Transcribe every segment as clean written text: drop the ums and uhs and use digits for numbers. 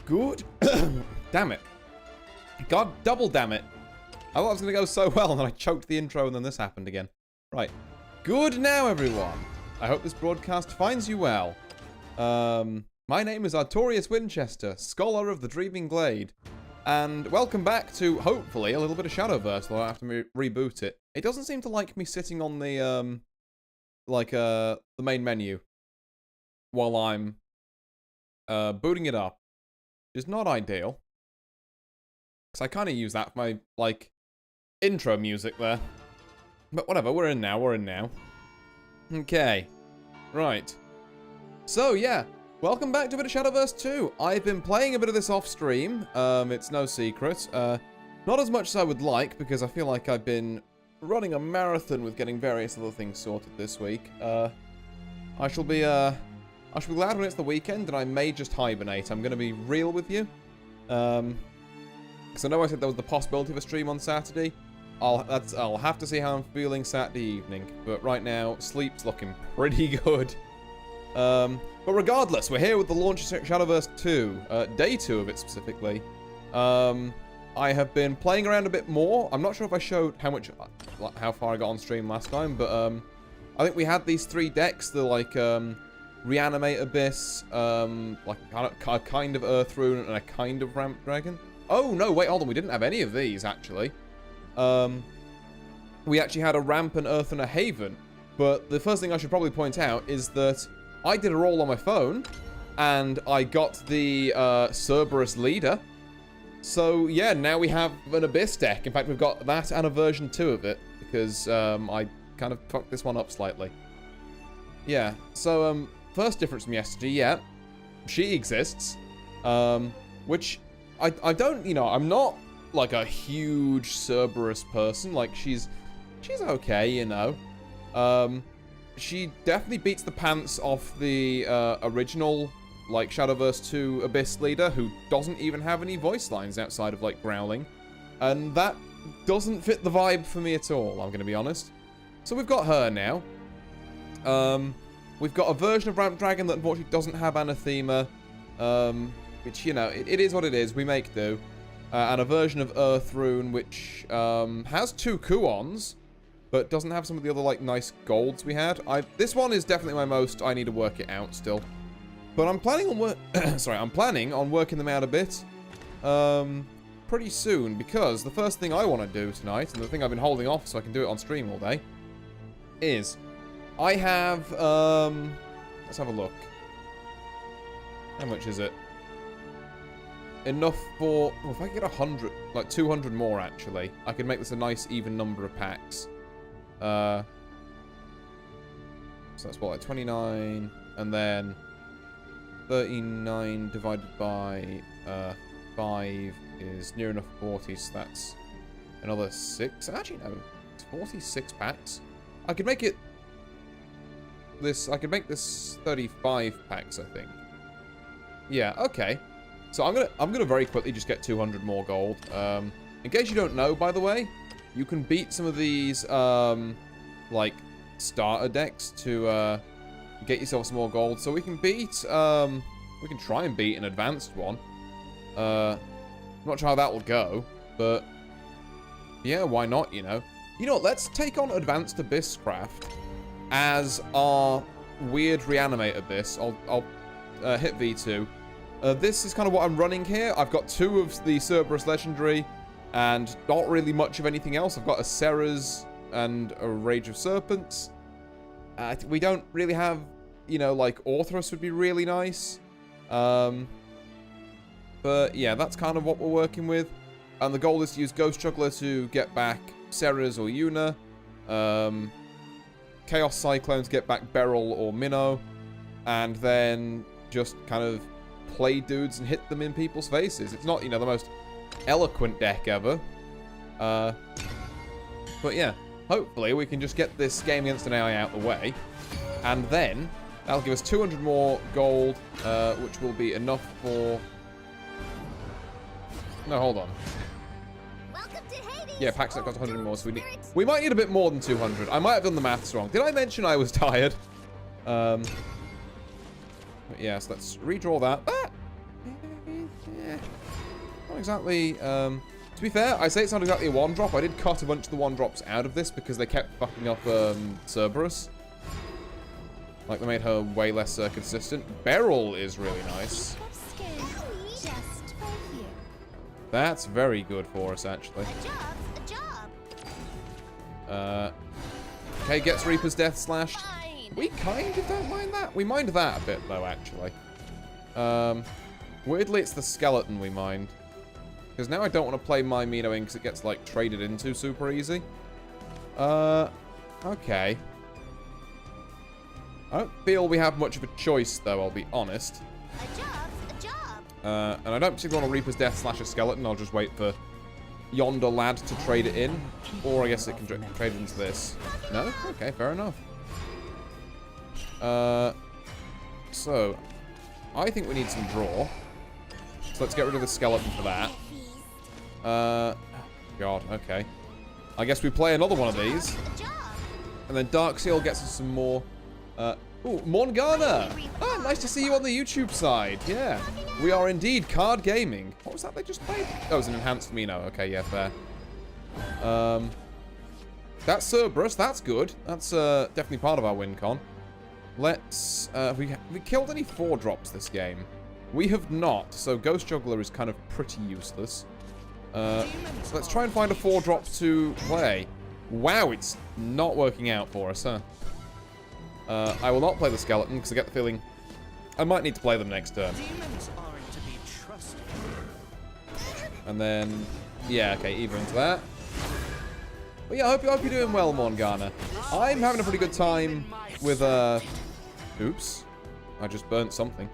Good. Damn it. God, double damn it. I thought it was going to go so well, and then I choked the intro, and then this happened again. Right. Good now, everyone. I hope this broadcast finds you well. My name is Artorius Winchester, Scholar of the Dreaming Glade. And welcome back to, hopefully, a little bit of Shadowverse, though I have to reboot it. It doesn't seem to like me sitting on the, the main menu while I'm, booting it up. Which is not ideal. Because I kind of use that for my, intro music there. But whatever, we're in now. Okay. Right. So, yeah. Welcome back to a bit of Shadowverse 2. I've been playing a bit of this off-stream. It's no secret. Not as much as I would like, because I feel like I've been running a marathon with getting various other things sorted this week. I shall be glad when it's the weekend, and I may just hibernate. I'm going to be real with you. Because I know I said there was the possibility of a stream on Saturday. I'll have to see how I'm feeling Saturday evening. But right now, sleep's looking pretty good. But regardless, we're here with the launch of Shadowverse 2. Day 2 of it, specifically. I have been playing around a bit more. I'm not sure if I showed how far I got on stream last time, but, I think we had these 3 decks, the, Reanimate Abyss, a kind of Earth Rune, and a kind of Ramp Dragon. Oh, no, wait, hold on, we didn't have any of these, actually. We actually had a Ramp, an Earth, and a Haven. But the first thing I should probably point out is that I did a roll on my phone, and I got the Cerberus Leader. So, yeah, now we have an Abyss deck. In fact, we've got that and a version 2 of it, because I kind of fucked this one up slightly. Yeah, so, first difference from yesterday, yeah, she exists, which I don't, I'm not, like, a huge Cerberus person. Like, she's okay, She definitely beats the pants off the original, Shadowverse 2 Abyss Leader, who doesn't even have any voice lines outside of, growling. And that doesn't fit the vibe for me at all, I'm going to be honest. So we've got her now. We've got a version of Ramp Dragon that unfortunately doesn't have Anathema, which, it is what it is. We make do. And a version of Earth Rune, which has 2 Kuons, but doesn't have some of the other, nice golds we had. This one is definitely my most. I need to work it out still. But I'm planning on I'm planning on working them out a bit pretty soon, because the first thing I want to do tonight, and the thing I've been holding off so I can do it on stream all day, is I have, let's have a look. How much is it? Enough for, if I get 100, 200 more actually, I can make this a nice even number of packs. So that's what, 29, and then 39 divided by 5 is near enough 40, so that's another 6. Actually, no, it's 46 packs. I could make this 35 packs, I think. Yeah, okay. So I'm gonna very quickly just get 200 more gold. In case you don't know, by the way, you can beat some of these starter decks to get yourself some more gold. So we can beat we can try and beat an advanced one. I'm not sure how that will go, but yeah, why not? Let's take on Advanced Abysscraft as our weird Reanimate Abyss. I'll hit V2. This is kind of what I'm running here. I've got 2 of the Cerberus Legendary, and not really much of anything else. I've got a Ceres and a Rage of Serpents. We don't really have, Orthrus would be really nice. But yeah, that's kind of what we're working with. And the goal is to use Ghost Juggler to get back Ceres or Yuna. Chaos Cyclone to get back Beryl or Minnow. And then just kind of play dudes and hit them in people's faces. It's not, the most eloquent deck ever. But yeah, hopefully we can just get this game against an AI out the way. And then that'll give us 200 more gold, which will be enough for... No, hold on. Yeah, packs that cost 100 more, so we might need a bit more than 200. I might have done the maths wrong. Did I mention I was tired? But yes, let's redraw that. exactly... to be fair, I say it's not exactly a one-drop. I did cut a bunch of the one-drops out of this because they kept fucking up Cerberus. Like, they made her way less consistent. Beryl is really nice. That's very good for us, actually. Okay, gets Reaper's Death slashed. We kind of don't mind that. We mind that a bit, though, actually. Weirdly, it's the skeleton we mind. Because now I don't want to play my Mino in because it gets, like, traded into super easy. Okay. I don't feel we have much of a choice, though, I'll be honest. And I don't particularly want to Reaper's Death slash a skeleton. I'll just wait for yonder lad to trade it in. Or I guess it can trade it into this. No? Okay, fair enough. So, I think we need some draw. So let's get rid of the skeleton for that. God, okay. I guess we play another one of these. And then Darkseal gets us some more. Ooh, Morgana! Ah, nice to see you on the YouTube side. Yeah, we are indeed card gaming. What was that they just played? Oh, it was an enhanced Mino. Okay, yeah, fair. That's Cerberus. That's good. That's definitely part of our win con. Let's... have we killed any 4-drops this game? We have not, so Ghost Juggler is kind of pretty useless. So let's try and find a 4-drop to play. Wow, it's not working out for us, huh? I will not play the skeleton because I get the feeling I might need to play them next turn. And then, yeah, okay, either into that. But yeah, I hope you're doing well, Morgana. I'm having a pretty good time with, oops. I just burnt something.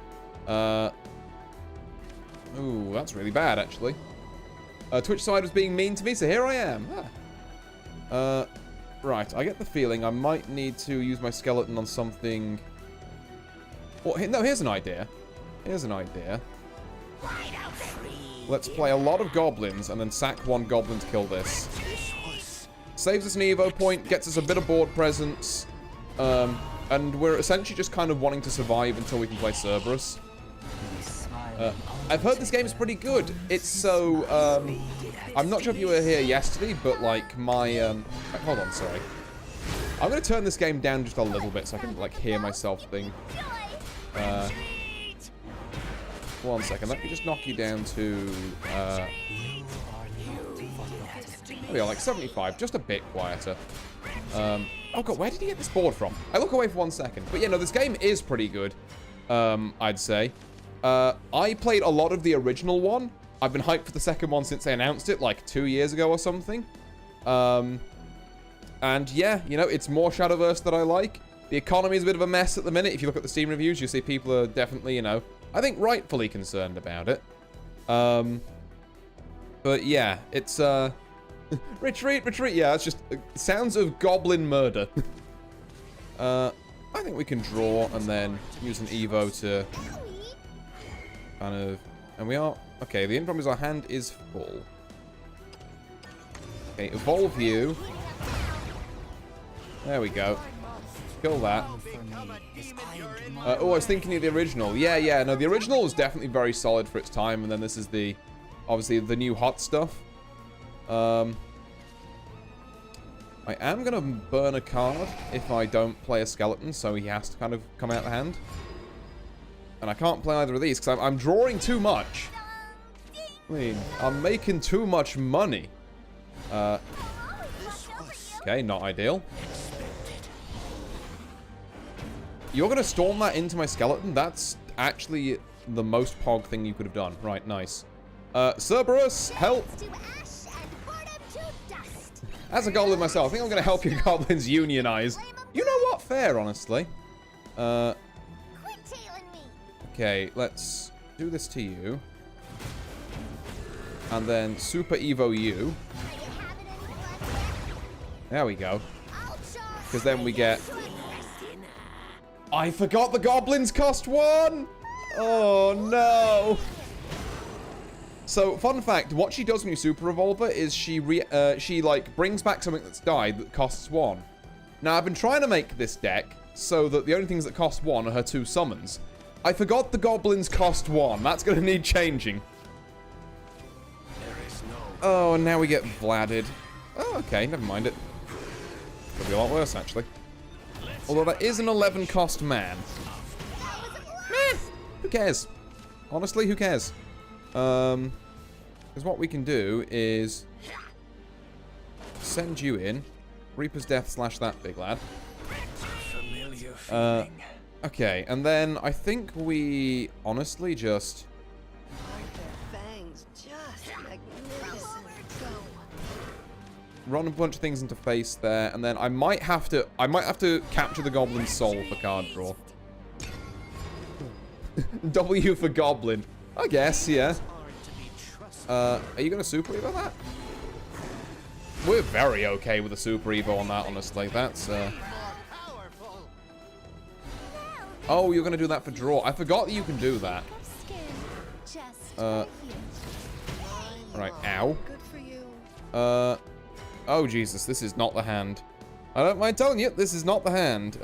Ooh, that's really bad, actually. Twitch side was being mean to me, so here I am. Ah. Right, I get the feeling I might need to use my skeleton on something... Well, no, here's an idea. Here's an idea. Let's play a lot of goblins and then sack one goblin to kill this. Saves us an Evo point, gets us a bit of board presence. And we're essentially just kind of wanting to survive until we can play Cerberus. I've heard this game is pretty good. It's so, I'm not sure if you were here yesterday, but like my, hold on, sorry. I'm going to turn this game down just a little bit so I can like hear myself think. One second, let me just knock you down to, oh yeah, like 75, just a bit quieter. Oh god, where did he get this board from? I look away for 1 second. But yeah, no, this game is pretty good, I'd say. I played a lot of the original one. I've been hyped for the second one since they announced it, like 2 years ago or something. And yeah, you know, it's more Shadowverse that I like. The economy is a bit of a mess at the minute. If you look at the Steam reviews, you see people are definitely, you know, I think rightfully concerned about it. But yeah, it's, retreat, yeah, it's just sounds of goblin murder. I think we can draw and then use an Evo to kind of... And we are... Okay, the info is our hand is full. Okay, evolve you. There we go. Kill that. Oh, I was thinking of the original. Yeah, no, the original was definitely very solid for its time, and then this is the... Obviously, the new hot stuff. I am going to burn a card if I don't play a skeleton, so he has to kind of come out of the hand. And I can't play either of these because I'm drawing too much. I mean, I'm making too much money. Okay, not ideal. You're going to storm that into my skeleton? That's actually the most pog thing you could have done. Right, nice. Cerberus, help! As a goblin myself, I think I'm going to help your goblins unionize. You know what? Fair, honestly. Okay, let's do this to you. And then Super Evo you. There we go. Because then we get... I forgot the goblins cost 1! Oh, no! So, fun fact, what she does when you Super Revolver is she like, brings back something that's died that costs 1. Now, I've been trying to make this deck so that the only things that cost 1 are her 2 summons. I forgot the goblins cost 1. That's going to need changing. Oh, and now we get Vladded. Oh, okay, never mind it. Could be a lot worse, actually. Although that is an 11 cost man. Meh, who cares? Honestly, who cares? Because what we can do is send you in. Reaper's Death / that big lad. Okay, and then I think we honestly just run a bunch of things into face there, and then I might have to capture the Goblin's soul for card draw. W for Goblin. I guess, yeah. Are you gonna Super Evo that? We're very okay with a Super Evo on that, honestly. That's, Oh, you're gonna do that for draw. I forgot that you can do that. Alright, ow. Oh, Jesus, this is not the hand. I don't mind telling you, this is not the hand.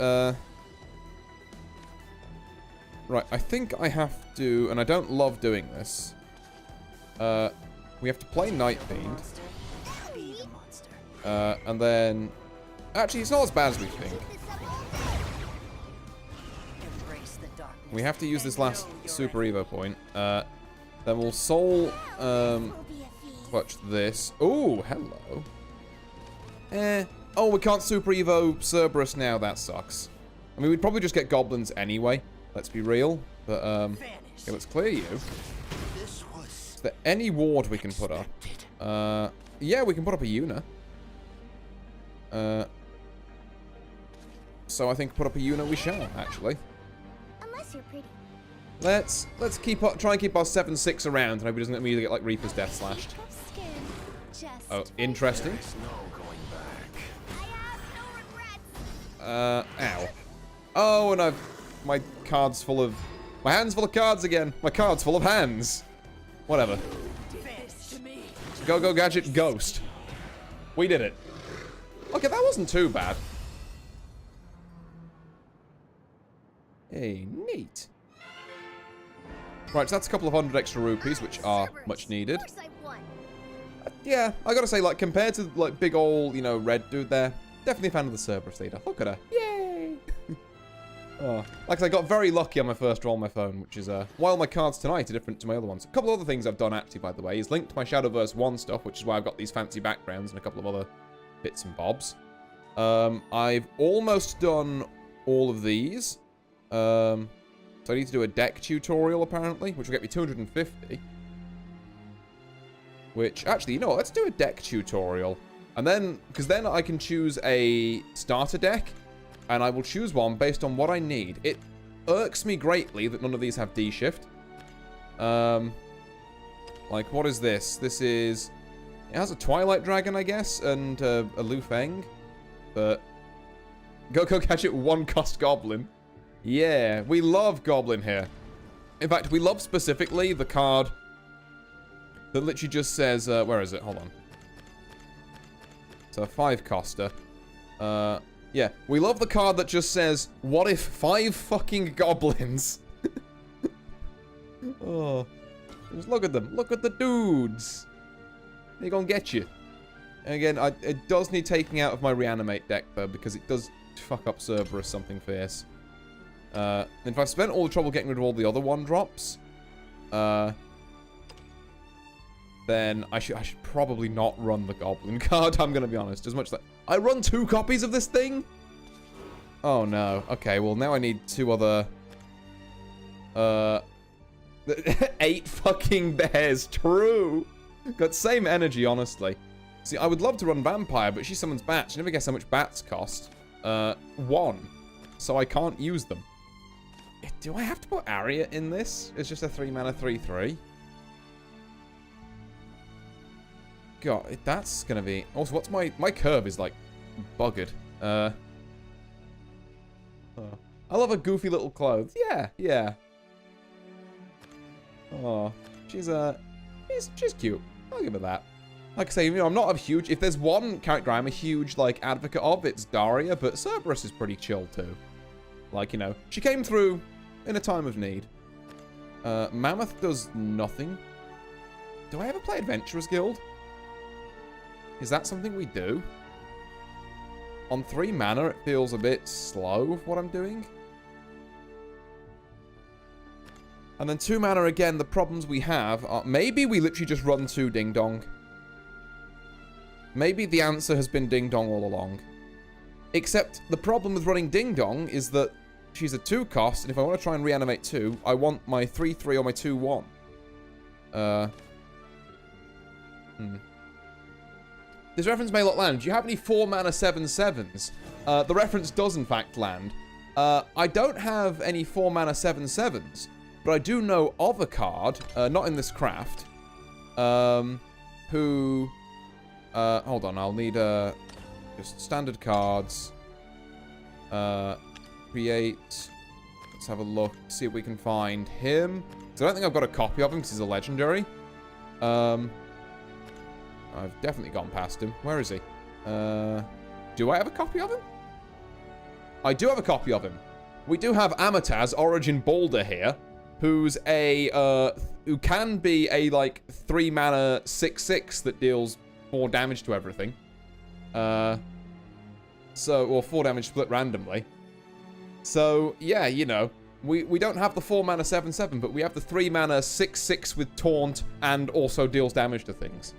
Right, I think I have to, and I don't love doing this. We have to play Night Fiend. And then... Actually, it's not as bad as we think. We have to use this last Super Evo point. Then we'll Soul clutch this. Oh, hello. Oh, we can't Super Evo Cerberus now. That sucks. I mean, we'd probably just get goblins anyway. Let's be real. But, okay, let's clear you. Is there any ward we can put up? Yeah, we can put up a Una. So I think put up a Una we shall, actually. Unless you're pretty. Let's try and keep our 7/6 around, and hope he doesn't immediately get like Reaper's Death slashed. Oh, interesting. Ow. Oh, and my hand's full of cards again. My card's full of hands. Whatever. Go gadget ghost. We did it. Okay, that wasn't too bad. Hey, neat. Right, so that's a couple of 100 extra rupees, which are much needed. Yeah, I gotta say, like, compared to, like, big ol', you know, red dude there, definitely a fan of the Cerberus leader. Look at her. Yay! Oh, like I said, I got very lucky on my first roll on my phone, which is, while my cards tonight are different to my other ones. A couple of other things I've done, actually, by the way, is linked to my Shadowverse 1 stuff, which is why I've got these fancy backgrounds and a couple of other bits and bobs. I've almost done all of these. So I need to do a deck tutorial, apparently, which will get me 250. Which, actually, you know what? Let's do a deck tutorial. And then, because then I can choose a starter deck, and I will choose one based on what I need. It irks me greatly that none of these have D-Shift. Like, what is this? This is... It has a Twilight Dragon, I guess, and a Lu Feng. But... Go catch it, 1-cost Goblin. Yeah, we love Goblin here. In fact, we love specifically the card that literally just says, where is it? Hold on. It's a 5-coster. Yeah, we love the card that just says, what if 5 fucking goblins? Oh, just look at them. Look at the dudes. They're gonna get you. And again, it does need taking out of my reanimate deck, though, because it does fuck up Cerberus something fierce. If I spent all the trouble getting rid of all the other 1-drops, then I should probably not run the Goblin card, I'm gonna be honest. As much as that... I run 2 copies of this thing? Oh no. Okay, well now I need 2 other... 8 fucking bears, true! Got same energy, honestly. See, I would love to run Vampire, but she summons bats. You never guess how much bats cost. 1. So I can't use them. Do I have to put Arya in this? It's just a 3-mana 3/3. God, that's gonna be... Also, what's my curve is, like, buggered. Oh. I love her goofy little clothes. Yeah. Oh, she's cute. I'll give her that. Like I say, you know, I'm not a huge... If there's one character I'm a huge, like, advocate of, it's Daria, but Cerberus is pretty chill, too. Like, you know, she came through in a time of need. Mammoth does nothing. Do I ever play Adventurers Guild? Is that something we do? On 3 mana, it feels a bit slow, what I'm doing. And then 2 mana again, the problems we have are... Maybe we literally just run 2 Ding Dong. Maybe the answer has been Ding Dong all along. Except the problem with running Ding Dong is that she's a 2 cost, and if I want to try and reanimate 2, I want my 3/3 or my 2/1. This reference may not land. Do you have any 4 mana 7/7s? The reference does in fact land. I don't have any 4 mana 7/7s. But I do know of a card, not in this craft, who... hold on, I'll need just standard cards. Create. Let's have a look, see if we can find him. So I don't think I've got a copy of him because he's a legendary. I've definitely gone past him. Where is he? Do I have a copy of him? I do have a copy of him. We do have Amataz, Origin Boulder here. Who's a, who can be a, like, 3 mana 6/6 that deals 4 damage to everything. Or 4 damage split randomly. So, yeah, you know, we don't have the 4 mana 7/7, but we have the 3 mana 6/6 with taunt and also deals damage to things.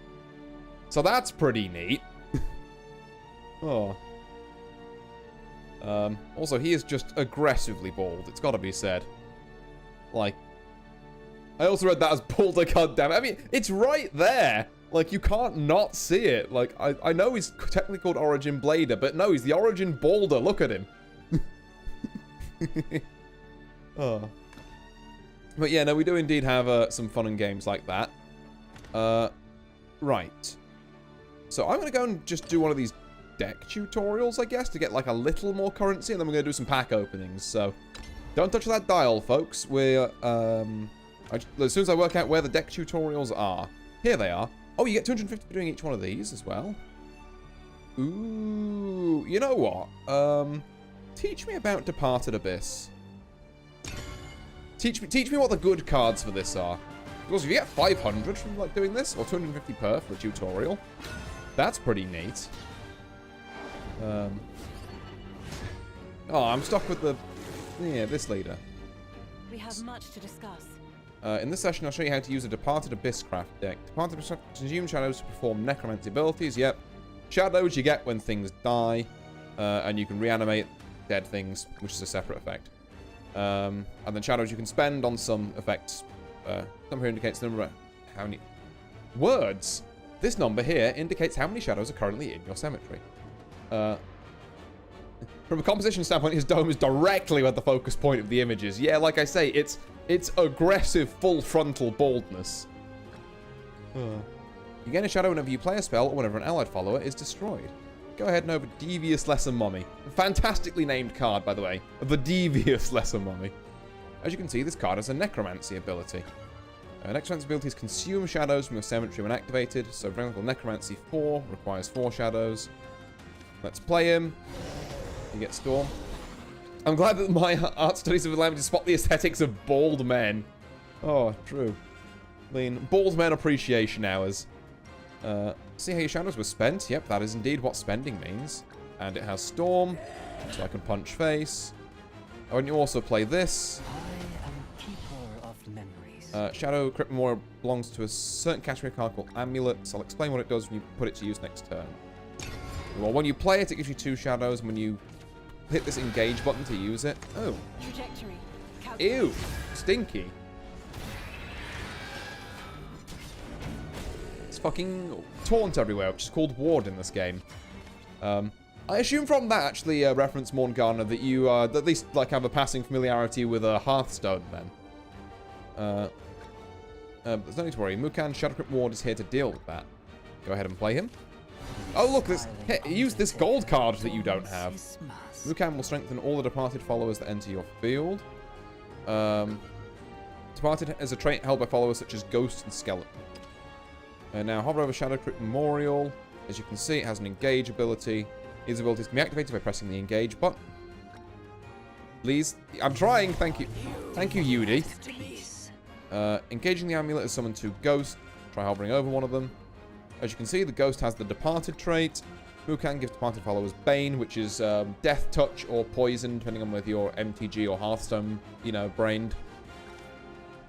So that's pretty neat. Oh. Also, he is just aggressively bald, it's gotta be said. Like, I also read that as Boulder, goddammit. I mean, it's right there. Like, you can't not see it. Like, I know he's technically called Origin Blader, but no, he's the Origin Boulder. Look at him. Oh. But yeah, no, we do indeed have some fun and games like that. Right. So I'm going to go and just do one of these deck tutorials, I guess, to get, like, a little more currency, and then we're going to do some pack openings, so... Don't touch that dial, folks. We're, as soon as I work out where the deck tutorials are. Here they are. Oh, you get 250 for doing each one of these as well. Ooh, you know what? Teach me about Departed Abyss. Teach me what the good cards for this are. Because if you get 500 from, like, doing this, or 250 per for a tutorial, that's pretty neat. Oh, I'm stuck with the... Yeah, this leader. We have much to discuss. In this session, I'll show you how to use a Departed Abyss craft deck. Departed Abyss consumes shadows to perform necromancy abilities. Yep. Shadows you get when things die. And you can reanimate dead things, which is a separate effect. And then shadows you can spend on some effects. Number here indicates the number of how many... Words! This number here indicates how many shadows are currently in your cemetery. From a composition standpoint, his dome is directly at the focus point of the images. Yeah, like I say, it's aggressive, full frontal baldness. You gain a shadow whenever you play a spell or whenever an allied follower is destroyed. Go ahead and over Devious Lesser Mummy. Fantastically named card, by the way. The Devious Lesser Mummy. As you can see, this card has a Necromancy ability. Necromancy abilities consume shadows from your cemetery when activated. So, for example, Necromancy 4 requires 4 shadows. Let's play him. You get Storm. I'm glad that my art studies have allowed me to spot the aesthetics of bald men. Oh, true. I mean, bald men appreciation hours. See how your shadows were spent? Yep, that is indeed what spending means. And it has Storm, so I can punch face. Oh, and you also play this. I am keeper of memories. Shadow Crypt Memorial belongs to a certain category card called Amulets. I'll explain what it does when you put it to use next turn. Well, when you play it, it gives you 2 shadows. And when you hit this engage button to use it... Oh. Trajectory. Ew. Stinky. It's fucking taunt everywhere, which is called ward in this game. I assume from that, actually, reference Morgana, that you at least like have a passing familiarity with Hearthstone, then. There's no need to worry. Mukan Shadow Crypt Ward is here to deal with that. Go ahead and play him. Oh, look, this. Hey, use this gold card that you don't have. Mukan will strengthen all the departed followers that enter your field. Departed is a trait held by followers such as Ghost and Skeleton. Now, hover over Shadow Crypt Memorial. As you can see, it has an engage ability. These abilities can be activated by pressing the engage button. Please. I'm trying. Thank you. Thank you, Yudi. Engaging the amulet is summoned 2 ghosts. Try hovering over one of them. As you can see, the ghost has the departed trait. Mukan gives departed followers Bane, which is death, touch, or poison, depending on whether you're MTG or Hearthstone, brained.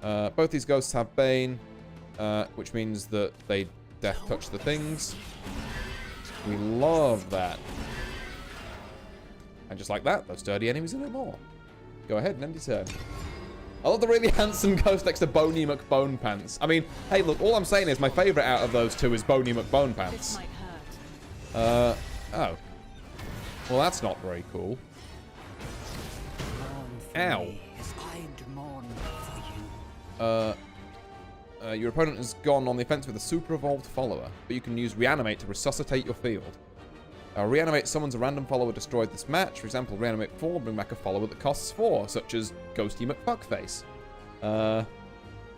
Both these ghosts have Bane, which means that they death touch the things. We love that. And just like that, those sturdy enemies are no more. Go ahead and end your turn. I love the really handsome ghost next to Boney McBone Pants. I mean, hey, look, all I'm saying is my favorite out of those two is Boney McBone Pants. This might hurt. Oh. Well, that's not very cool. Ow. Your opponent has gone on the offensive with a super evolved follower, but you can use reanimate to resuscitate your field. Reanimate summons a random follower destroyed this match. For example, reanimate 4, bring back a follower that costs 4, such as Ghosty McFuckface.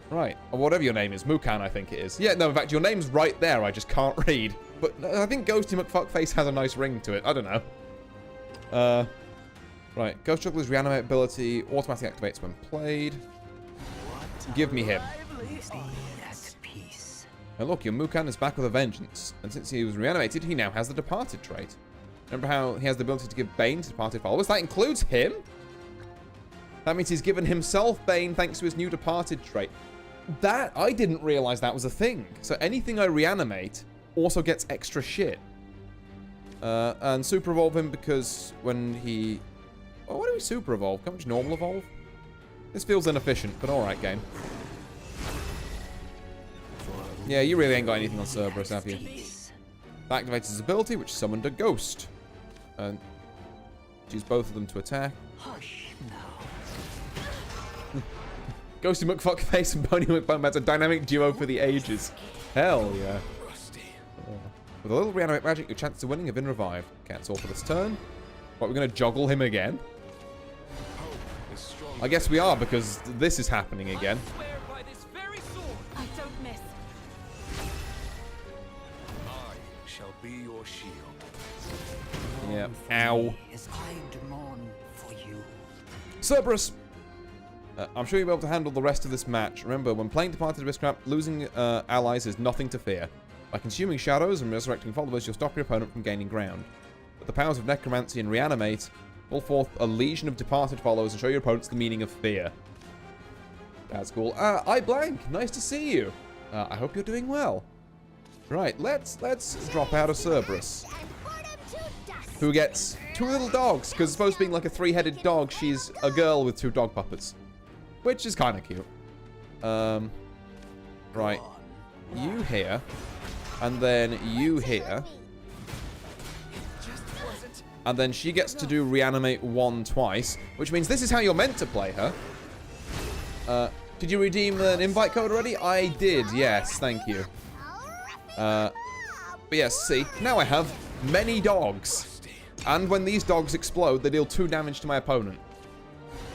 Right. Or whatever your name is. Mukan, I think it is. Yeah, no, in fact, your name's right there. I just can't read. But I think Ghosty McFuckface has a nice ring to it. I don't know. Right. Ghost Juggler's reanimate ability automatically activates when played. Give me him. And look, your Mukan is back with a vengeance. And since he was reanimated, he now has the departed trait. Remember how he has the ability to give Bane to departed followers? That includes him? That means he's given himself Bane thanks to his new departed trait. That, I didn't realize that was a thing. So anything I reanimate also gets extra shit. And super evolve him because when he... Oh, why do we super evolve? Can't we just normal evolve? This feels inefficient, but alright, game. Yeah, you really ain't got anything on Cerberus, have you? That activates his ability, which summoned a ghost. And use both of them to attack. Ghosty McFuckface and Boney McBone, that's a dynamic duo for the ages. Hell yeah. With a little reanimate magic, your chances of winning have been revived. Okay, that's all for this turn. What, we're going to juggle him again? I guess we are, because this is happening again. I don't miss. Yeah. Ow. Cerberus! I'm sure you'll be able to handle the rest of this match. Remember, when playing Departed Abysscrap, losing allies is nothing to fear. By consuming shadows and resurrecting followers, you'll stop your opponent from gaining ground. But the powers of Necromancy and Reanimate pull forth a legion of departed followers and show your opponents the meaning of fear. That's cool. I blank. Nice to see you. I hope you're doing well. Right, let's drop out of Cerberus. Who gets 2 little dogs, because supposed to being like a 3-headed dog, she's a girl with 2 dog puppets. Which is kind of cute. Right. You here. And then you here. And then she gets to do reanimate 1 twice, which means this is how you're meant to play her. Did you redeem an invite code already? I did, yes, thank you. But yes, see, now I have many dogs. And when these dogs explode, they deal 2 damage to my opponent.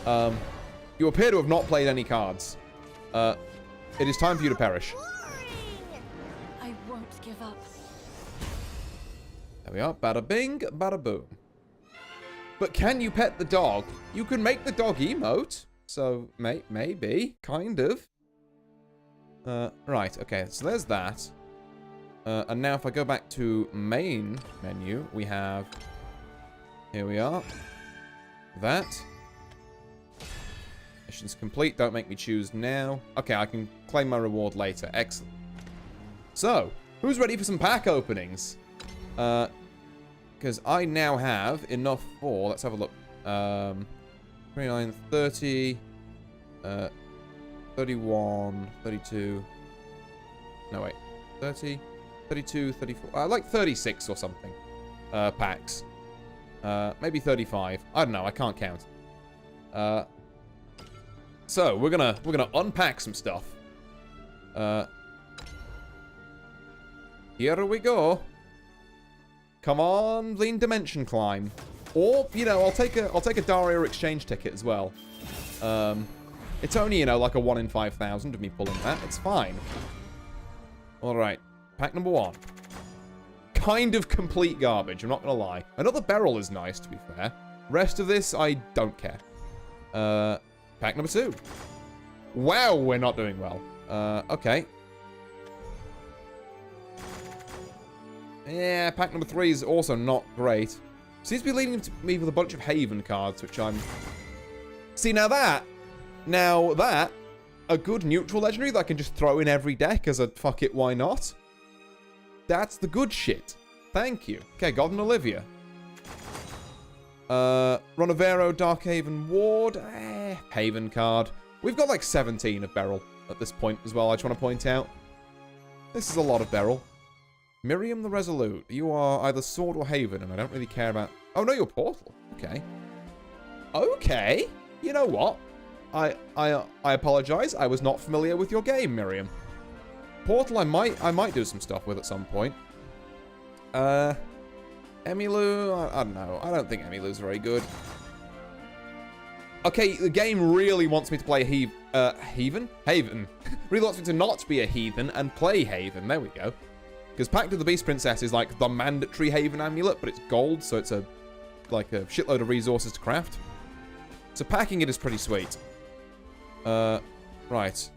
You appear to have not played any cards. It is time for you to perish. I won't give up. There we are. Bada bing, bada boom. But can you pet the dog? You can make the dog emote. So, maybe. Kind of. Right, okay. So there's that. And now if I go back to main menu, we have... Here we are. That. Mission's complete. Don't make me choose now. Okay, I can claim my reward later. Excellent. So, who's ready for some pack openings? Because I now have enough for... Let's have a look. 29, 30... 31, 32... No, wait. 30, 32, 34... like 36 or something. Packs. Maybe 35. I don't know. I can't count. So we're gonna unpack some stuff. Here we go. Come on, Lean Dimension Climb. Or, you know, I'll take a Daria exchange ticket as well. It's only, you know, like a 1 in 5,000 of me pulling that. It's fine. Alright. Pack number 1. Kind of complete garbage, I'm not gonna lie. Another barrel is nice, to be fair. Rest of this, I don't care. Pack number 2. Wow, we're not doing well. Okay. Yeah, pack number 3 is also not great. Seems to be leading to me with a bunch of Haven cards, which I'm... See, now that, a good neutral legendary that I can just throw in every deck as a fuck it, why not? That's the good shit. Thank you. Okay, Godden Olivia. Ronavero, Darkhaven Ward. Haven card. We've got like 17 of Beryl at this point as well, I just want to point out. This is a lot of Beryl. Miriam the Resolute. You are either Sword or Haven, and I don't really care about... Oh, no, you're Portal. Okay. Okay. You know what? I apologize. I was not familiar with your game, Miriam. Portal I might do some stuff with at some point. Emilu, I don't know. I don't think Emilu's very good. Okay, the game really wants me to play Haven? Haven. Really wants me to not be a heathen and play Haven. There we go. Because Pact of the Beast Princess is like the mandatory Haven amulet, but it's gold, so it's like a shitload of resources to craft. So packing it is pretty sweet. Right.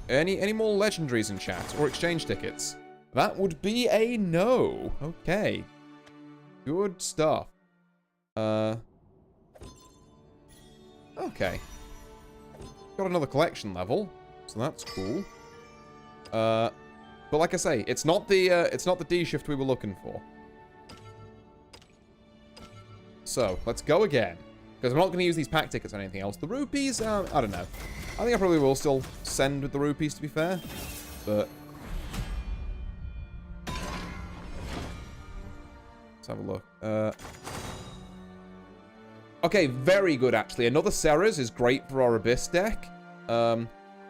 Any more legendaries in chat or exchange tickets? That would be a no. Okay. Good stuff. Okay. Got another collection level, so that's cool. But like I say, it's not the D shift we were looking for. So let's go again, because I'm not going to use these pack tickets or anything else. The rupees, I don't know. I think I probably will still send with the rupees, to be fair. But let's have a look. Okay, very good actually. Another Ceres is great for our Abyss deck.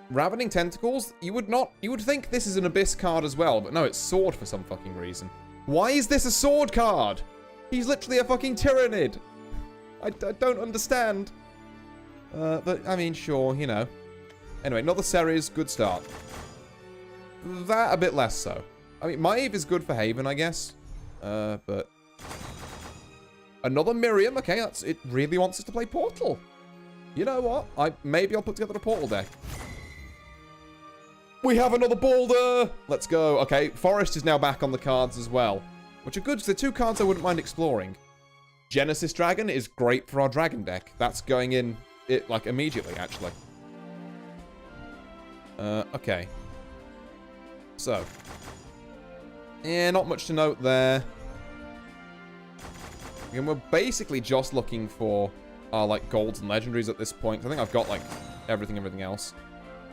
Ravening Tentacles, you would think this is an Abyss card as well, but no, it's Sword for some fucking reason. Why is this a Sword card? He's literally a fucking Tyrannid. I don't understand. But, I mean, sure, you know. Anyway, another Ceres, good start. That a bit less so. I mean, Maeve is good for Haven, I guess. But... Another Miriam, okay, it really wants us to play Portal. You know what? Maybe I'll put together a Portal deck. We have another Boulder! Let's go. Okay, Forest is now back on the cards as well. Which are good, because they're 2 cards I wouldn't mind exploring. Genesis Dragon is great for our Dragon deck. That's going in, like, immediately, actually. Okay. So. Yeah, not much to note there. And we're basically just looking for, like, golds and legendaries at this point. I think I've got, like, everything else.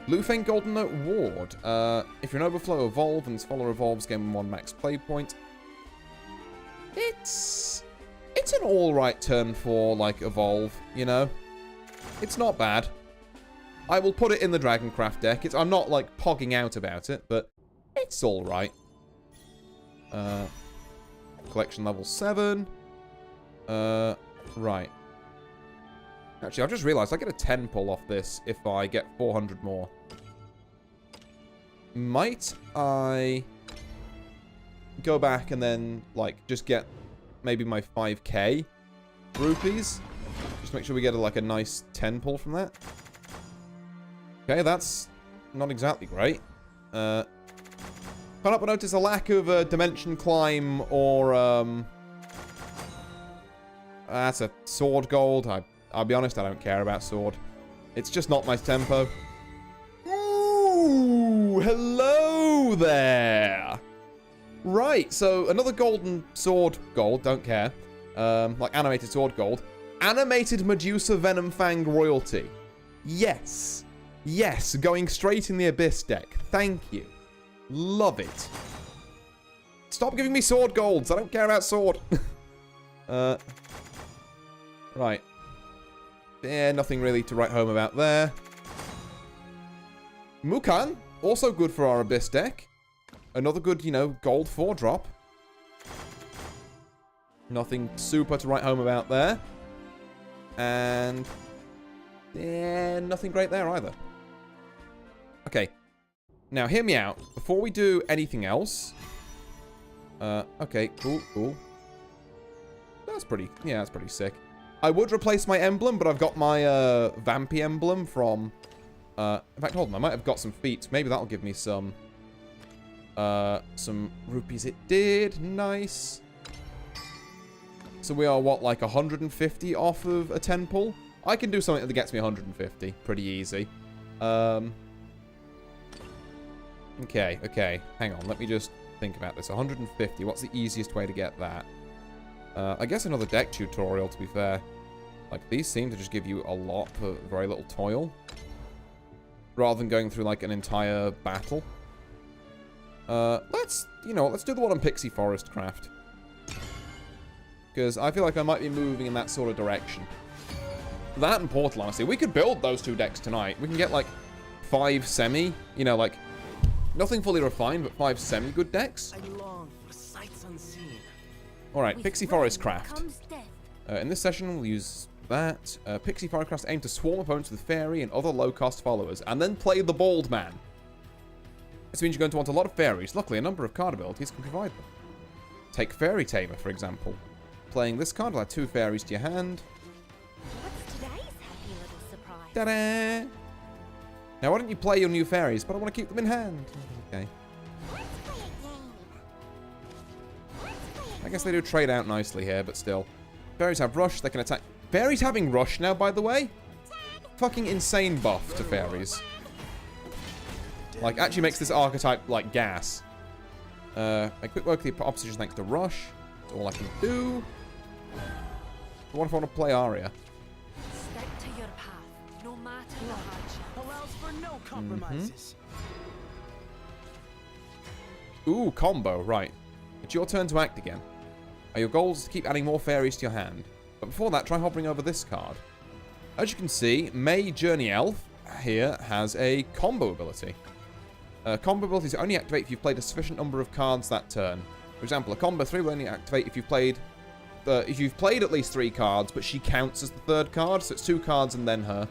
Lufeng Golden Note Ward. If you're an Overflow, evolve, and Scholar evolves, gain 1 max play point. It's an alright turn for, like, evolve, you know? It's not bad. I will put it in the Dragoncraft deck. I'm not, like, pogging out about it, but it's alright. Collection level 7. Right. Actually, I've just realized I get a 10 pull off this if I get 400 more. Might I go back and then, like, just get maybe my 5k rupees? Just make sure we get, like, a nice 10 pull from that. Okay, that's not exactly great. Can't help but notice a lack of Dimension Climb or, that's a Sword Gold. I'll be honest, I don't care about Sword. It's just not my tempo. Ooh, hello there. Right, so another Golden Sword Gold, don't care. Like Animated Sword Gold. Animated Medusa Venom Fang Royalty. Yes. Yes, going straight in the Abyss deck. Thank you. Love it. Stop giving me Sword Golds. I don't care about Sword. Right. Yeah, nothing really to write home about there. Mukan, also good for our Abyss deck. Another good, you know, gold 4-drop. Nothing super to write home about there. And... yeah, nothing great there either. Okay. Now, hear me out. Before we do anything else... okay, cool. That's pretty... yeah, that's pretty sick. I would replace my emblem, but I've got my Vampy emblem from... in fact, hold on. I might have got some feet. Maybe that'll give me some... Some rupees it did. Nice. So we are, what, like 150 off of a 10 pull? I can do something that gets me 150. Pretty easy. Okay, okay. Hang on, let me just think about this. 150, what's the easiest way to get that? I guess another deck tutorial, to be fair. Like, these seem to just give you a lot for very little toil. Rather than going through, like, an entire battle. Let's do the one on Pixie Forest Craft. Because I feel like I might be moving in that sort of direction. That and Portal, honestly. We could build those two decks tonight. We can get, like, 5 semi, like, nothing fully refined, but 5 semi-good decks. I long for sights unseen. Alright, Pixie Forest Craft. In this session, we'll use that. Pixie Forest Craft aim to swarm opponents with fairy and other low-cost followers, and then play the bald man. This means you're going to want a lot of fairies. Luckily, a number of card abilities can provide them. Take Fairy Tamer, for example. Playing this card will add 2 fairies to your hand. What's today's happy little surprise? Ta-da! Now, why don't you play your new fairies? But I want to keep them in hand. Okay. I guess they do trade out nicely here, but still. Fairies have rush. They can attack. Fairies having rush now, by the way? Fucking insane buff to fairies. Like, actually makes this archetype, like, gas. A quick work the opposition thanks to rush. That's all I can do. What if I want to play Arya? Stick to your path, no matter the hardship. Allows for no compromises. Ooh, combo, right. It's your turn to act again. Your goal is to keep adding more fairies to your hand. But before that, try hovering over this card. As you can see, May Journey Elf here has a combo ability. Combo abilities only activate if you've played a sufficient number of cards that turn. For example, a combo 3 will only activate if you've played at least 3 cards, but she counts as the 3rd card, so it's 2 cards and then her.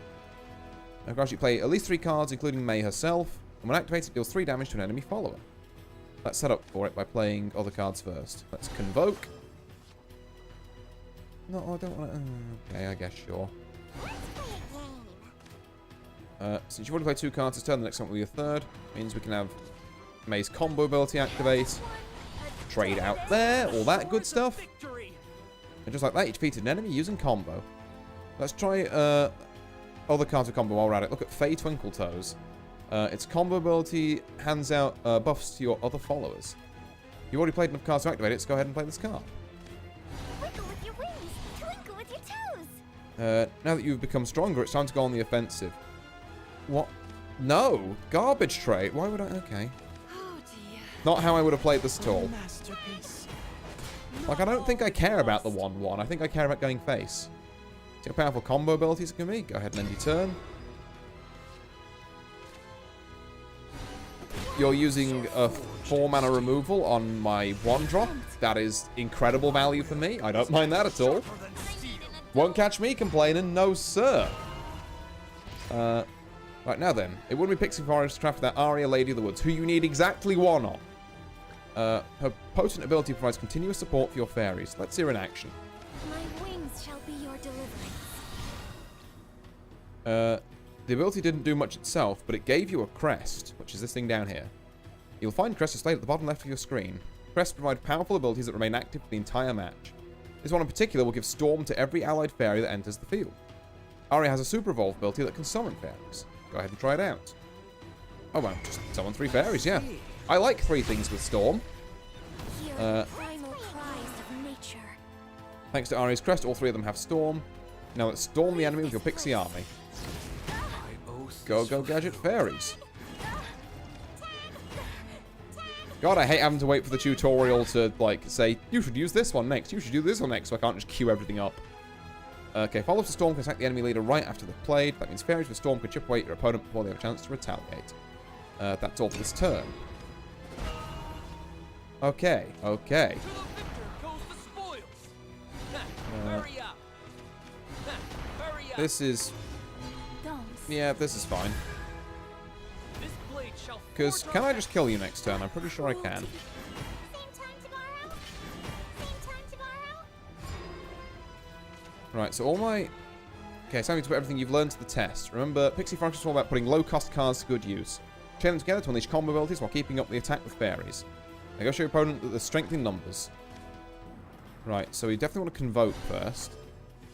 Of course, you play at least 3 cards, including May herself, and when activated, it deals 3 damage to an enemy follower. Let's set up for it by playing other cards first. Let's Convoke. No, I don't want to... Okay, I guess, sure. Since you've already played 2 cards this turn, the next one will be a 3rd. Means we can have May's combo ability activate. Trade out there, all that good stuff. And just like that, you defeated an enemy using combo. Let's try other cards with combo while we're at it. Look at Faye Twinkletoes. Its combo ability hands out buffs to your other followers. You've already played enough cards to activate it, so go ahead and play this card. Wiggle with your wings, twinkle with your toes. Now that you've become stronger, it's time to go on the offensive. What? No! Garbage trait. Why would I? Okay. Oh dear. Not how I would have played this at all. Masterpiece. Like, I don't think I care about the 1-1. I think I care about going face. See how powerful combo abilities it can be? Go ahead and end your turn. You're using a 4-mana removal on my 1-drop. That is incredible value for me. I don't mind that at all. Won't catch me complaining. No, sir. Right, now then. It wouldn't be Pixie Forest Craft without Arya, Lady of the Woods, who you need exactly 1 on. Her potent ability provides continuous support for your fairies. Let's see her in action. My wings shall be your deliverance. The ability didn't do much itself, but it gave you a crest, which is this thing down here. You'll find crests displayed at the bottom left of your screen. Crests provide powerful abilities that remain active for the entire match. This one in particular will give Storm to every allied fairy that enters the field. Arya has a Super Evolve ability that can summon fairies. Go ahead and try it out. Oh well, just summon 3 fairies, yeah. I like 3 things with Storm. Primal cries of nature. Thanks to Arya's crest, all 3 of them have Storm. Now let's storm the enemy with your Pixie army. Go, go, Gadget Fairies. God, I hate having to wait for the tutorial to, like, say, you should use this one next, you should do this one next, so I can't just queue everything up. Okay, follow-ups to Storm can attack the enemy leader right after they've played. That means Fairies with Storm can chip away at your opponent before they have a chance to retaliate. That's all for this turn. Okay, okay. This is... Yeah, this is fine. Because, can I just kill you next turn? I'm pretty sure I can. Right, so all my... Okay, it's time to put everything you've learned to the test. Remember, Pixie Forest is all about putting low-cost cards to good use. Chain them together to unleash combo abilities while keeping up the attack with fairies. Now go show your opponent that there's strength in numbers. Right, so we definitely want to convoke first.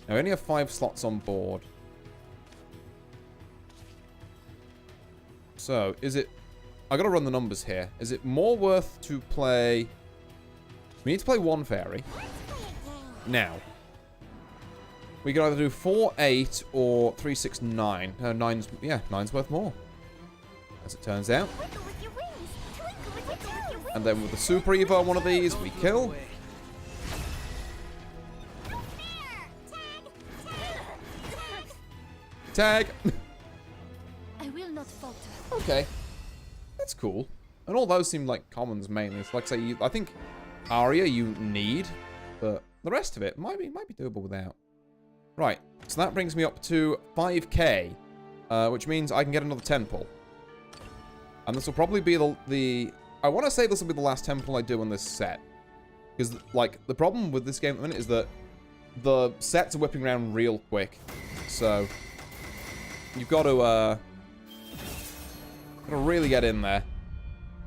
Now, we only have 5 slots on board. So, is it... I gotta run the numbers here. Is it more worth to play... We need to play 1 fairy. Now. We can either do 4, 8, or 3, 6, 9. No, 9's... Yeah, 9's worth more. As it turns out. And then with the Super Evo on one of these, we kill. Tag! I will not falter. Okay. That's cool. And all those seem like commons mainly. It's like, say, I think Aria you need, but the rest of it might be doable without. Right. So that brings me up to 5k, which means I can get another 10 pull. And this will probably be the I want to say this will be the last 10 pull I do on this set. Because, like, the problem with this game at the minute is that the sets are whipping around real quick. So... You've got to really get in there,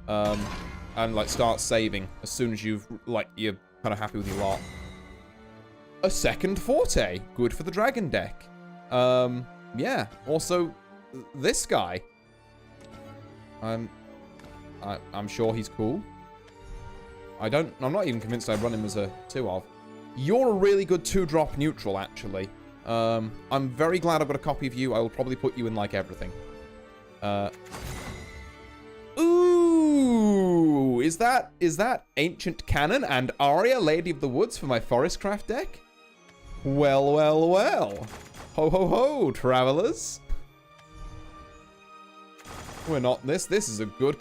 and like start saving as soon as you're kind of happy with your lot. A second forte, good for the dragon deck. Yeah. Also, this guy. I'm sure he's cool. I'm not even convinced I'd run him as a 2-of. You're a really good 2-drop neutral, actually. I'm very glad I've got a copy of you. I will probably put you in, like, everything. Ooh! Is that Ancient Canon and Aria, Lady of the Woods for my Forestcraft deck? Well, well, well. Ho, ho, ho, travelers. We're not this. This is a good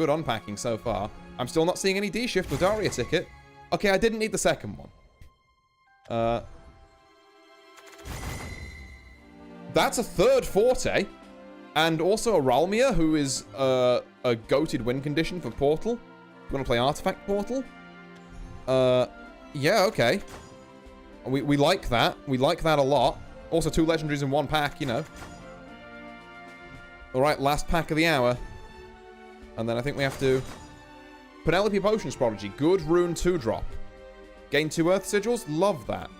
unpacking so far. I'm still not seeing any D-shift with Aria ticket. Okay, I didn't need the second one. That's a 3rd forte. And also a Ralmia, who is a goated win condition for Portal. You want to play Artifact Portal? Yeah, okay. We like that. We like that a lot. Also 2 legendaries in 1 pack, you know. Alright, last pack of the hour. And then I think we have to... Penelope Potions Prodigy. Good rune 2-drop. Gain 2 Earth Sigils. Love that.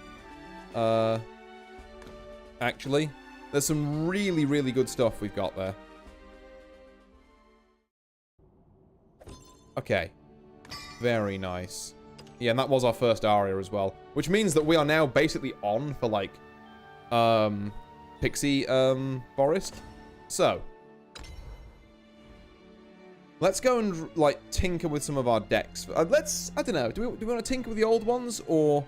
Actually... There's some really, really good stuff we've got there. Okay. Very nice. Yeah, and that was our first Aria as well. Which means that we are now basically on for, like, Pixie, Forest. So. Let's go and, like, tinker with some of our decks. I don't know, do we want to tinker with the old ones, or...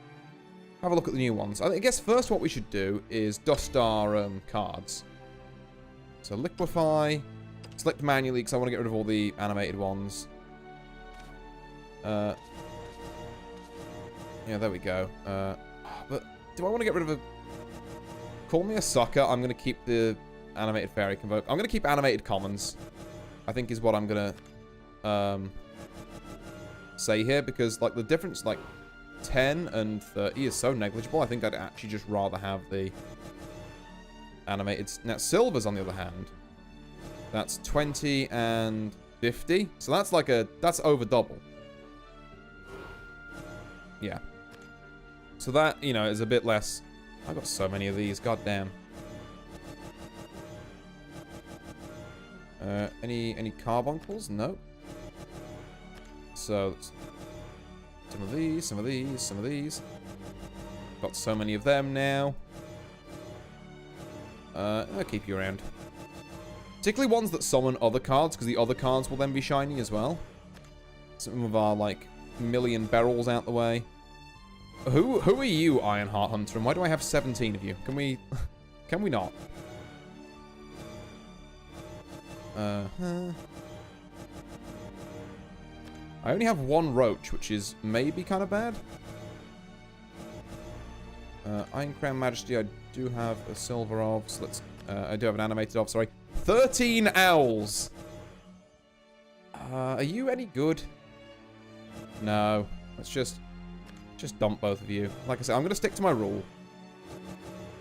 Have a look at the new ones. I guess first what we should do is dust our cards. So liquefy. Select manually because I want to get rid of all the animated ones. Yeah, there we go. But do I want to get rid of a... Call me a sucker. I'm going to keep the animated fairy convoke. I'm going to keep animated commons. I think is what I'm going to say here. Because, like, the difference, like... 10 and 30 is so negligible. I think I'd actually just rather have the animated... Now, silvers, on the other hand, that's 20 and 50. So that's like that's over double. Yeah. So that, you know, is a bit less... I've got so many of these. God damn. Any carbuncles? No. So... Some of these, some of these, some of these. Got so many of them now. I'll keep you around. Particularly ones that summon other cards, because the other cards will then be shiny as well. Some of our, like, million barrels out the way. Who are you, Ironheart Hunter, and why do I have 17 of you? Can we... Can we not? I only have 1 roach, which is maybe kind of bad. Iron Crown Majesty, I do have a silver of, so let's... I do have an animated of, sorry. 13 owls! Are you any good? No. Let's just dump both of you. Like I said, I'm going to stick to my rule.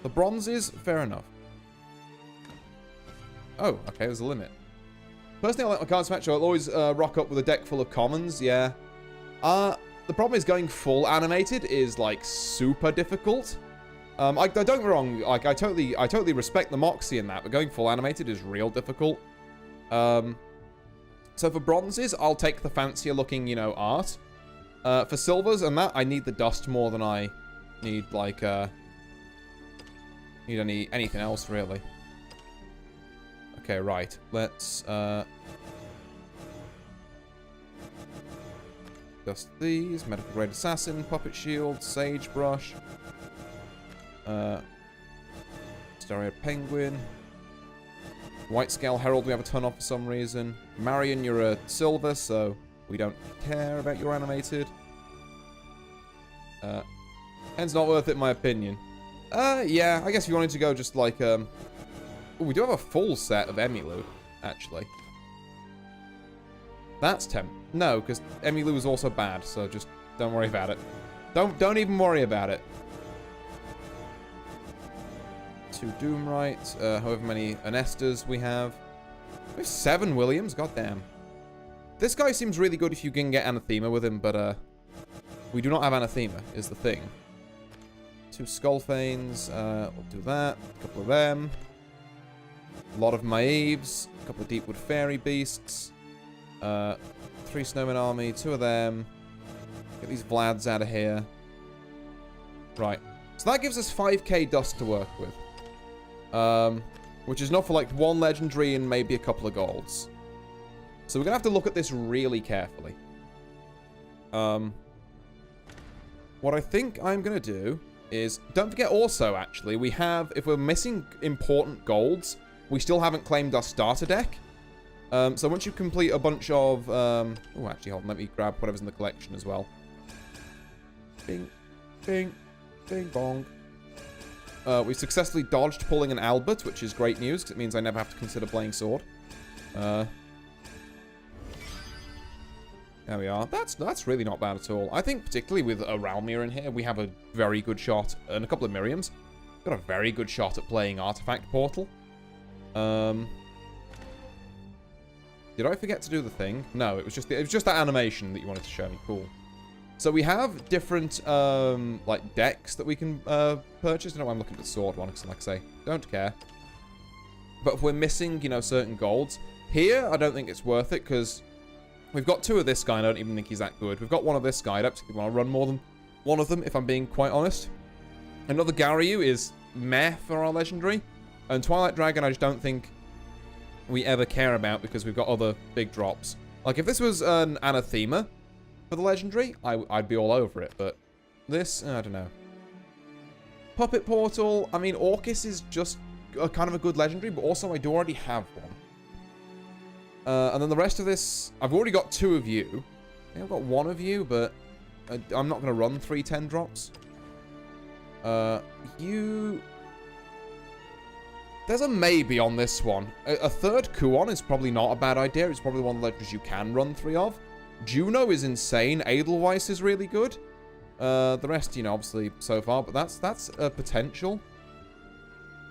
The bronzes, fair enough. Oh, okay, there's a limit. Personally, I like my cards match. I'll always rock up with a deck full of commons. Yeah. The problem is going full animated is like super difficult. Don't get me wrong. Like I totally respect the moxie in that, but going full animated is real difficult. So for bronzes, I'll take the fancier looking, you know, art. For silvers and that, I need the dust more than I need like need anything else really. Okay, right. Let's dust these. Medical grade assassin, puppet shield, sagebrush, stereo penguin, white scale herald. We have a ton of for some reason. Marion, you're a silver, so we don't care about your animated. Hence not worth it, in my opinion. Yeah, I guess if you wanted to go just like ooh, we do have a full set of Emmylou, actually. That's no, because Emmylou is also bad, so just don't worry about it. Don't even worry about it. 2 Doomright, however many Anestas we have. We have 7 Williams, goddamn. This guy seems really good if you can get Anathema with him, but we do not have Anathema, is the thing. 2 Skullfanes, we'll do that. A couple of them. A lot of Maeves, a couple of Deepwood Fairy Beasts. 3 Snowman Army, 2 of them. Get these Vlads out of here. Right. So that gives us 5k dust to work with. Which is enough for like 1 legendary and maybe a couple of golds. So we're going to have to look at this really carefully. What I think I'm going to do is... Don't forget also, actually, we have... If we're missing important golds, we still haven't claimed our starter deck. So once you complete a bunch of... oh, actually, hold on. Let me grab whatever's in the collection as well. Bing. Bing. Bing bong. We successfully dodged pulling an Albert, which is great news, because it means I never have to consider playing Sword. There we are. That's really not bad at all. I think particularly with a Ralmir in here, we have a very good shot, and a couple of Miriams. Got a very good shot at playing Artifact Portal. Did I forget to do the thing? No, it was just that animation that you wanted to show me. Cool. So we have different like decks that we can purchase. I don't know why I'm looking at the sword one, because like I say, don't care. But if we're missing, you know, certain golds here, I don't think it's worth it, because we've got 2 of this guy, and I don't even think he's that good. We've got 1 of this guy. I don't particularly want to run more than 1 of them, if I'm being quite honest. Another Garyu is meh for our legendary. And Twilight Dragon, I just don't think we ever care about, because we've got other big drops. Like, if this was an Anathema for the legendary, I'd be all over it. But this, I don't know. Puppet Portal, I mean, Orcus is just kind of a good legendary, but also I do already have one. And then the rest of this, I've already got 2 of you. I think I've got 1 of you, but I'm not going to run 3 10 drops. There's a maybe on this one. A 3rd Kuon is probably not a bad idea. It's probably one of the legendaries you can run 3 of. Juno is insane. Edelweiss is really good. The rest, you know, obviously so far, but that's a potential.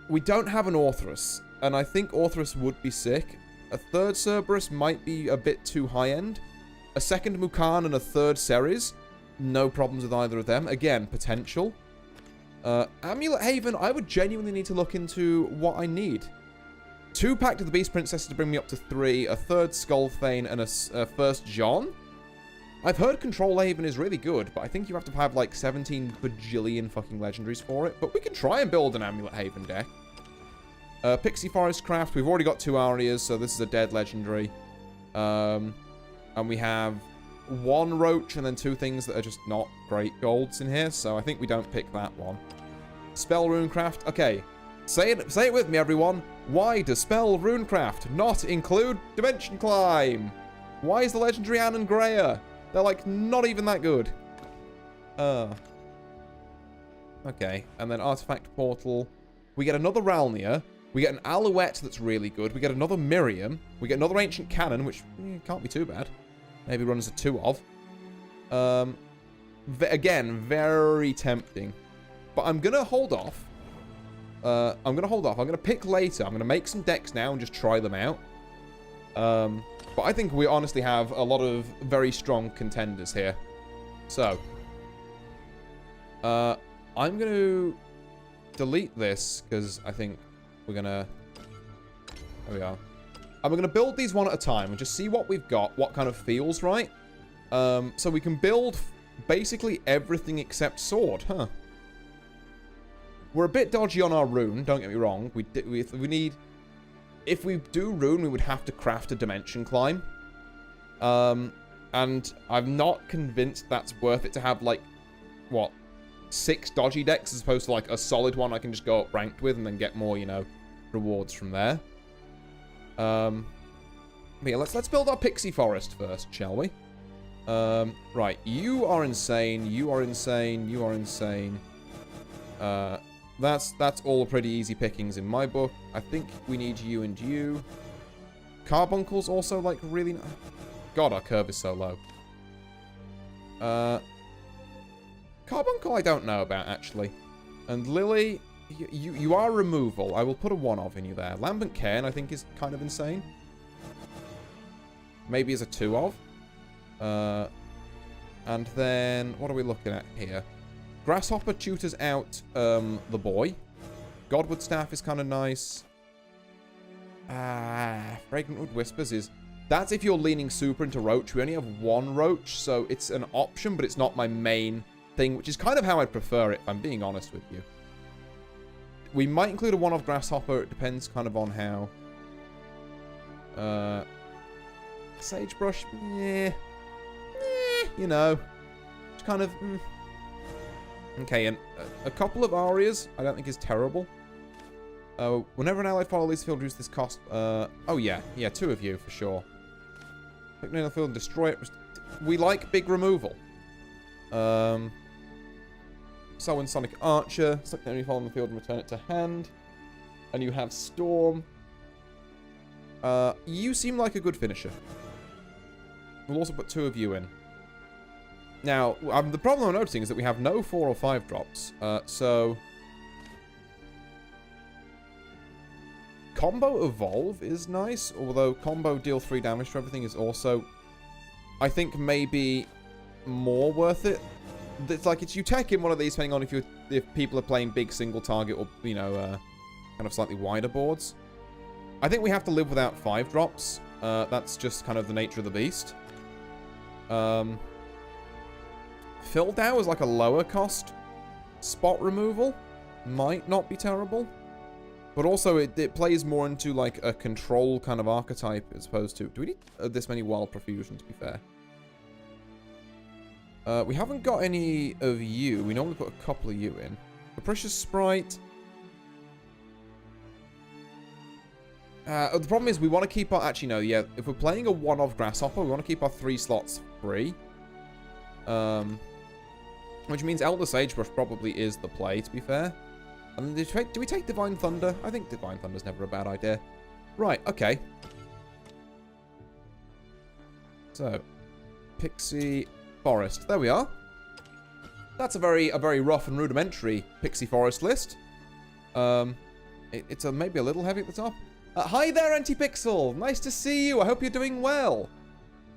We don't have an Orthrus, and I think Orthrus would be sick. A 3rd Cerberus might be a bit too high-end. A 2nd Mukan and a 3rd Ceres. No problems with either of them. Again, potential. Amulet Haven, I would genuinely need to look into what I need. 2 Pact of the Beast Princesses to bring me up to 3. A 3rd Skullthane and a 1st John. I've heard Control Haven is really good, but I think you have to have like 17 bajillion fucking legendaries for it. But we can try and build an Amulet Haven deck. Pixie Forest Craft, we've already got 2 Arias, so this is a dead legendary. And we have 1 Roach and then 2 things that are just not great golds in here, so I think we don't pick that one. Spell Runecraft, okay. Say it with me, everyone. Why does Spell Runecraft not include Dimension Climb? Why is the legendary Anne and Greya? They're like not even that good. Okay, and then Artifact Portal. We get another Ralnia. We get an Alouette that's really good. We get another Miriam. We get another Ancient Cannon, which can't be too bad. Maybe run as a 2 of. Again, very tempting. But I'm going to hold off. I'm going to pick later. I'm going to make some decks now and just try them out. But I think we honestly have a lot of very strong contenders here. So, I'm going to delete this because I think we're going to... There we are. And we're going to build these one at a time and just see what we've got, what kind of feels right. So we can build basically everything except sword, huh? We're a bit dodgy on our rune, don't get me wrong. We need... If we do rune, we would have to craft a dimension climb. And I'm not convinced that's worth it to have, like, what, 6 dodgy decks as opposed to, like, a solid one I can just go up ranked with and then get more, you know, rewards from there. But yeah, let's build our pixie forest first, shall we? Right, you are insane, you are insane, you are insane. That's all pretty easy pickings in my book. I think we need you and you. Carbuncle's also, like, really... God, our curve is so low. Carbuncle I don't know about, actually. And Lily, you are removal. I will put a 1-of in you there. Lambent Cairn, I think, is kind of insane. Maybe as a 2-of. And then, what are we looking at here? Grasshopper tutors out the boy. Godwood Staff is kind of nice. Fragrant Wood Whispers is... That's if you're leaning super into Roach. We only have 1 Roach, so it's an option, but it's not my main thing, which is kind of how I'd prefer it, if I'm being honest with you. We might include a 1-of Grasshopper. It depends kind of on how... Sagebrush, yeah. You know. It's kind of... Okay, and a couple of Arias I don't think is terrible. Whenever an ally follows this field, reduce this cost. Oh yeah, 2 of you for sure. Pick near the field and destroy it. We like big removal. So in Sonic Archer, select the enemy follow on the field and return it to hand. And you have Storm. You seem like a good finisher. We'll also put 2 of you in. Now, the problem I'm noticing is that we have no 4 or 5 drops. So... Combo Evolve is nice, although combo deal 3 damage to everything is also, I think, maybe more worth it. It's like, it's you tech in one of these, depending on if people are playing big single target or, you know, kind of slightly wider boards. I think we have to live without 5 drops. That's just kind of the nature of the beast. Fildow is like a lower cost spot removal. Might not be terrible. But also, it plays more into, like, a control kind of archetype as opposed to... Do we need this many Wild Profusion, to be fair? We haven't got any of you. We normally put a couple of you in. Capricious Sprite. The problem is we want to keep our... Actually, no, yeah. If we're playing a 1-of Grasshopper, we want to keep our 3 slots free. Which means Elder Sagebrush probably is the play, to be fair. And do we take Divine Thunder? I think Divine Thunder's never a bad idea. Right, okay. So, Pixie Forest. There we are. That's a very rough and rudimentary Pixie Forest list. It's maybe a little heavy at the top. Hi there, Antipixel. Nice to see you. I hope you're doing well.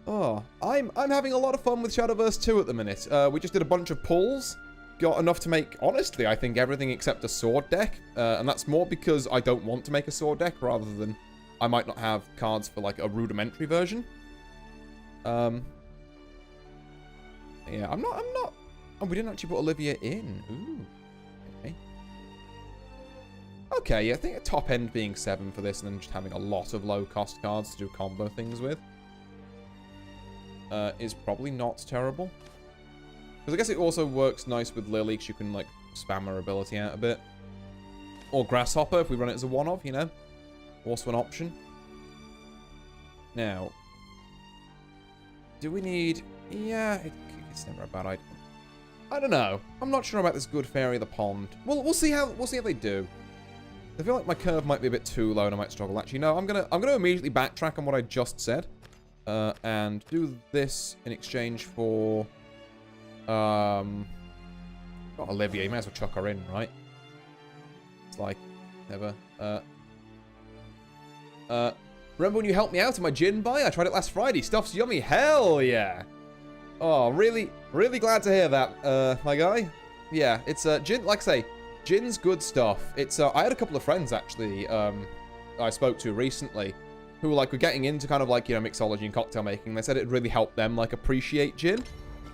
Oh, I'm having a lot of fun with Shadowverse 2 at the minute. We just did a bunch of pulls. Got enough to make, honestly, I think everything except a sword deck. And that's more because I don't want to make a sword deck rather than I might not have cards for, like, a rudimentary version. Yeah, I'm not... Oh, we didn't actually put Olivia in. Ooh. Okay. Okay, yeah, I think a top end being 7 for this and then just having a lot of low-cost cards to do combo things with is probably not terrible. Because I guess it also works nice with Lily, because you can, like, spam her ability out a bit. Or Grasshopper, if we run it as a 1-of, you know? Also an option. Now, do we need... Yeah, it's never a bad idea. I don't know. I'm not sure about this Good Fairy of the Pond. We'll see how they do. I feel like my curve might be a bit too low and I might struggle. Actually, no, I'm gonna immediately backtrack on what I just said. And do this in exchange for... Got Olivia, you may as well chuck her in, right? It's like, never. Remember when you helped me out in my gin buy? I tried it last Friday. Stuff's yummy. Hell yeah. Oh, really, really glad to hear that, my guy. Yeah, it's, gin, like I say, gin's good stuff. It's, I had a couple of friends, actually, I spoke to recently, who, like, were getting into kind of, like, you know, mixology and cocktail making. They said it really helped them, like, appreciate gin.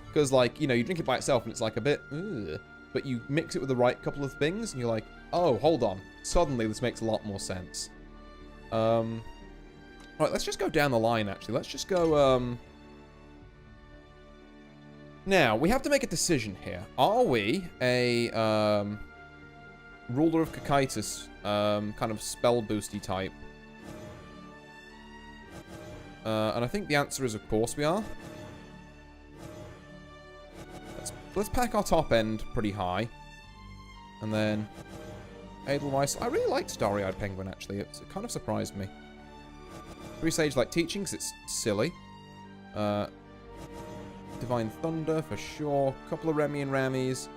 Because, like, you know, you drink it by itself and it's, like, a bit, ugh. But you mix it with the right couple of things and you're like, oh, hold on. Suddenly, this makes a lot more sense. Right, let's just go down the line, actually. Let's just go, Now, we have to make a decision here. Are we a, ruler of Cocytus, kind of spell boosty type? And I think the answer is, of course, we are. Let's pack our top end pretty high. And then Edelweiss. I really liked Starry-Eyed Penguin, actually. It kind of surprised me. Three-Sage-like teaching, because it's silly. Divine Thunder, for sure. Couple of Remy and Rammies.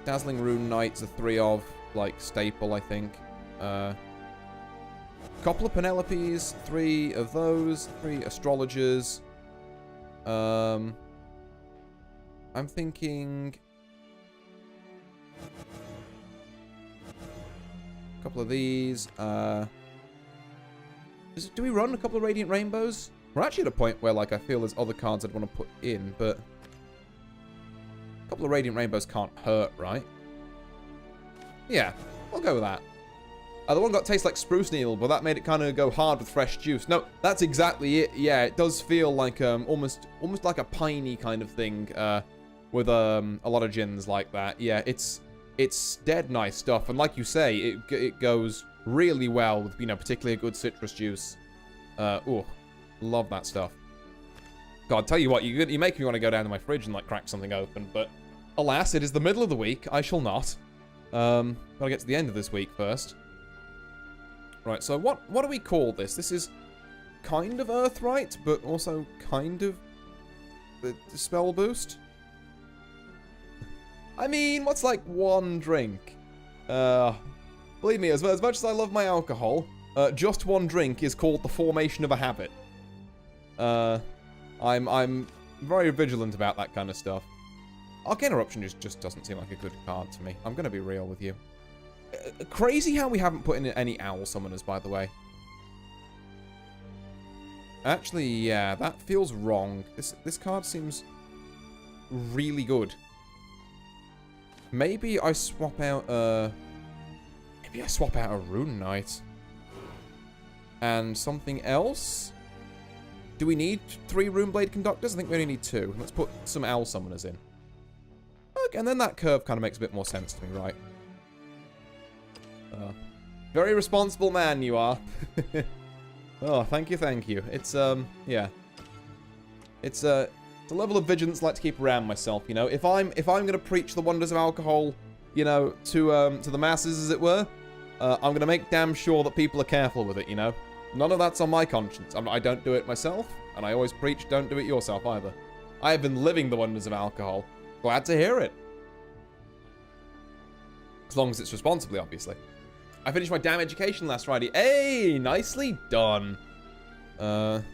Dazzling Rune Knights, a 3 of, like, staple, I think. Couple of Penelopes, 3 of those. 3 Astrologers. I'm thinking... a couple of these. Do we run a couple of Radiant Rainbows? We're actually at a point where, like, I feel there's other cards I'd want to put in, but... a couple of Radiant Rainbows can't hurt, right? Yeah, we'll go with that. The one got taste like spruce needle, but that made it kind of go hard with fresh juice. No, that's exactly it. Yeah, it does feel like, almost like a piney kind of thing, with, a lot of gins like that. Yeah, it's dead nice stuff, and like you say, it goes really well with, you know, particularly a good citrus juice. Ooh. Love that stuff. God, tell you what, you make me want to go down to my fridge and, like, crack something open, but alas, it is the middle of the week. I shall not. Gotta get to the end of this week first. Right, so what do we call this? This is kind of Earthright, but also kind of the spell boost. I mean, what's, like, one drink? Believe me, as much as I love my alcohol, just one drink is called the formation of a habit. I'm very vigilant about that kind of stuff. Arcane Eruption just doesn't seem like a good card to me. I'm gonna be real with you. Crazy how we haven't put in any Owl Summoners, by the way. Actually, yeah, that feels wrong. This card seems really good. Maybe I swap out a Rune Knight. And something else? Do we need 3 Runeblade Conductors? I think we only need 2. Let's put some Owl Summoners in. Okay, and then that curve kind of makes a bit more sense to me, right? Very responsible man you are. Oh, thank you, thank you. It's, yeah. It's a level of vigilance I like to keep around myself, you know? If I'm gonna preach the wonders of alcohol, you know, to the masses, as it were, I'm gonna make damn sure that people are careful with it, you know? None of that's on my conscience. I don't do it myself, and I always preach, don't do it yourself either. I have been living the wonders of alcohol. Glad to hear it. As long as it's responsibly, obviously. I finished my damn education last Friday. Hey, nicely done. I'm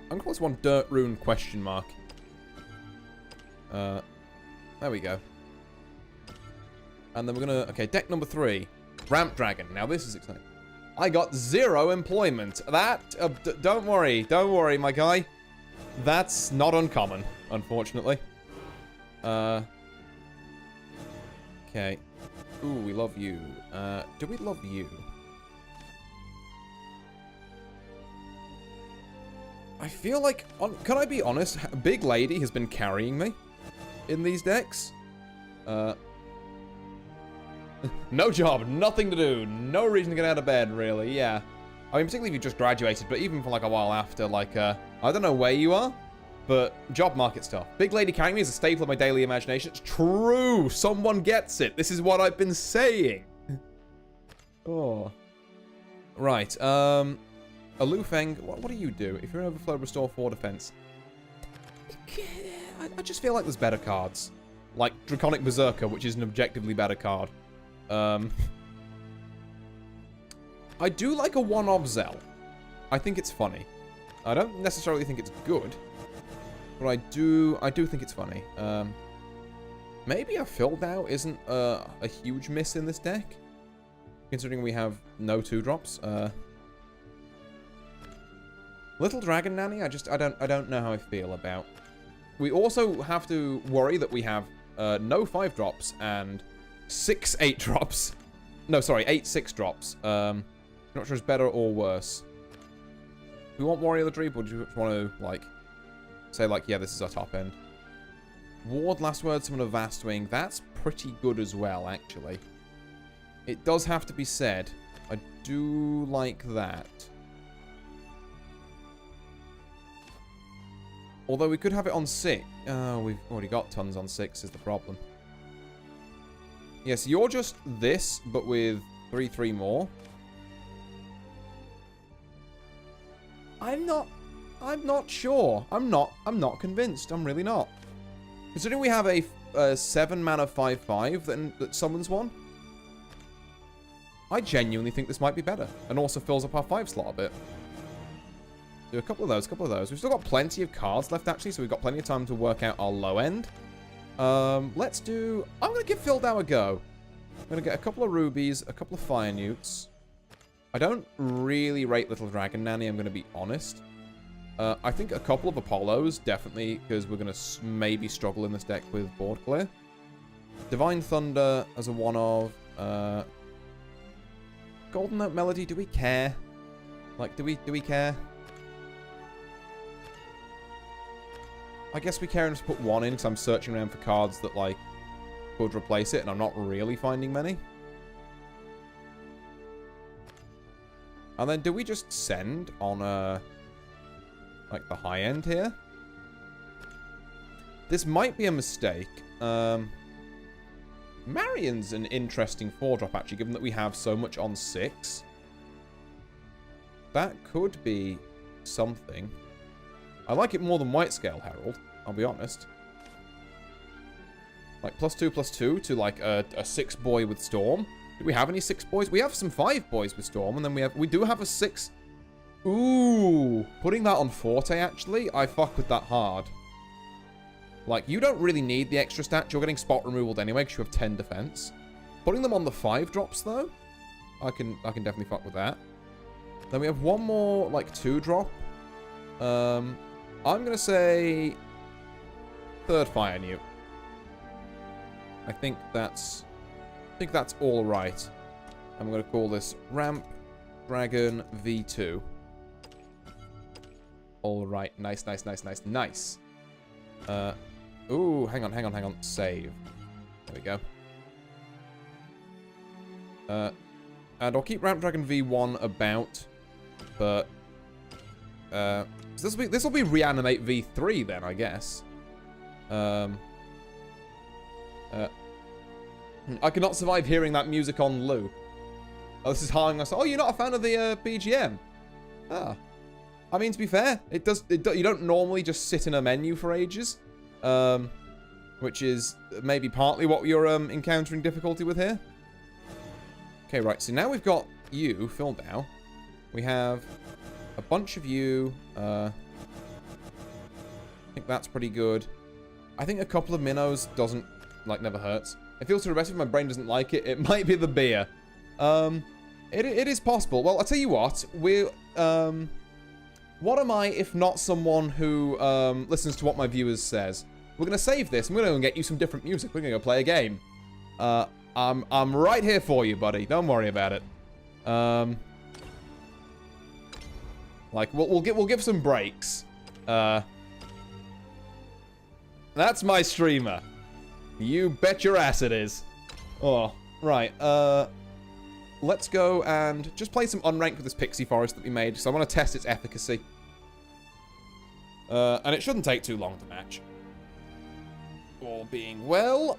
gonna call this one Dirt Rune question mark. There we go. And then we're gonna, okay, deck number 3. Ramp Dragon. Now this is exciting. I got 0 employment. That, don't worry, my guy. That's not uncommon, unfortunately. Okay. Ooh, we love you. Do we love you? I feel like, can I be honest? Big Lady has been carrying me in these decks. No job, nothing to do, no reason to get out of bed, really, yeah. I mean, particularly if you just graduated, but even for, like, a while after, like, I don't know where you are, but job market stuff. Big Lady carrying me is a staple of my daily imagination. It's true, someone gets it. This is what I've been saying. Oh. Right, Alufeng, what do you do? If you're in overflow, restore 4 defense. I just feel like there's better cards. Like Draconic Berserker, which is an objectively better card. I do like a one-of Zell. I think it's funny. I don't necessarily think it's good, but I do think it's funny. Maybe a Filled Out isn't a huge miss in this deck, considering we have no 2-drops. Little Dragon Nanny, I don't know how I feel about. We also have to worry that we have no 5-drops and 6 8-drops. No, sorry, 8 6-drops. Not sure it's better or worse. Do we want Warrior of the Dream, or do you want to, like, say, like, yeah, this is our top end? Ward, Last Word, Summon a Vast Wing. That's pretty good as well, actually. It does have to be said. I do like that. Although we could have it on 6. Oh, we've already got tons on 6 is the problem. Yes, you're just this, but with 3 more. I'm not sure. I'm not convinced. I'm really not. Considering we have a 7 mana 5/5 that summons one, I genuinely think this might be better, and also fills up our 5 slot a bit. Do a couple of those, We've still got plenty of cards left, actually, so we've got plenty of time to work out our low end. Let's do... I'm going to give Filled Out a go. I'm going to get a couple of rubies, a couple of fire newts. I don't really rate Little Dragon Nanny, I'm going to be honest. I think a couple of Apollos, definitely, because we're going to maybe struggle in this deck with board clear. Divine Thunder as a one-of. Golden Note Melody, do we care? Like, do we care? I guess we care enough to put one in, because I'm searching around for cards that, like, could replace it, and I'm not really finding many. And then do we just send on like, the high end here? This might be a mistake. Marion's an interesting 4-drop, actually, given that we have so much on 6. That could be something. I like it more than White Scale Herald, I'll be honest. Like, +2/+2 to, like, a 6 boy with Storm. Do we have any 6 boys? We have some 5 boys with Storm, and then we do have a 6... Ooh! Putting that on Forte, actually, I fuck with that hard. Like, you don't really need the extra stat. You're getting spot removaled anyway, because you have 10 defense. Putting them on the 5-drops, though, I can definitely fuck with that. Then we have one more, like, 2-drop. I'm gonna say... 3rd Fire Newt. I think that's all right. I'm gonna call this Ramp Dragon V2. All right, nice. Ooh, hang on. Save. There we go. And I'll keep Ramp Dragon V1 about, but this will be Reanimate V3 then, I guess. I cannot survive hearing that music on Lou. Oh, this is harming us. Oh, you're not a fan of the BGM? Ah. I mean, to be fair, you don't normally just sit in a menu for ages. Which is maybe partly what you're encountering difficulty with here. Okay, right. So now we've got you filled out. We have a bunch of you. I think that's pretty good. I think a couple of minnows doesn't, like, never hurts. It feels too aggressive. My brain doesn't like it. It might be the beer. It is possible. Well, I'll tell you what. What am I if not someone who listens to what my viewers says? We're going to save this. I'm going to go and get you some different music. We're going to go play a game. I'm right here for you, buddy. Don't worry about it. Like, we'll give some breaks. That's my streamer. You bet your ass it is. Oh, right. Let's go and just play some unranked with this Pixie Forest that we made. So I want to test its efficacy. And it shouldn't take too long to match. All being well.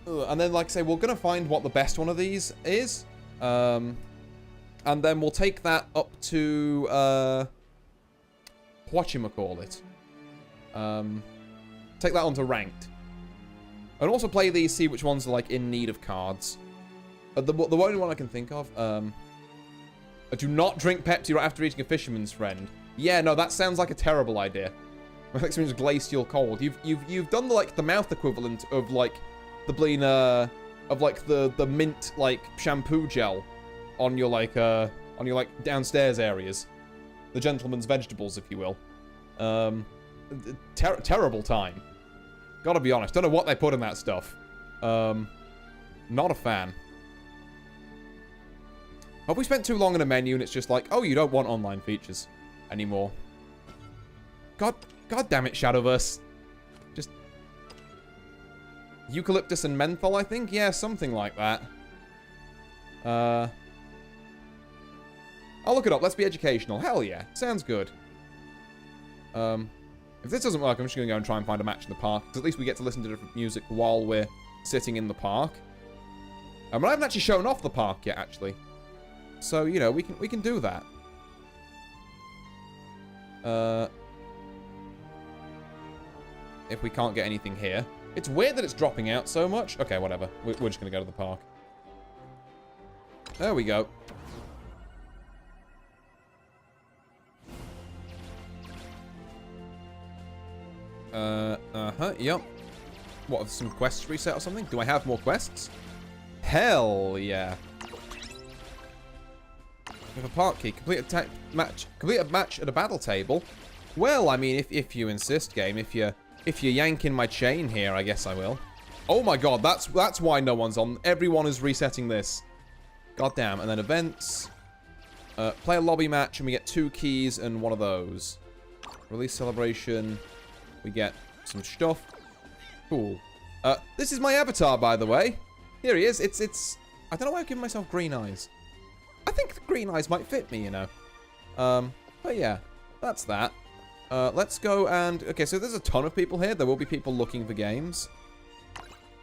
And then, like I say, we're going to find what the best one of these is. And then we'll take that up to... whatchamacallit. Take that onto ranked. And also play these, see which ones are, like, in need of cards. The only one I can think of. Do not drink Pepsi right after eating a fisherman's friend. Yeah, no, that sounds like a terrible idea. My experience is glacial cold. You've done the mouth equivalent of like the bleen of like the mint like shampoo gel on your downstairs areas. The gentleman's vegetables, if you will. Terrible time. Gotta be honest. Don't know what they put in that stuff. Not a fan. Hope we spent too long in a menu and it's just like, oh, you don't want online features anymore. God damn it, Shadowverse. Just eucalyptus and menthol, I think? Yeah, something like that. I'll look it up. Let's be educational. Hell yeah. Sounds good. If this doesn't work, I'm just going to go and try and find a match in the park. Because at least we get to listen to different music while we're sitting in the park. But I haven't actually shown off the park yet, actually. So, you know, we can do that. If we can't get anything here. It's weird that it's dropping out so much. Okay, whatever. We're just going to go to the park. There we go. Yep. What, some quests reset or something? Do I have more quests? Hell yeah. We have a park key. Complete a match at a battle table. Well, I mean, if you insist, game. If you're yanking my chain here, I guess I will. Oh my god, that's why no one's on. Everyone is resetting this. God damn. And then events. Play a lobby match and we get 2 keys and one of those. Release celebration. We get some stuff. Cool. This is my avatar, by the way. Here he is. It's. I don't know why I've given myself green eyes. I think the green eyes might fit me, you know. But yeah, that's that. Let's go and... Okay, so there's a ton of people here. There will be people looking for games.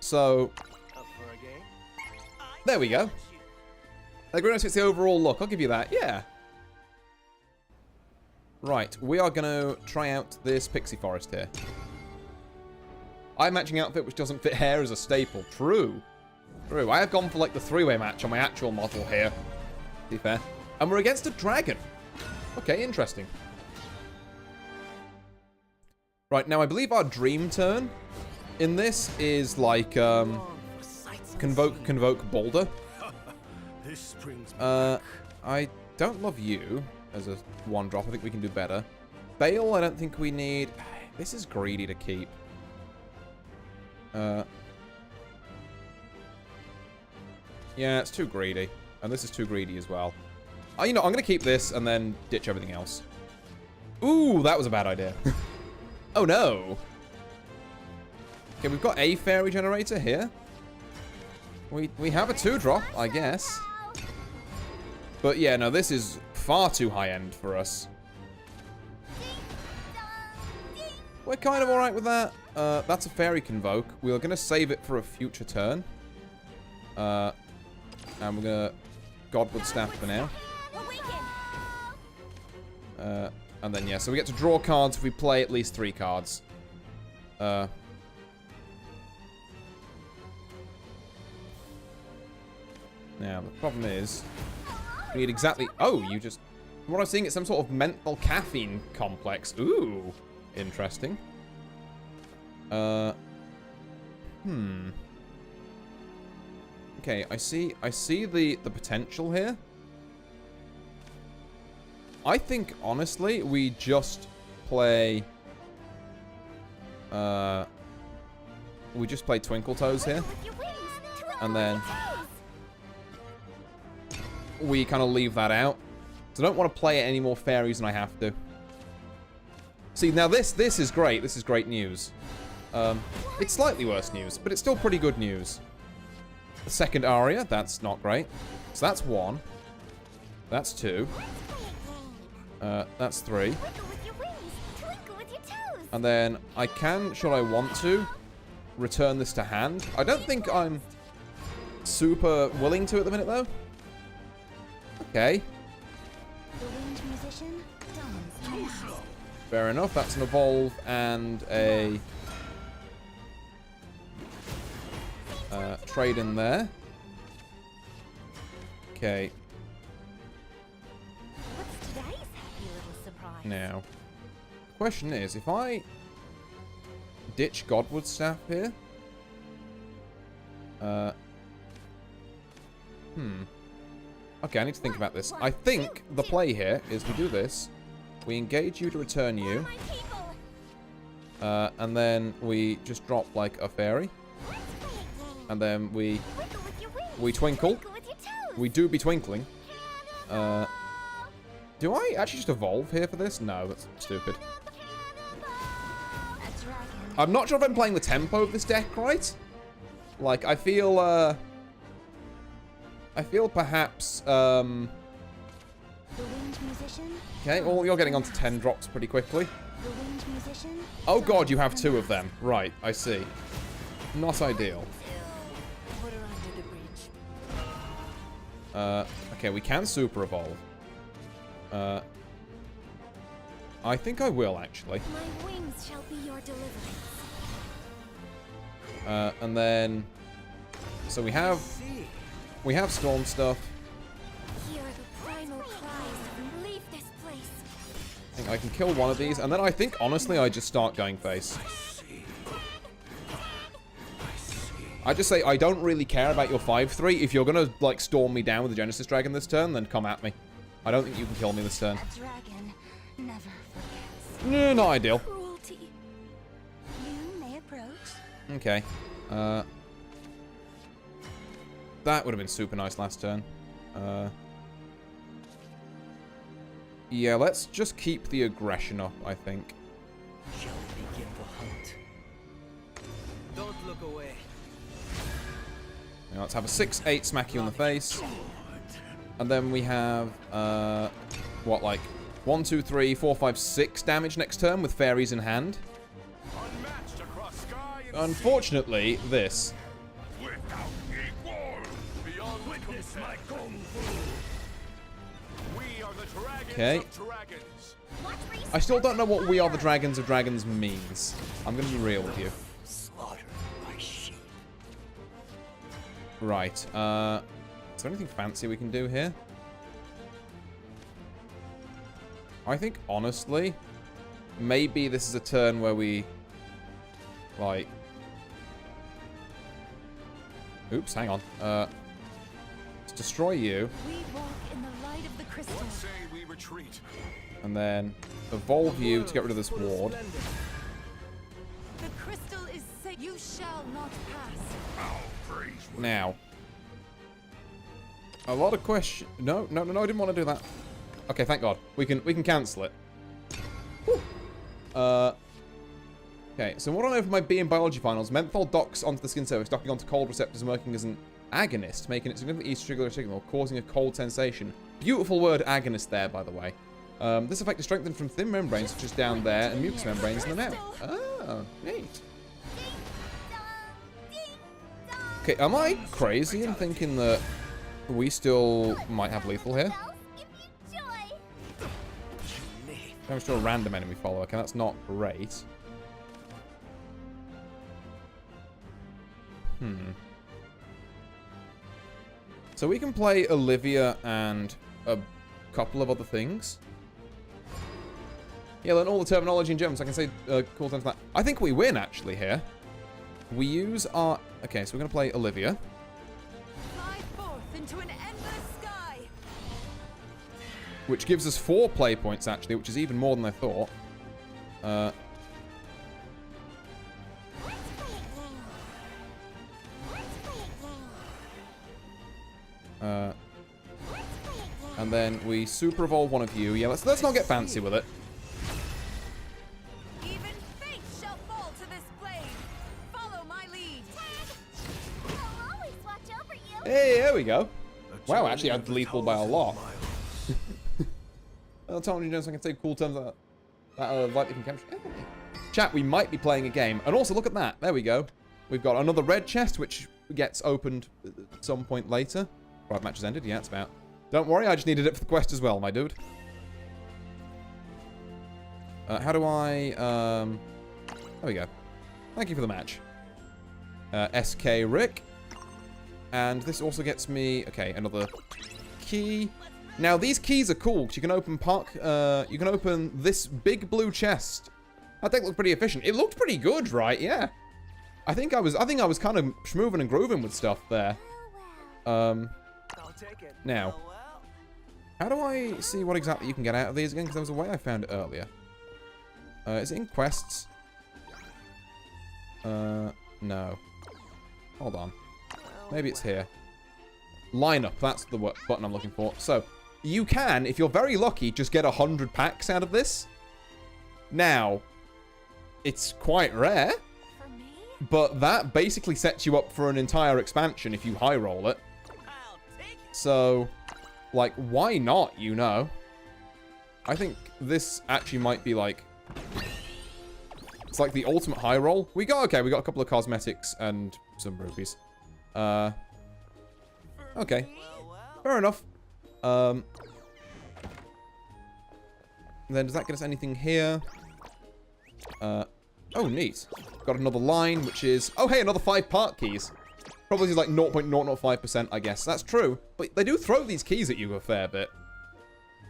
So... There we go. The green eyes fits the overall look. I'll give you that. Yeah. Right, we are going to try out this pixie forest here. Eye matching outfit which doesn't fit hair is a staple. True. True. I have gone for like the 3-way match on my actual model here. To be fair. And we're against a dragon. Okay, interesting. Right, now I believe our dream turn in this is like, convoke Boulder. I don't love you as a 1-drop. I think we can do better. Bale, I don't think we need. This is greedy to keep. Yeah, it's too greedy. And this is too greedy as well. You know, I'm going to keep this and then ditch everything else. Ooh, that was a bad idea. Oh, no. Okay, we've got a fairy generator here. We have a 2-drop, I guess. But yeah, no, this is far too high-end for us. We're kind of alright with that. That's a fairy convoke. We're going to save it for a future turn. And we're going to Godwood Staff for now. And then, yeah, so we get to draw cards if we play at least 3 cards. Now, the problem is... we need exactly... Oh, you just... What I was seeing, it's some sort of menthol caffeine complex. Ooh, interesting. Okay, I see the potential here. I think, honestly, we just play... we just play Twinkle Toes here. And then... we kind of leave that out. So I don't want to play any more fairies than I have to. See, now this is great. This is great news. It's slightly worse news, but it's still pretty good news. The second aria, that's not great. So that's 1. That's 2. That's 3. And then I can, should I want to, return this to hand. I don't think I'm super willing to at the minute, though. Okay. Fair enough. That's an evolve and a trade in there. Okay. What's today's happy little surprise? Now, the question is, if I ditch Godwood's staff here, okay, I need to think about this. I think the play here is we do this, we engage you to return you, My people. and then we just drop like a fairy, and then we Twinkle with your wings. twinkle. Twinkle with your toes. We do be twinkling. Do I actually just evolve here for this? No, that's stupid. A dragon. I'm not sure if I'm playing the tempo of this deck right. Like, I feel perhaps, The winged musician. okay, well, you're getting onto 10 drops pretty quickly. The winged musician. Oh god, you have 2 of them. Right, I see. Not ideal. Put her under the bridge. Okay, we can super evolve. I think I will, actually. My wings shall be your deliverance. And then... So we have storm stuff. Hear the primal cries and leave this place. I think I can kill one of these, and then I think, honestly, I just start going face. I just say, I don't really care about your 5-3. If you're gonna, like, storm me down with the Genesis Dragon this turn, then come at me. I don't think you can kill me this turn. A dragon never forgets. No, not ideal. Cruelty. You may approach. Okay. That would have been super nice last turn. Yeah, let's just keep the aggression up, I think. Shall we begin the hunt? Don't look away. Now, let's have a 6-8 smack you in the face. And then we have, what, like, 1, 2, 3, 4, 5, 6 damage next turn with fairies in hand. Unmatched across sky and Unfortunately, this. sea, without equal, beyond witness my kung fu. We are the dragons Okay. of dragons. Watch where you I still don't know what We Are the step. Dragons of Dragons means. I'm gonna be real with you. Slaughter my sheep. Right, is there anything fancy we can do here? I think, honestly, maybe this is a turn where we, like... Oops, hang on. Let's destroy you, We walk in the light of the crystal. What say we retreat? and then evolve you to get rid of this ward. The crystal is safe. You shall not pass. Our praise will Now, a lot of question. No, I didn't want to do that. Okay, thank God. We can cancel it. Whew. Okay, so what I know from my B in biology finals, menthol docks onto the skin surface, docking onto cold receptors and working as an agonist, making it significantly easier to trigger a signal, causing a cold sensation. Beautiful word agonist there, by the way. This effect is strengthened from thin membranes, such as down there, and mucous membranes in the mouth. Oh, neat. Okay, am I crazy in thinking that we still might have lethal here? Damage to a random enemy follower. Okay, that's not great. So we can play Olivia and a couple of other things. Yeah, learn all the terminology and gems. I can say cool terms like that. I think we win, actually, here. We use our... Okay, so we're going to play Olivia. Fly forth into an endless sky. Which gives us 4 play points, actually, which is even more than I thought. And then we super evolve one of you. Yeah, let's not get fancy with it. Even fate shall fall to this blade. Follow my lead. I'll always watch over you. Hey, there we go. Wow, actually, I had lethal by a lot. Well, tell me, I can say cool terms like that lightly from chemistry. Chat, we might be playing a game. And also, look at that. There we go. We've got another red chest, which gets opened at some point later. Right, match has ended. Yeah, it's about. Don't worry, I just needed it for the quest as well, my dude. How do I... There we go. Thank you for the match. SK Rick. And this also gets me... Okay, another key. Now, these keys are cool, because you can open this big blue chest. That deck looked pretty efficient. It looked pretty good, right? Yeah. I think I was kind of schmooving and grooving with stuff there. I'll take it. Now, how do I see what exactly you can get out of these again? Because there was a way I found it earlier. Is it in quests? No. Hold on. Maybe it's here. Lineup, that's the button I'm looking for. So, you can, if you're very lucky, just get 100 packs out of this. Now, it's quite rare, For me? but that basically sets you up for an entire expansion if you high roll it. I'll take it. So, like, why not, you know? I think this actually might be like... It's like the ultimate high roll. We got a couple of cosmetics and some rupees. Okay. Fair enough. Then does that get us anything here? Oh, neat. Got another line, which is... Oh, hey, another 5 part keys. Probably like 0.005%, I guess. That's true. But they do throw these keys at you a fair bit.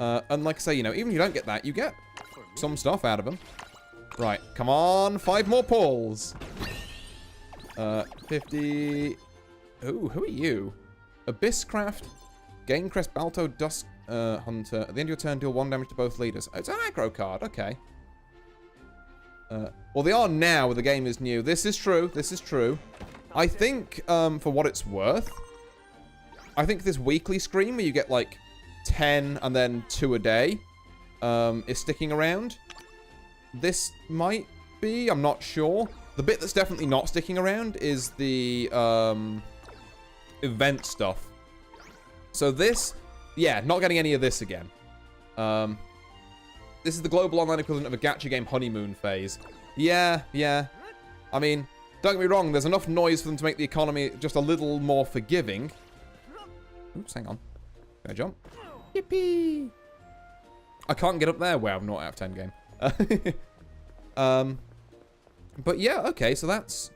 And like I say, you know, even if you don't get that, you get some stuff out of them. Right, come on. 5 more pulls. 50... Ooh, who are you? Abysscraft, Gamecrest, Balto, Dusk Hunter. At the end of your turn, deal 1 damage to both leaders. Oh, it's an aggro card. Okay. Well, they are now. The game is new. This is true. This is true. I think, for what it's worth, I think this weekly screen where you get like 10 and then 2 a day is sticking around. This might be. I'm not sure. The bit that's definitely not sticking around is the event stuff. So this, yeah, not getting any of this again. This is the global online equivalent of a gacha game honeymoon phase. Yeah. I mean, don't get me wrong, there's enough noise for them to make the economy just a little more forgiving. Oops, hang on. Can I jump? Yippee! I can't get up there. Wow, 0 out of 10 game. But yeah, okay, so that's...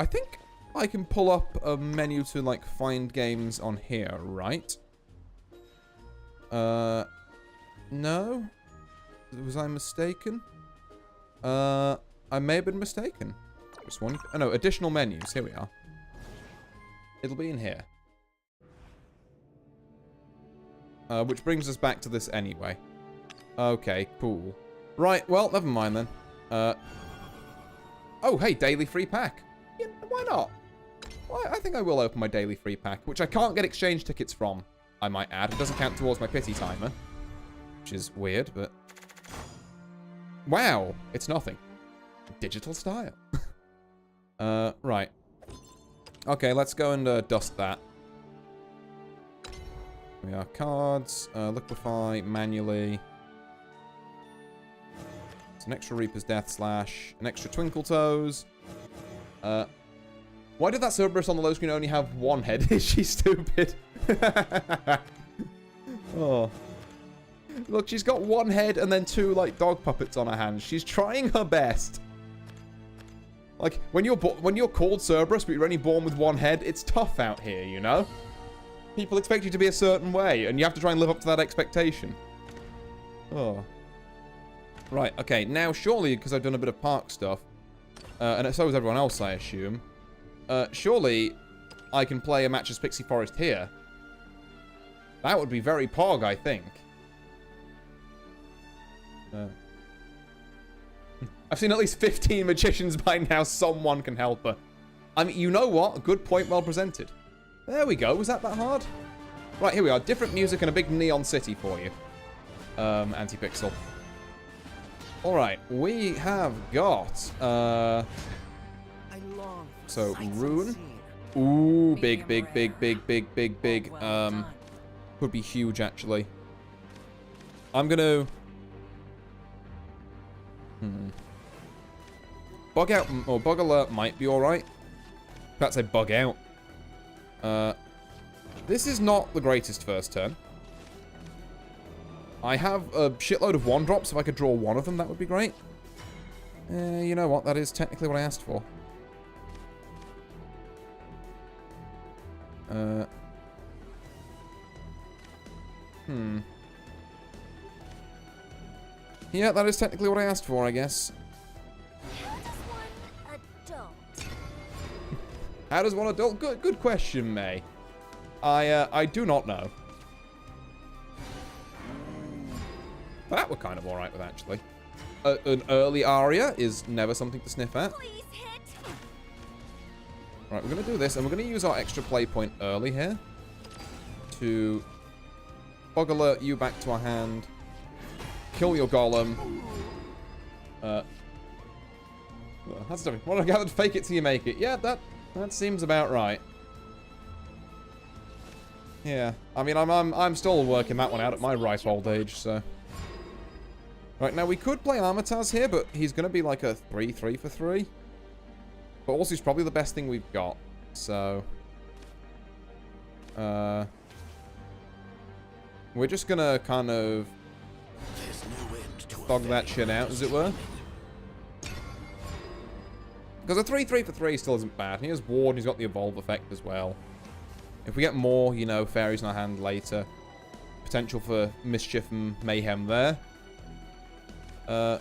I think I can pull up a menu to, like, find games on here, right? No? Was I mistaken? I may have been mistaken. Just one... Oh, no, additional menus. Here we are. It'll be in here. Which brings us back to this anyway. Okay, cool. Right, well, never mind then. Oh, hey, daily free pack. Yeah, why not? Well, I think I will open my daily free pack, which I can't get exchange tickets from, I might add. It doesn't count towards my pity timer, which is weird, but... Wow, it's nothing. Digital style. Right. Okay, let's go and dust that. Here we are, cards, liquefy, manually. It's an extra Reaper's Death Slash, an extra Twinkle Toes. Why did that Cerberus on the low screen only have 1 head? Is she stupid? Oh. Look, she's got 1 head and then 2, like, dog puppets on her hands. She's trying her best. Like, when you're called Cerberus, but you're only born with 1 head, it's tough out here, you know? People expect you to be a certain way, and you have to try and live up to that expectation. Oh. Right, okay, now surely, because I've done a bit of park stuff, and so has everyone else, I assume, surely I can play a match as Pixie Forest here. That would be very pog, I think. I've seen at least 15 magicians by now. Someone can help her. I mean, you know what? A good point, well presented. There we go. Was that hard? Right, here we are. Different music and a big neon city for you. Anti-pixel. Alright, we have got, so, rune. Ooh, big. Could be huge, actually. I'm gonna... Bug out, or bug alert might be alright. Perhaps I bug out. This is not the greatest first turn. I have a shitload of 1-drops. If I could draw 1 of them, that would be great. You know what? That is technically what I asked for. Yeah, that is technically what I asked for, I guess. How does one adult? How does one adult? Good question, May. I do not know. That we're kind of alright with, actually. An early aria is never something to sniff at. Please hit. Right, we're going to do this, and we're going to use our extra play point early here to bug alert you back to our hand, kill your golem. That's something. What I gathered, fake it till you make it. Yeah, that seems about right. Yeah, I mean, I'm still working that one out at my ripe old age, so. Right, now we could play Armitaz here, but he's going to be like a 3/3 for 3. But also he's probably the best thing we've got, so. We're just going to kind of thug that shit out, as it were. Because a 3/3 for 3 still isn't bad. And he has Ward, and he's got the Evolve effect as well. If we get more, you know, fairies in our hand later, potential for mischief and mayhem there. Okay,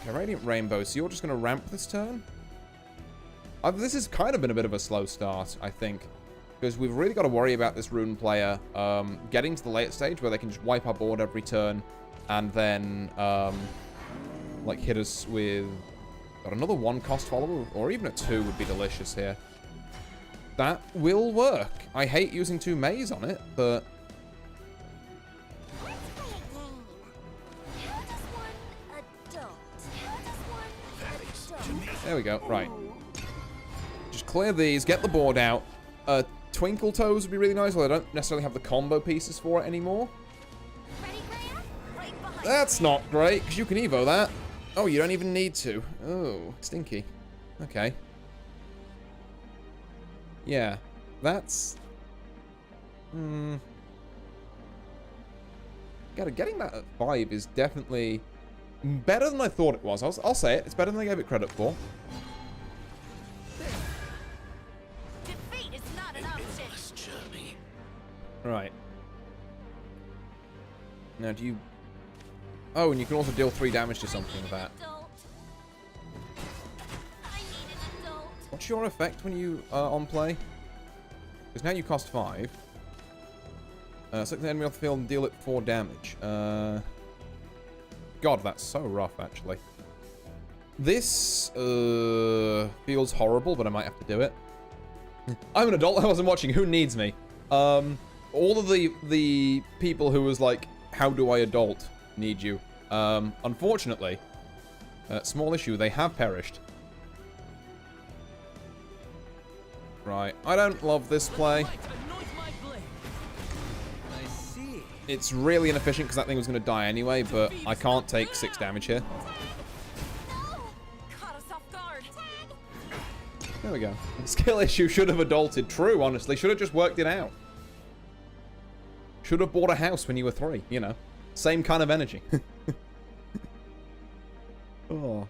Radiant Rainbow, so you're just going to ramp this turn? This has kind of been a bit of a slow start, I think. Because we've really got to worry about this rune player getting to the late stage where they can just wipe our board every turn and then, like, hit us with... Got another 1-cost follower, or even a 2 would be delicious here. That will work. I hate using 2 Mays on it, but... Let's play a game. How does one adult? How does one adult? There we go. Right. Just clear these, get the board out. Twinkle Toes would be really nice, although I don't necessarily have the combo pieces for it anymore. Ready, Graham? Right behind That's you. not great, because you can Evo that. Oh, you don't even need to. Oh, stinky. Okay. Yeah, that's... Getting that at 5 is definitely better than I thought it was. I'll say it. It's better than I gave it credit for. Defeat is not an option. Right. Now, do you... Oh, and you can also deal 3 damage to something with that. Adult. I need an adult. What's your effect when you on play? Because now you cost 5. Select the enemy off the field and deal it 4 damage. God, that's so rough, actually. This feels horrible, but I might have to do it. I'm an adult. I wasn't watching. Who needs me? All of the people who was like, how do I adult? Need you. Unfortunately, small issue, they have perished. Right, I don't love this play. It's really inefficient because that thing was going to die anyway, but I can't take 6 damage here. No! Caught us off guard. There we go. Skill issue, should have adulted. True, honestly. Should have just worked it out. Should have bought a house when you were 3, you know. Same kind of energy. Oh.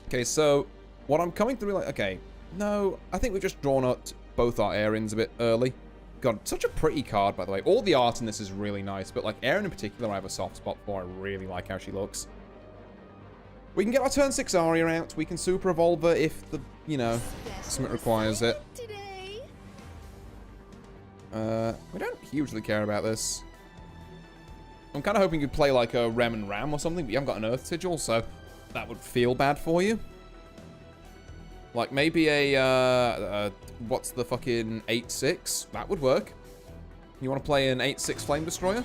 Okay, so what I'm coming to realize... Okay, no, I think we've just drawn out both our Aerins a bit early. God, such a pretty card, by the way. All the art in this is really nice, but like Aerin in particular I have a soft spot for. I really like how she looks. We can get our turn 6 Aria out. We can super evolve her if the, you know, something requires it. Today. We don't hugely care about this. I'm kind of hoping you'd play like a Rem and Ram or something, but you haven't got an Earth Sigil, so that would feel bad for you. Like maybe a, what's the fucking 8/6? That would work. You want to play an 8/6 Flame Destroyer?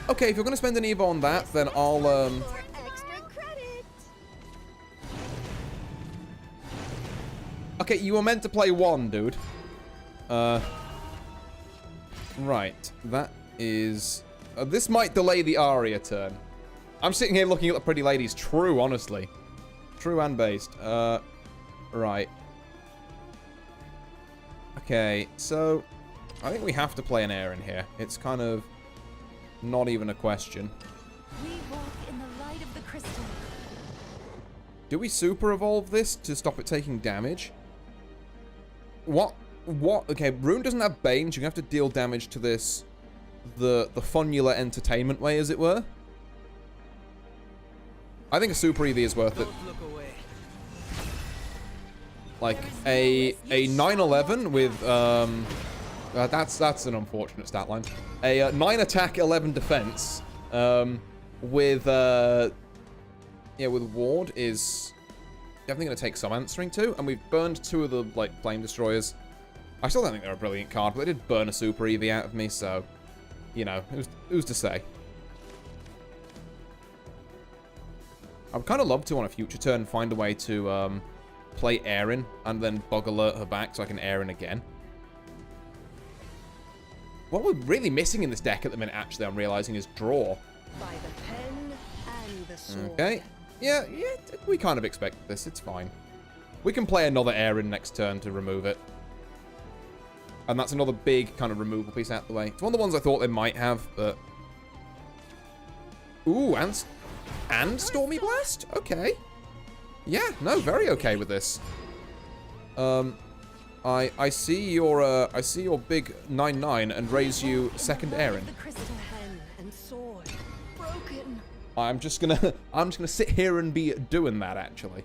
Okay, if you're going to spend an Evo on that, then I'll, For extra credit. Okay, you were meant to play 1, dude. Right, that is... this might delay the Aria turn. I'm sitting here looking at the pretty ladies. True, honestly. True and based. Right. Okay, so... I think we have to play an Aerin here. It's kind of... not even a question. We walk in the light of the crystal. Do we super evolve this to stop it taking damage? What what? Okay, Rune doesn't have Bane, so you have to deal damage to this, the Funula entertainment way, as it were. I think a Super EV is worth it. Don't look away. Like a 911 with that's an unfortunate stat line. A 9 attack, 11 defense, with ward is definitely going to take some answering to, and we've burned 2 of the like flame destroyers. I still don't think they're a brilliant card, but they did burn a Super EV out of me, so you know, who's to say? I would kind of love to on a future turn find a way to play Erin and then bug alert her back so I can Erin again. What we're really missing in this deck at the minute, actually, I'm realizing, is draw. By the pen and the sword. Okay. Yeah, we kind of expected this. It's fine. We can play another Erin next turn to remove it. And that's another big kind of removal piece out the way. It's one of the ones I thought they might have, but... Ooh, and Stormy Blast? Okay. Yeah, no, very okay with this. I see your big 9/9 and raise you second Erin. The crystal pen and sword broken. I'm just gonna sit here and be doing that actually.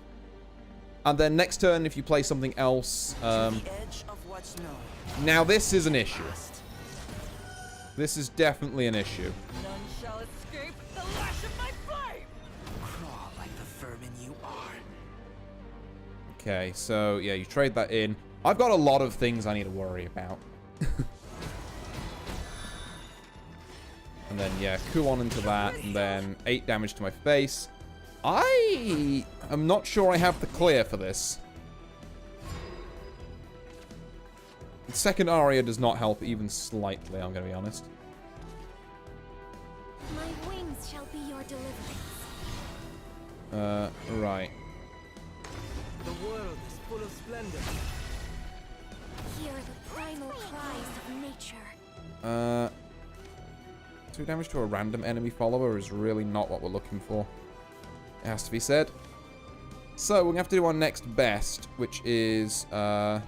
And then next turn, if you play something else, now this is an issue. This is definitely an issue. None shall escape the lash of my flame. Crawl like the vermin you are. Okay, so yeah, you trade that in. I've got a lot of things I need to worry about. And then yeah, Kuon into that, and then 8 damage to my face. I am not sure I have the clear for this. The second aria does not help even slightly, I'm going to be honest. My wings shall be your deliverance. Right. The world is full of splendor. Hear the primal cries of nature. 2 damage to a random enemy follower is really not what we're looking for. It has to be said. So, we're going to have to do our next best, which is, Leave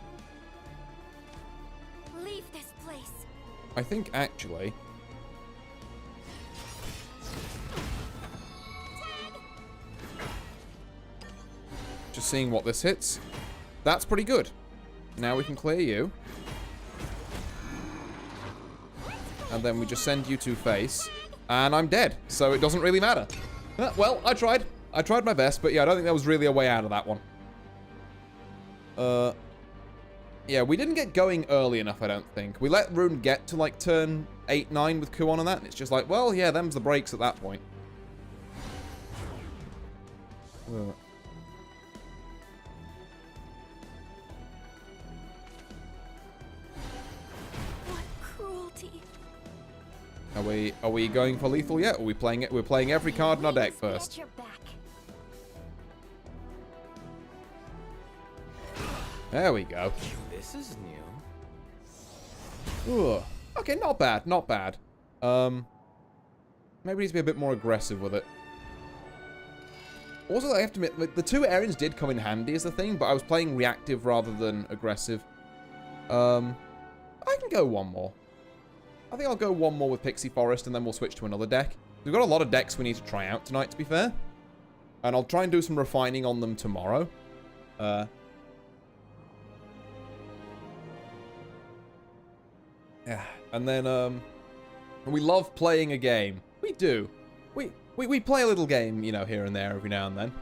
this place. I think, actually... Just seeing what this hits. That's pretty good. Now we can clear you. And then we just send you to face. And I'm dead, so it doesn't really matter. Well, I tried. I tried my best, but yeah, I don't think there was really a way out of that one. Yeah, we didn't get going early enough, I don't think. We let Rune get to, like, turn 8, 9 with Kuon and that, and it's just like, well, yeah, them's the breaks at that point. What cruelty. Are we going for lethal yet? Or are we playing it? We're playing every card in our deck first. At your back. There we go. This is new. Ugh. Okay, not bad, not bad. Maybe needs to be a bit more aggressive with it. Also, I have to admit, the 2 Erins did come in handy as the thing, but I was playing reactive rather than aggressive. I can go one more. I think I'll go one more with Pixie Forest, and then we'll switch to another deck. We've got a lot of decks we need to try out tonight, to be fair. And I'll try and do some refining on them tomorrow. Yeah, and then, we love playing a game. We do. We play a little game, you know, here and there every now and then.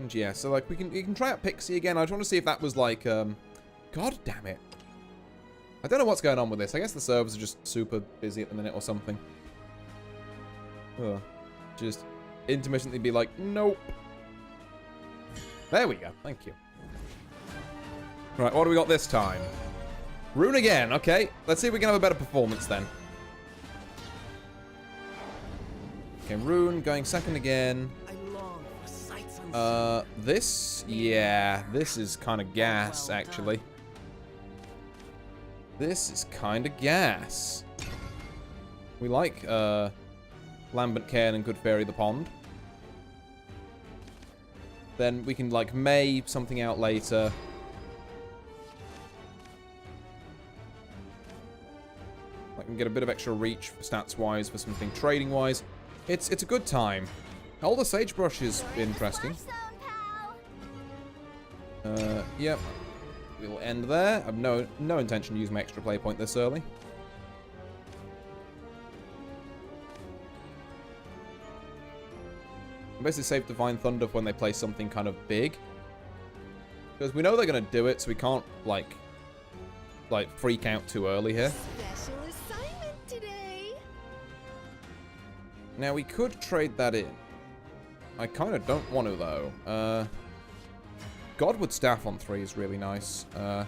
And yeah, so, like, you can try out Pixie again. I just want to see if that was, like, God damn it. I don't know what's going on with this. I guess the servers are just super busy at the minute or something. Ugh. Just intermittently be like, nope. There we go. Thank you. Right, what do we got this time? Rune again. Okay, let's see if we can have a better performance then. Okay, Rune going second again. This? Yeah, this is kind of gas, actually. This is kind of gas. We like, Lambent Cairn and Good Fairy the Pond. Then we can, like, May something out later. I can get a bit of extra reach stats-wise for something trading-wise. It's a good time. Elder Sagebrush is interesting. Yep. We'll end there. I have no intention to use my extra play point this early. Basically save Divine Thunder for when they play something kind of big. Because we know they're going to do it, so we can't, like freak out too early here. Special assignment today. Now, we could trade that in. I kind of don't want to, though. Godwood Staff on 3 is really nice. Let's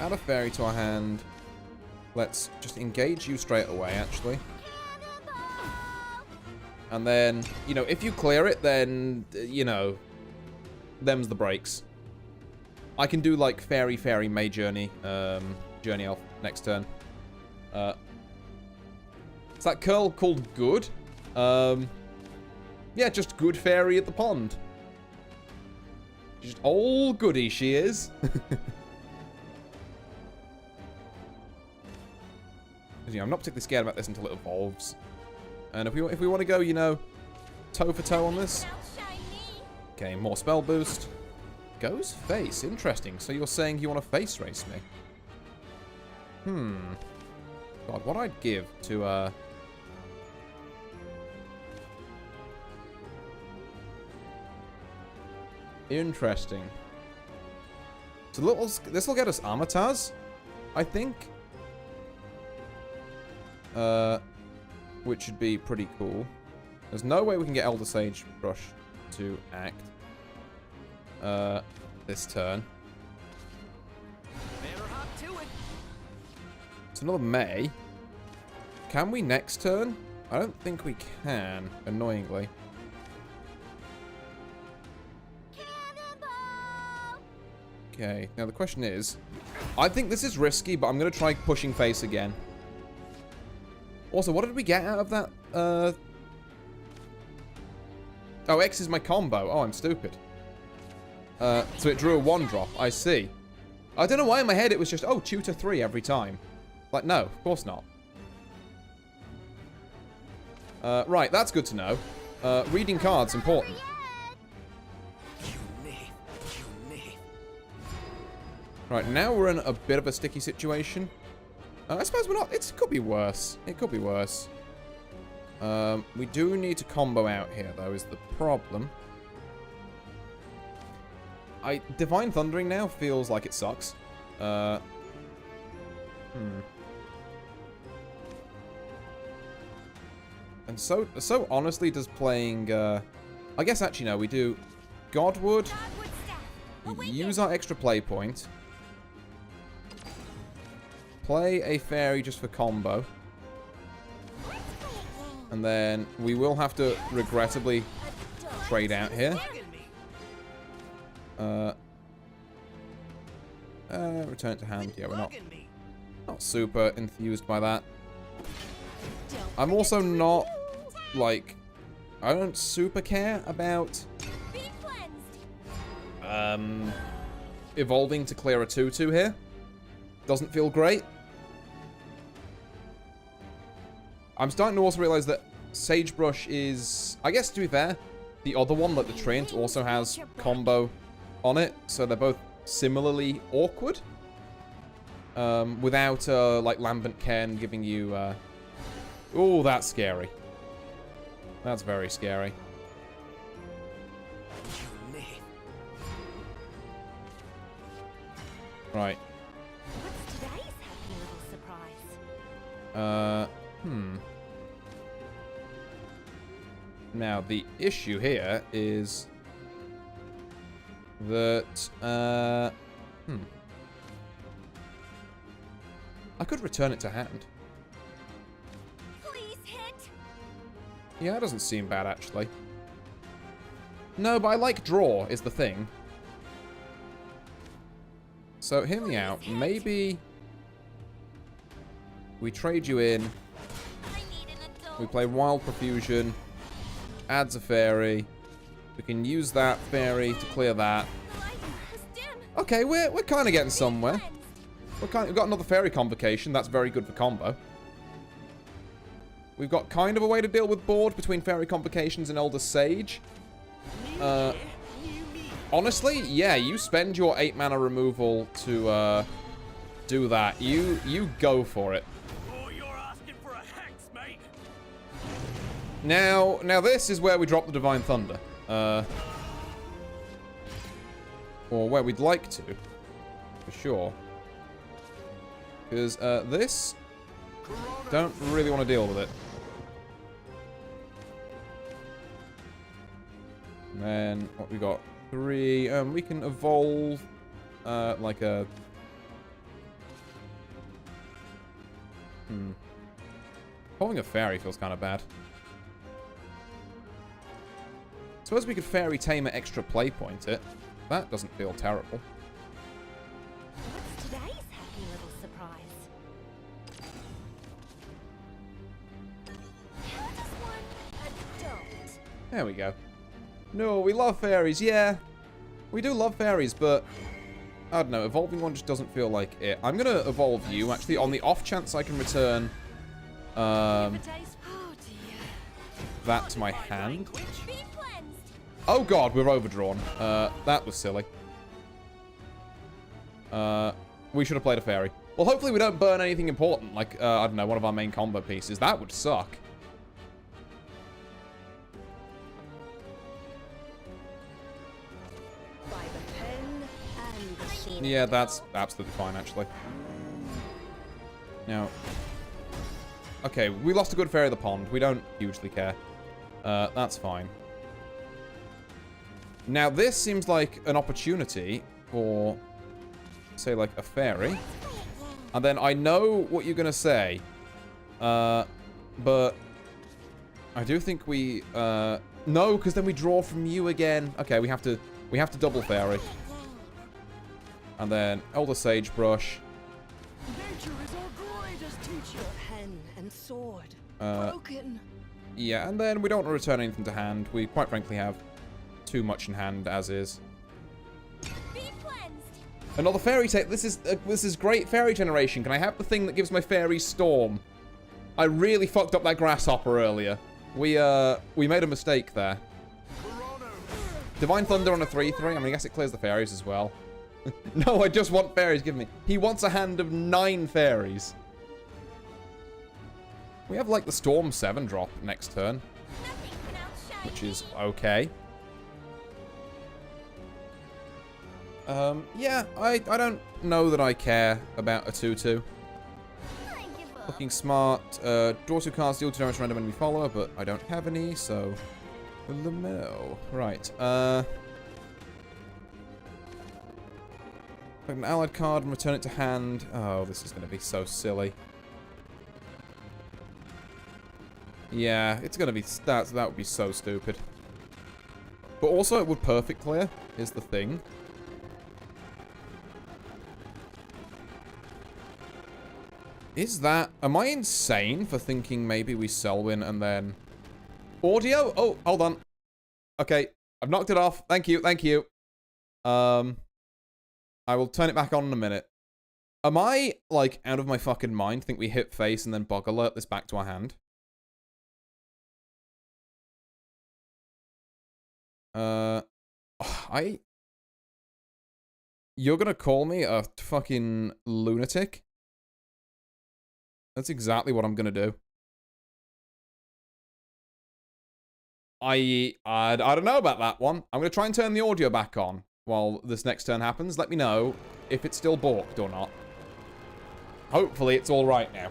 add a fairy to our hand. Let's just engage you straight away, actually. And then, you know, if you clear it, then, you know, them's the breaks. I can do, like, Fairy, May Journey, Journey Elf next turn. Is that curl called Good? Yeah, just Good Fairy at the pond. Just all goody she is. I'm not particularly scared about this until it evolves. And if we want to go, you know, toe for toe on this. Okay, more spell boost. Goes face. Interesting. So you're saying you want to face race me? God, what I'd give to, Interesting. So this will get us Amataz, I think. Which should be pretty cool. There's no way we can get Elder Sagebrush to act this turn. It's another May. Can we next turn? I don't think we can, annoyingly. Okay, now the question is, I think this is risky, but I'm going to try pushing face again. Also, what did we get out of that? Oh, X is my combo. Oh, I'm stupid. So it drew a 1-drop. I see. I don't know why in my head it was just, oh, tutor 3 every time. Like, no, of course not. Right, that's good to know. Reading cards, important. Right, now we're in a bit of a sticky situation. I suppose we're not. It could be worse. It could be worse. We do need to combo out here, though, is the problem. Divine Thundering now feels like it sucks. And so honestly does playing, I guess actually no, we do Godwood, use our extra play point, play a fairy just for combo, and then we will have to regrettably trade out here. Return it to hand. Yeah, we're not super enthused by that. I'm also not, like, I don't super care about evolving to clear a 2/2 here. Doesn't feel great. I'm starting to also realize that Sagebrush is, I guess to be fair, the other one, like the Treant, also has combo on it, so they're both similarly awkward. Without, like, Lambent Cairn giving you, oh, that's scary. That's very scary. Right. What's today's happy little surprise? Now, the issue here is that, I could return it to hand. Please hit. Yeah, that doesn't seem bad, actually. No, but I like draw, is the thing. So, hear me out. Maybe we trade you in. We play Wild Profusion. Adds a fairy. We can use that fairy to clear that. The light is dim. Okay, we're kind of getting somewhere. Cleansed. We've got another fairy convocation. That's very good for combo. We've got kind of a way to deal with board between fairy convocations and Elder Sage. Honestly, yeah, you spend your 8 mana removal to do that. You go for it. Oh, you're asking for a hex, mate. Now this is where we drop the Divine Thunder. Or where we'd like to, for sure. Because this, don't really want to deal with it. And then what we got? 3. We can evolve like a. Evolving a fairy feels kind of bad. Suppose we could fairy tame it, extra play point it. That doesn't feel terrible. What's today's happy little surprise? How does one adopt? There we go. No, we love fairies, yeah. We do love fairies, but I don't know, evolving one just doesn't feel like it. I'm gonna evolve you, actually, on the off chance I can return Oh dear. that to my hand. Be cleansed. Oh god, we're overdrawn. That was silly. We should have played a fairy. Well, hopefully we don't burn anything important, like, I don't know, one of our main combo pieces. That would suck. By the pen and the sheen. Yeah, that's absolutely fine, actually. Now, okay, we lost a good fairy of the pond. We don't hugely care. That's fine. Now, this seems like an opportunity for, say, like, a fairy. And then I know what you're going to say. But I do think we... no, because then we draw from you again. Okay, we have to double fairy. And then Elder Sagebrush. Nature is our greatest teacher. Pen and sword. Broken. Yeah, and then we don't want to return anything to hand. We, quite frankly, have too much in hand as is. Be cleansed. Another fairy take. This is great fairy generation. Can I have the thing that gives my fairy storm? I really fucked up that grasshopper earlier. We made a mistake there. Divine Thunder on a 3/3. I mean, I guess it clears the fairies as well. No, I just want fairies. Give me. He wants a hand of 9 fairies. We have like the Storm 7 drop next turn, Nothing can outshine which is me. okay. Yeah, I don't know that I care about a 2/2. I give up. Looking smart. Draw 2 cards, deal 2 damage to random enemy follower, but I don't have any, so... Lamel. Right, Pick an allied card and return it to hand. Oh, this is going to be so silly. Yeah, it's going to be... That would be so stupid. But also, it would perfect clear, is the thing. Is that... Am I insane for thinking maybe we Selwyn and then... Audio? Oh, hold on. Okay, I've knocked it off. Thank you, thank you. I will turn it back on in a minute. Am I, like, out of my fucking mind? Think we hit face and then bug alert this back to our hand? You're gonna call me a fucking lunatic? That's exactly what I'm gonna do. I don't know about that one. I'm gonna try and turn the audio back on while this next turn happens. Let me know if it's still balked or not. Hopefully it's all right now.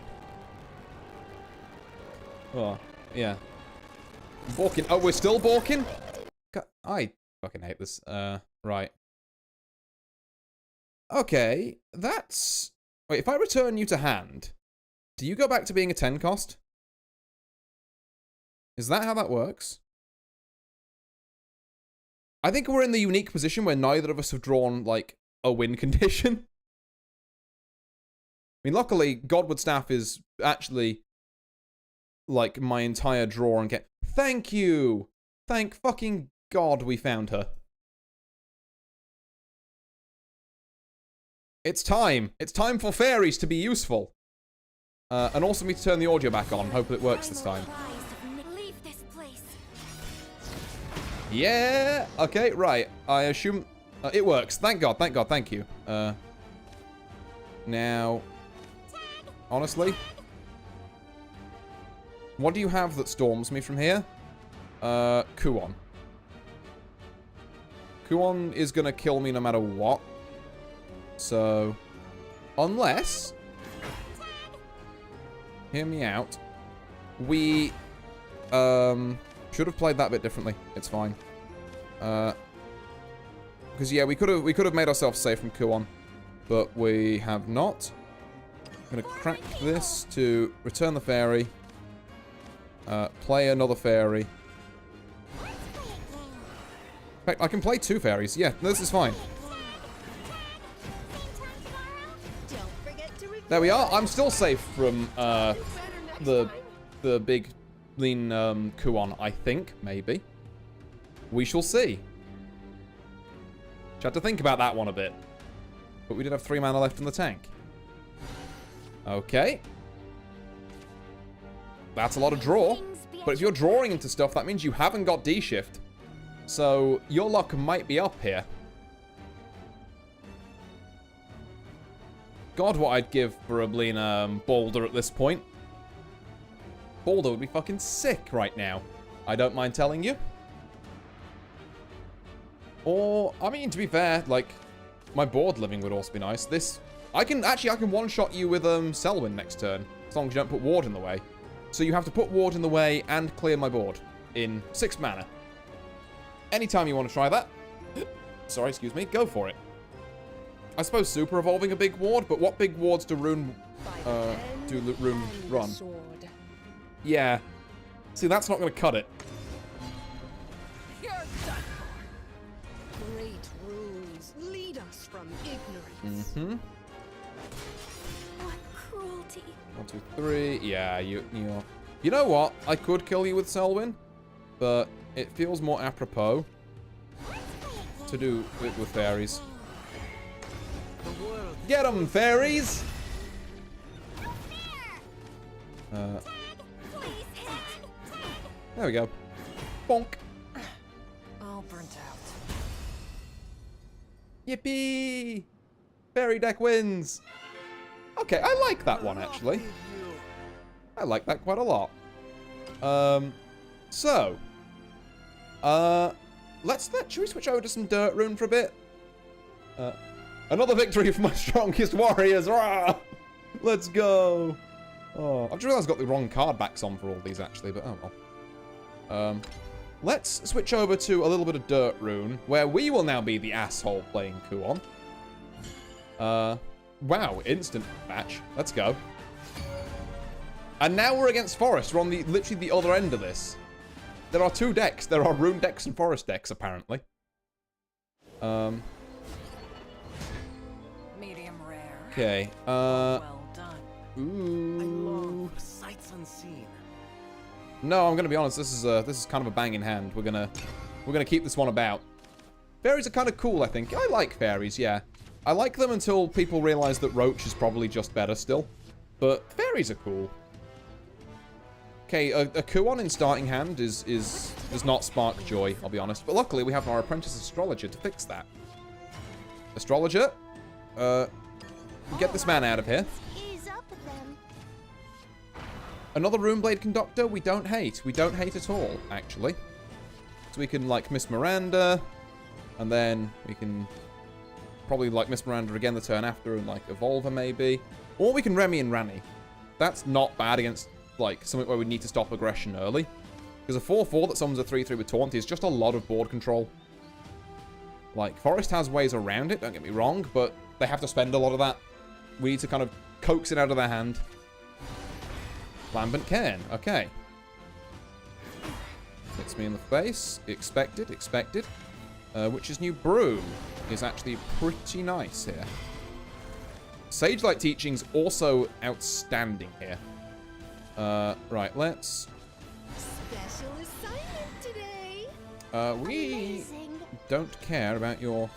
Oh, yeah. Balking. Oh, we're still balking? God, I fucking hate this. Right. Okay, that's... Wait, if I return you to hand, do you go back to being a 10 cost? Is that how that works? I think we're in the unique position where neither of us have drawn, like, a win condition. I mean, luckily, Godward Staff is actually, like, my entire draw and get... Thank you! Thank fucking God we found her. It's time. It's time for fairies to be useful. And also me to turn the audio back on. Hope it works this time. Leave this place. Yeah. Okay, right. I assume it works. Thank God. Thank God. Thank you. Now, honestly, what do you have that storms me from here? Kuon. Kuon is gonna kill me no matter what. So, unless, hear me out, we should have played that bit differently. It's fine. Because yeah, we could have made ourselves safe from Kuon, but we have not. I'm gonna crack this to return the fairy. Play another fairy. In fact, I can play 2 fairies. Yeah, this is fine. There we are. I'm still safe from the big lean Kuon, I think. Maybe. We shall see. Just had to think about that one a bit. But we did have 3 mana left in the tank. Okay. That's a lot of draw. But if you're drawing into stuff, that means you haven't got D-shift. So, your luck might be up here. God, what I'd give for a blean Boulder at this point. Boulder would be fucking sick right now. I don't mind telling you. Or, I mean, to be fair, like, my board living would also be nice. This, I can one-shot you with Selwyn next turn, as long as you don't put Ward in the way. So you have to put Ward in the way and clear my board in 6 mana. Anytime you want to try that, sorry, excuse me, go for it. I suppose super evolving a big ward, but what big wards do Rune run? Yeah. See, that's not going to cut it. You're done. Great rules lead us from ignorance. Mm-hmm. What cruelty. 1, 2, 3. Yeah, you know what? I could kill you with Selwyn, but it feels more apropos to do it with fairies. Get 'em, fairies! There we go. Bonk. All burnt out. Yippee! Fairy deck wins! Okay, I like that one, actually. I like that quite a lot. So. Should we switch over to some Dirt Rune for a bit? Another victory for my strongest warriors! Rah! Let's go! Oh, I've just realised I've got the wrong card backs on for all these, actually, but oh well. Let's switch over to a little bit of Dirt Rune, where we will now be the asshole playing Kuon. Wow, instant match. Let's go. And now we're against Forest. We're on literally the other end of this. There are 2 decks. There are Rune decks and Forest decks, apparently. Medium rare. Okay. Well done. Ooh. I long for sights unseen. No, I'm gonna be honest. This is kind of a banging hand. We're gonna keep this one about. Fairies are kind of cool, I think. I like fairies, yeah. I like them until people realize that Roach is probably just better still. But fairies are cool. Okay, a Kuon in starting hand does not spark joy, I'll be honest. But luckily, we have our apprentice astrologer to fix that. Astrologer, get this man out of here. Ease up with them. Another Runeblade Conductor, we don't hate. We don't hate at all, actually. So we can, like, Miss Miranda, and then we can probably, like, Miss Miranda again the turn after and, like, evolve her, maybe. Or we can Remy and Rani. That's not bad against, like, something where we need to stop aggression early. Because a 4-4 that summons a 3-3 with Taunt is just a lot of board control. Like, Forest has ways around it, don't get me wrong, but they have to spend a lot of that. We need to kind of coax it out of their hand. Lambent Cairn, okay. Hits me in the face. Expected, expected. Witch's New Brew is actually pretty nice here. Sage-like Teaching's also outstanding here. Right, let's... Special assignment today. We Amazing. don't care about your...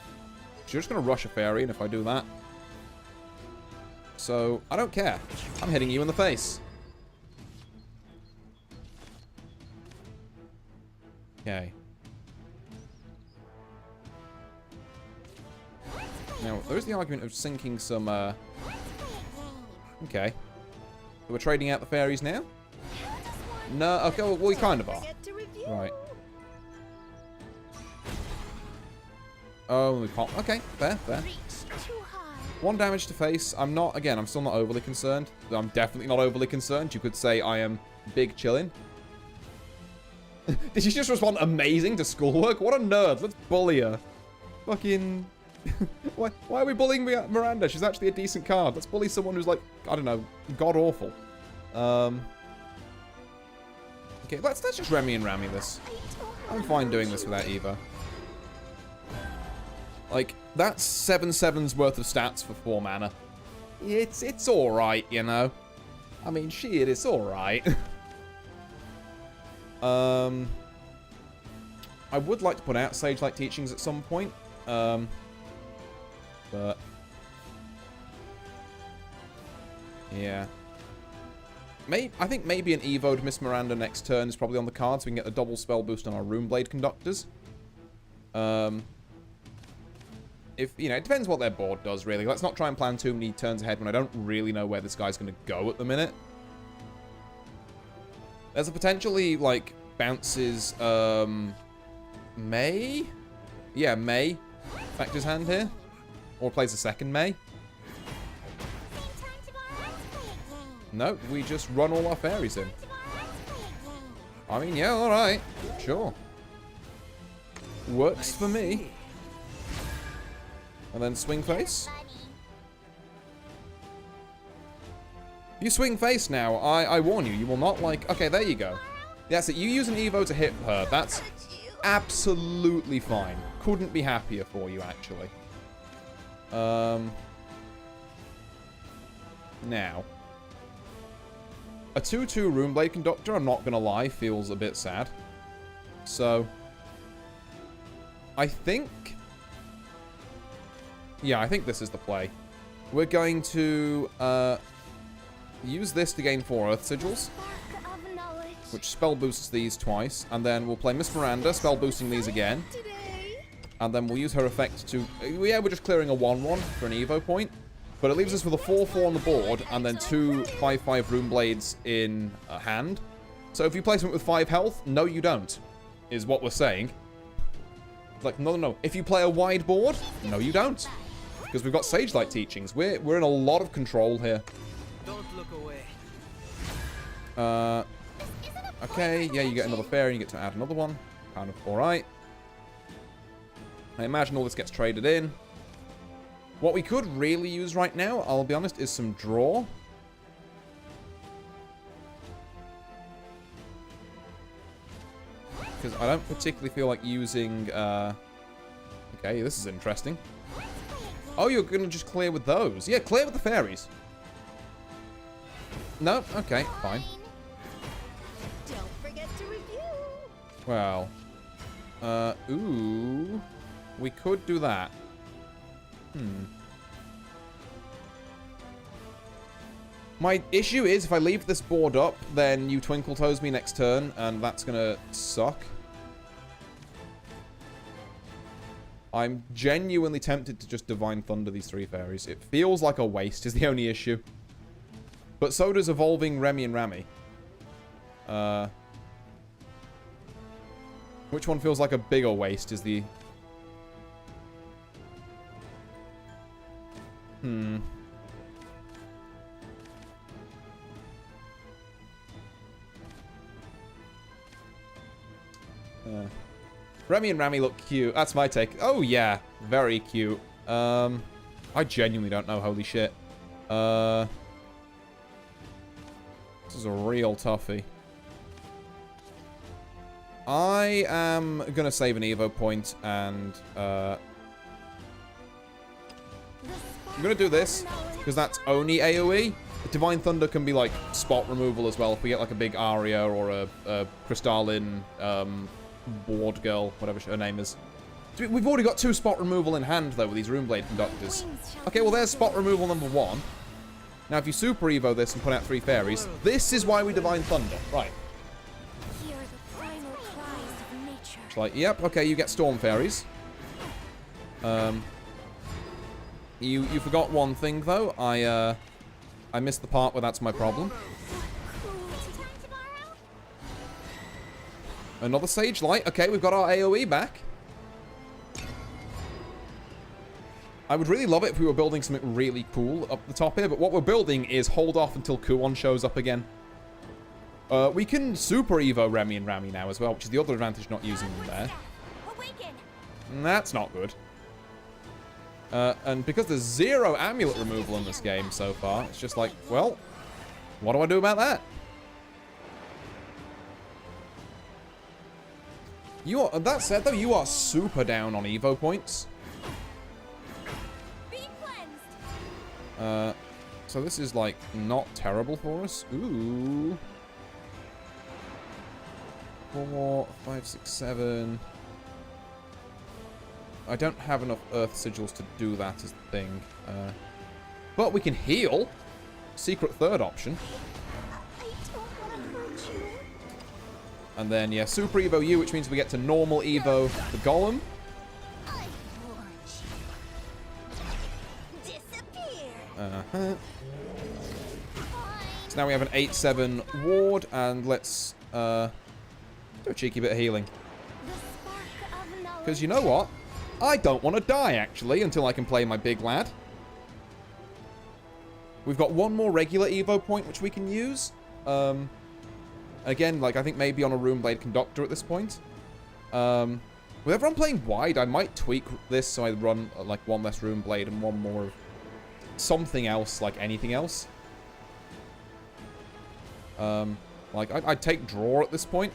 You're just going to rush a fairy, and if I do that... So, I don't care. I'm hitting you in the face. Okay. Now, there's the argument of sinking some, Okay. So we're trading out the fairies now? No, okay, well, we kind of are. Forget to review. Right. Oh, we can't. Okay, fair. Reach too high. 1 damage to face. I'm still not overly concerned. I'm definitely not overly concerned. You could say I am big chillin'. Did she just respond amazing to schoolwork? What a nerd. Let's bully her. Fucking... why are we bullying Miranda? She's actually a decent card. Let's bully someone who's like, I don't know, god-awful. Okay, let's just Remy and Rammy this. I'm fine doing this without Eva. Like, that's 7/7's worth of stats for 4 mana. It's alright, you know. I mean, shit, it's alright. I would like to put out Sage-like Teachings at some point. But... yeah. I think maybe an Evo'd Miss Miranda next turn is probably on the card, so we can get a double spell boost on our Runeblade Conductors. If, you know, it depends what their board does, really. Let's not try and plan too many turns ahead when I don't really know where this guy's going to go at the minute. There's a potentially, like, bounces, May? Yeah, May. Factor's hand here. Or plays a second May. No, we just run all our fairies in. I mean, yeah, alright. Sure. Works for me. And then swing face. If you swing face now, I warn you, you will not like... Okay, there you go. That's it. You use an Evo to hit her. That's absolutely fine. Couldn't be happier for you, actually. Now. A 2/2 Runeblade Conductor, I'm not gonna lie, feels a bit sad. So... I think... yeah, I think this is the play. We're going to, use this to gain 4 Earth Sigils, which spell boosts these twice, and then we'll play Miss Miranda, spell boosting these again, and then we'll use her effect to... yeah, we're just clearing a 1/1 for an Evo point, but it leaves us with a 4/4 on the board, and then 2 5/5 Runeblades in hand. So if you play something with 5 health, no you don't, is what we're saying. It's like, no. If you play a wide board, no you don't. Because we've got Sage-like Teachings. We're in a lot of control here. Don't look away. Okay, yeah, you get another fairy, and you get to add another one. Kind of alright. I imagine all this gets traded in. What we could really use right now, I'll be honest, is some draw. Because I don't particularly feel like using... okay, this is interesting. Oh, you're going to just clear with those. Yeah, clear with the fairies. No? Okay, fine. Don't forget to review. Well. Ooh. We could do that. My issue is, if I leave this board up, then you Twinkle Toes me next turn, and that's gonna suck. I'm genuinely tempted to just Divine Thunder these 3 fairies. It feels like a waste is the only issue. But so does evolving Remy and Rammy. Which one feels like a bigger waste is the... Remy and Rammy look cute. That's my take. Oh, yeah. Very cute. I genuinely don't know. Holy shit. This is a real toughie. I am gonna save an Evo point and, I'm gonna do this, because that's only AoE. Divine Thunder can be, like, spot removal as well if we get, like, a big Aria or a crystalline, board girl, whatever her name is. We've already got 2 spot removal in hand, though, with these Runeblade Conductors. Okay, well, there's spot removal number 1. Now, if you Super Evo this and put out 3 fairies, this is why we Divine Thunder. Right. Hear the primal cries of nature. It's like, yep, okay, you get Storm Fairies. You forgot one thing, though. I missed the part where that's my problem. Another Sage Light. Okay, we've got our AoE back. I would really love it if we were building something really cool up the top here, but what we're building is hold off until Kuon shows up again. We can Super Evo Remy and Rami now as well, which is the other advantage not using them there. That's not good. And because there's 0 amulet removal in this game so far, it's just like, well, what do I do about that? That said, though, you are super down on Evo points. So this is, like, not terrible for us. Ooh. 4, 5, 6, 7. I don't have enough Earth Sigils to do that as the thing. But we can heal. Secret third option. And then, yeah, Super Evo U, which means we get to normal Evo the Golem. So now we have an 8-7 ward, and let's do a cheeky bit of healing. Because you know what? I don't want to die, actually, until I can play my big lad. We've got 1 more regular Evo point, which we can use. Again, like, I think maybe on a Runeblade Conductor at this point. Whenever I'm playing wide, I might tweak this so I run, like, 1 less Runeblade and 1 more of something else, like anything else. Like, I'd take draw at this point.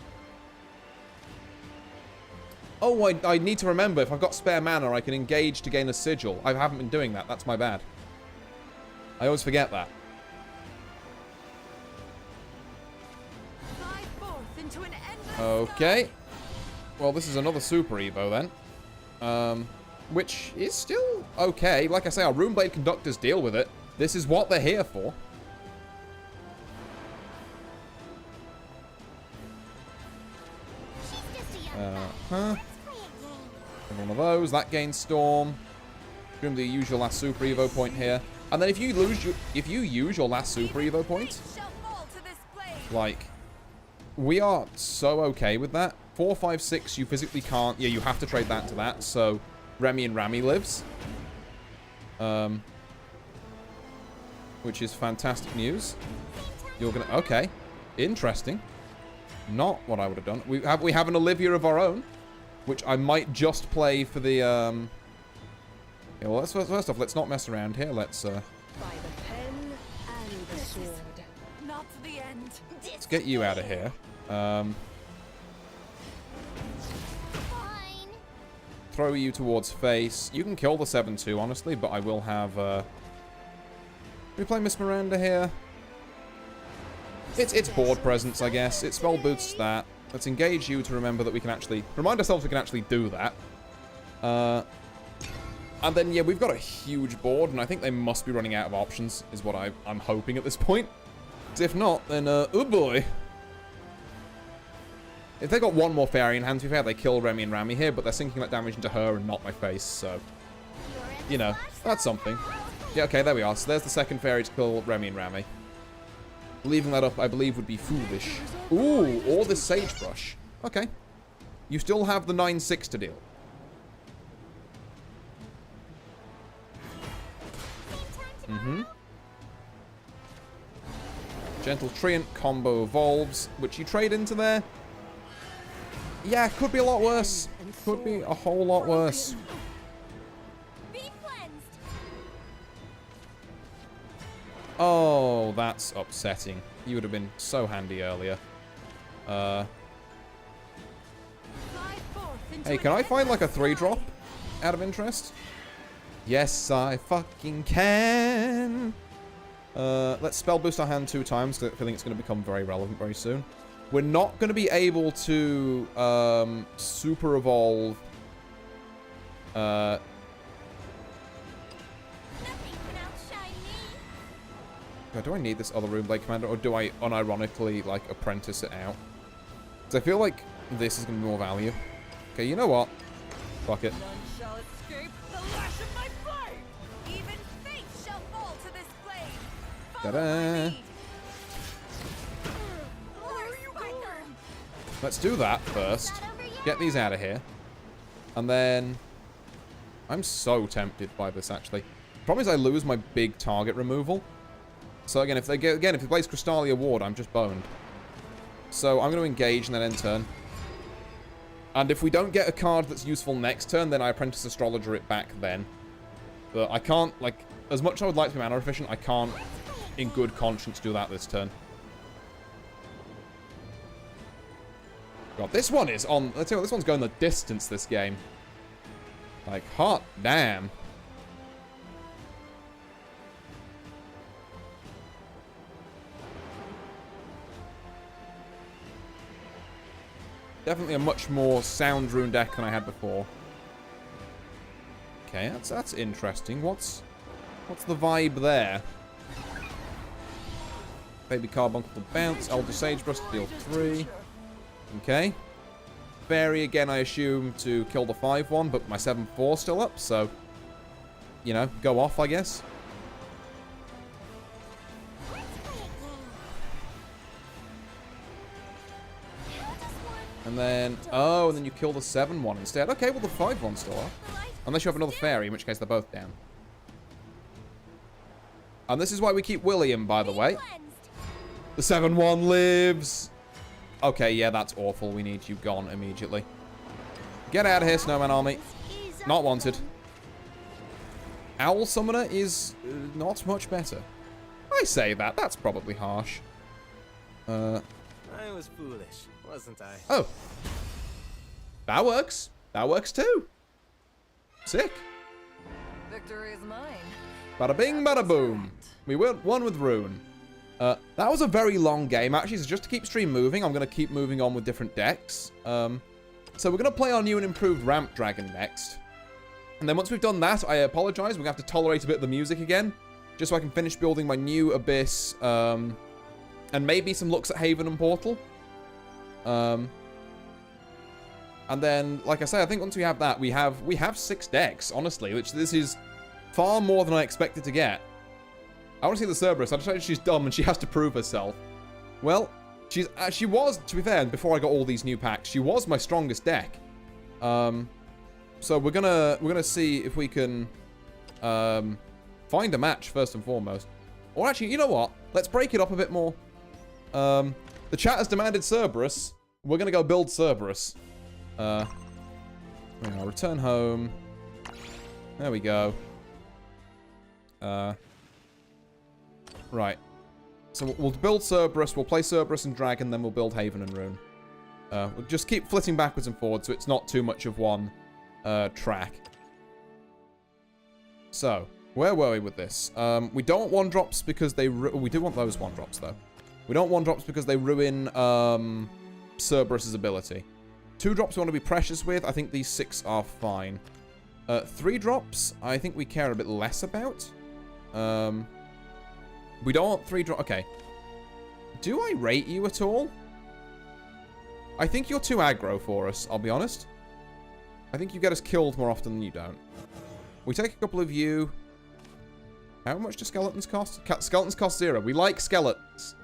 Oh, I need to remember, if I've got spare mana, I can engage to gain a sigil. I haven't been doing that. That's my bad. I always forget that. Okay. Well, this is another Super Evo, then. Which is still okay. Like I say, our Runeblade Conductors deal with it. This is what they're here for. One of those. That gains Storm. Give the usual last Super Evo point here. And then if you use your last Super Evo point, like, we are so okay with that. 4, 5, 6, you physically can't. Yeah, you have to trade that to that. So Remy and Rami lives. Which is fantastic news. You're gonna... Okay. Interesting. Not what I would have done. We have an Olivia of our own, which I might just play for the... Yeah, well, let's, first off, let's not mess around here. Let's... By the pen and the sword. Not the end. Let's get you out of here. Throw you towards face. You can kill the 7-2, honestly, but I will have... we play Miss Miranda here. It's board presence, I guess. It spell boosts that. Let's engage you to remember that we can actually... Remind ourselves we can actually do that. And then, yeah, we've got a huge board, and I think they must be running out of options, is what I'm hoping at this point. Because if not, then, oh boy. If they got 1 more fairy in hand, to be fair, they kill Remy and Rami here, but they're sinking that damage into her and not my face, so... You know, that's something. Yeah, okay, there we are. So there's the second fairy to kill Remy and Rami. Leaving that up, I believe, would be foolish. Ooh, or the Sagebrush. Okay. You still have the 9-6 to deal. Gentle Treant combo evolves, which you trade into there. Yeah, could be a lot worse. Could be a whole lot worse. Oh, that's upsetting. You would have been so handy earlier. Hey, can I find like a 3-drop out of interest? Yes, I fucking can. Let's spell boost our hand 2 times, because I feel like it's going to become very relevant very soon. We're not going to be able to super evolve. Nothing can outshine me. Do I need this other Rune Blade Commander, or do I unironically, like, apprentice it out? Because I feel like this is going to be more value. Okay, you know what? Fuck it. None shall escape the lash of my flame. Even fate shall fall to this blade. Follow Ta-da. my lead. Where are you going? Let's do that first. Get these out of here. And then... I'm so tempted by this, actually. The problem is I lose my big target removal. So again, if he plays Crystallia Ward, I'm just boned. So I'm going to engage and then end turn. And if we don't get a card that's useful next turn, then I Apprentice Astrologer it back then. But I can't, like, as much as I would like to be mana efficient, I can't, in good conscience, do that this turn. God, this one is on... Let's see what this one's going the distance, this game. Like, hot damn. Definitely a much more sound rune deck than I had before. Okay, that's interesting. What's the vibe there? Baby Carbuncle to bounce. Elder Sagebrush to deal 3. Okay. Fairy again, I assume, to kill the 5-1, but my 7-4 still up, so... You know, go off, I guess. And then... Oh, and then you kill the 7-1 instead. Okay, well, the 5-1's still up. Unless you have another fairy, in which case they're both down. And this is why we keep William, by the way. The 7-1 lives. Okay, yeah, that's awful. We need you gone immediately. Get out of here, Snowman Army. Not wanted. Owl Summoner is not much better. I say that. That's probably harsh. I was foolish, wasn't I? Oh. That works. That works too. Sick. Victory is mine. Bada bing, bada boom. We won with Rune. That was a very long game, actually, so just to keep stream moving, I'm going to keep moving on with different decks. So we're going to play our new and improved Ramp Dragon next. And then once we've done that, I apologize, we're going to have to tolerate a bit of the music again, just so I can finish building my new Abyss, and maybe some looks at Haven and Portal. And then, like I say, I think once we have that, we have 6 decks, honestly, which this is far more than I expected to get. I want to see the Cerberus. I decided she's dumb and she has to prove herself. Well, she was, to be fair, before I got all these new packs, she was my strongest deck. So we're gonna see if we can find a match first and foremost. Or actually, you know what? Let's break it up a bit more. The chat has demanded Cerberus. We're gonna go build Cerberus. Return home. There we go. Right. So we'll build Cerberus, we'll play Cerberus and Dragon, then we'll build Haven and Rune. We'll just keep flitting backwards and forwards so it's not too much of one track. So, where were we with this? We don't want 1-drops because they... we do want those 1-drops, though. We don't want 1-drops because they ruin Cerberus's ability. 2-drops we want to be precious with. I think these 6 are fine. 3-drops, I think we care a bit less about. We don't want 3-drop... Okay. Do I rate you at all? I think you're too aggro for us, I'll be honest. I think you get us killed more often than you don't. We take a couple of you. How much do skeletons cost? Skeletons cost 0. We like skeletons.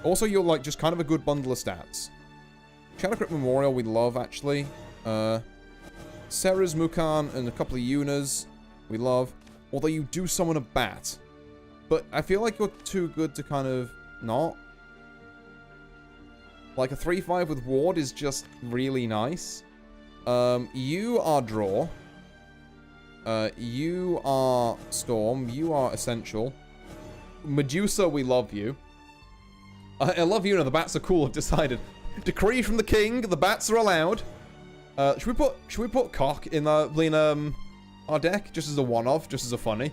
Also, you're like just kind of a good bundle of stats. Shadow Crypt Memorial we love, actually. Serra's Mukan and a couple of Yunas we love. Although you do summon a bat. But I feel like you're too good to kind of not. Like a 3-5 with Ward is just really nice. You are Draw. You are Storm. You are Essential. Medusa, we love you. I love you. No, the bats are cool. I've decided. Decree from the king. The bats are allowed. Should we put Cock in our deck just as a one-off, just as a funny?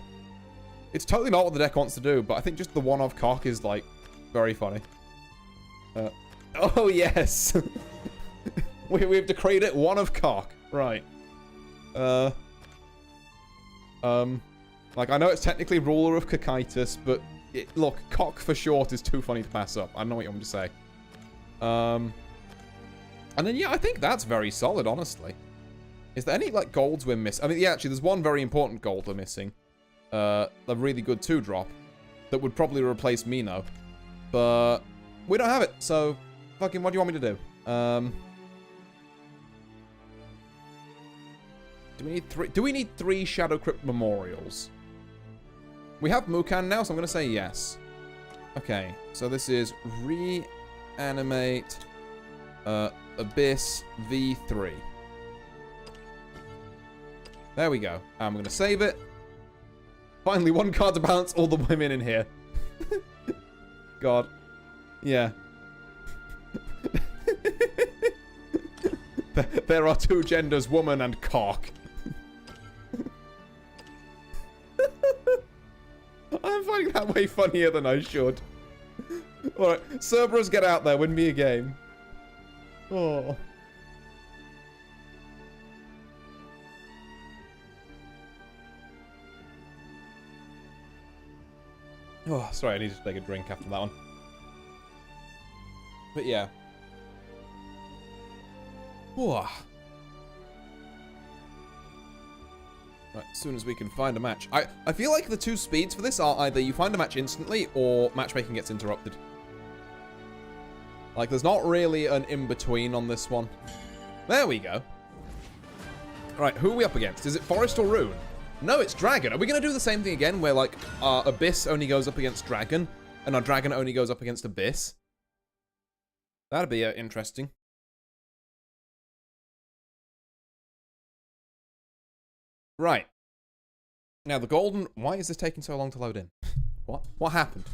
It's totally not what the deck wants to do, but I think just the one-off Cock is like very funny. Oh, yes. We've decreed it one of cock. Right. Like, I know it's technically ruler of Cocytus, but look, cock for short is too funny to pass up. I don't know what you want me to say. And then, yeah, I think that's very solid, honestly. Is there any, like, golds we're missing? I mean, yeah, actually, there's one very important gold we're missing. A really good 2-drop that would probably replace Mino. But we don't have it, so fucking what do you want me to do? Do we need 3? Do we need 3 Shadow Crypt memorials? We have Mukan now, so I'm going to say yes. Okay, so this is reanimate Abyss V3. There we go. I'm going to save it. Finally, 1 card to balance all the women in here. God. Yeah. There are 2 genders, woman and cock. I'm finding that way funnier than I should. Alright, Cerberus, get out there, win me a game. Oh. Oh, sorry, I need to take a drink after that one. But yeah. Whoa. Right, as soon as we can find a match. I feel like the 2 speeds for this are either you find a match instantly or matchmaking gets interrupted. Like, there's not really an in-between on this one. There we go. Right, who are we up against? Is it Forest or Rune? No, it's Dragon. Are we going to do the same thing again where, like, our Abyss only goes up against Dragon and our Dragon only goes up against Abyss? That'd be interesting. Right. Now, the golden... Why is this taking so long to load in? What? What happened?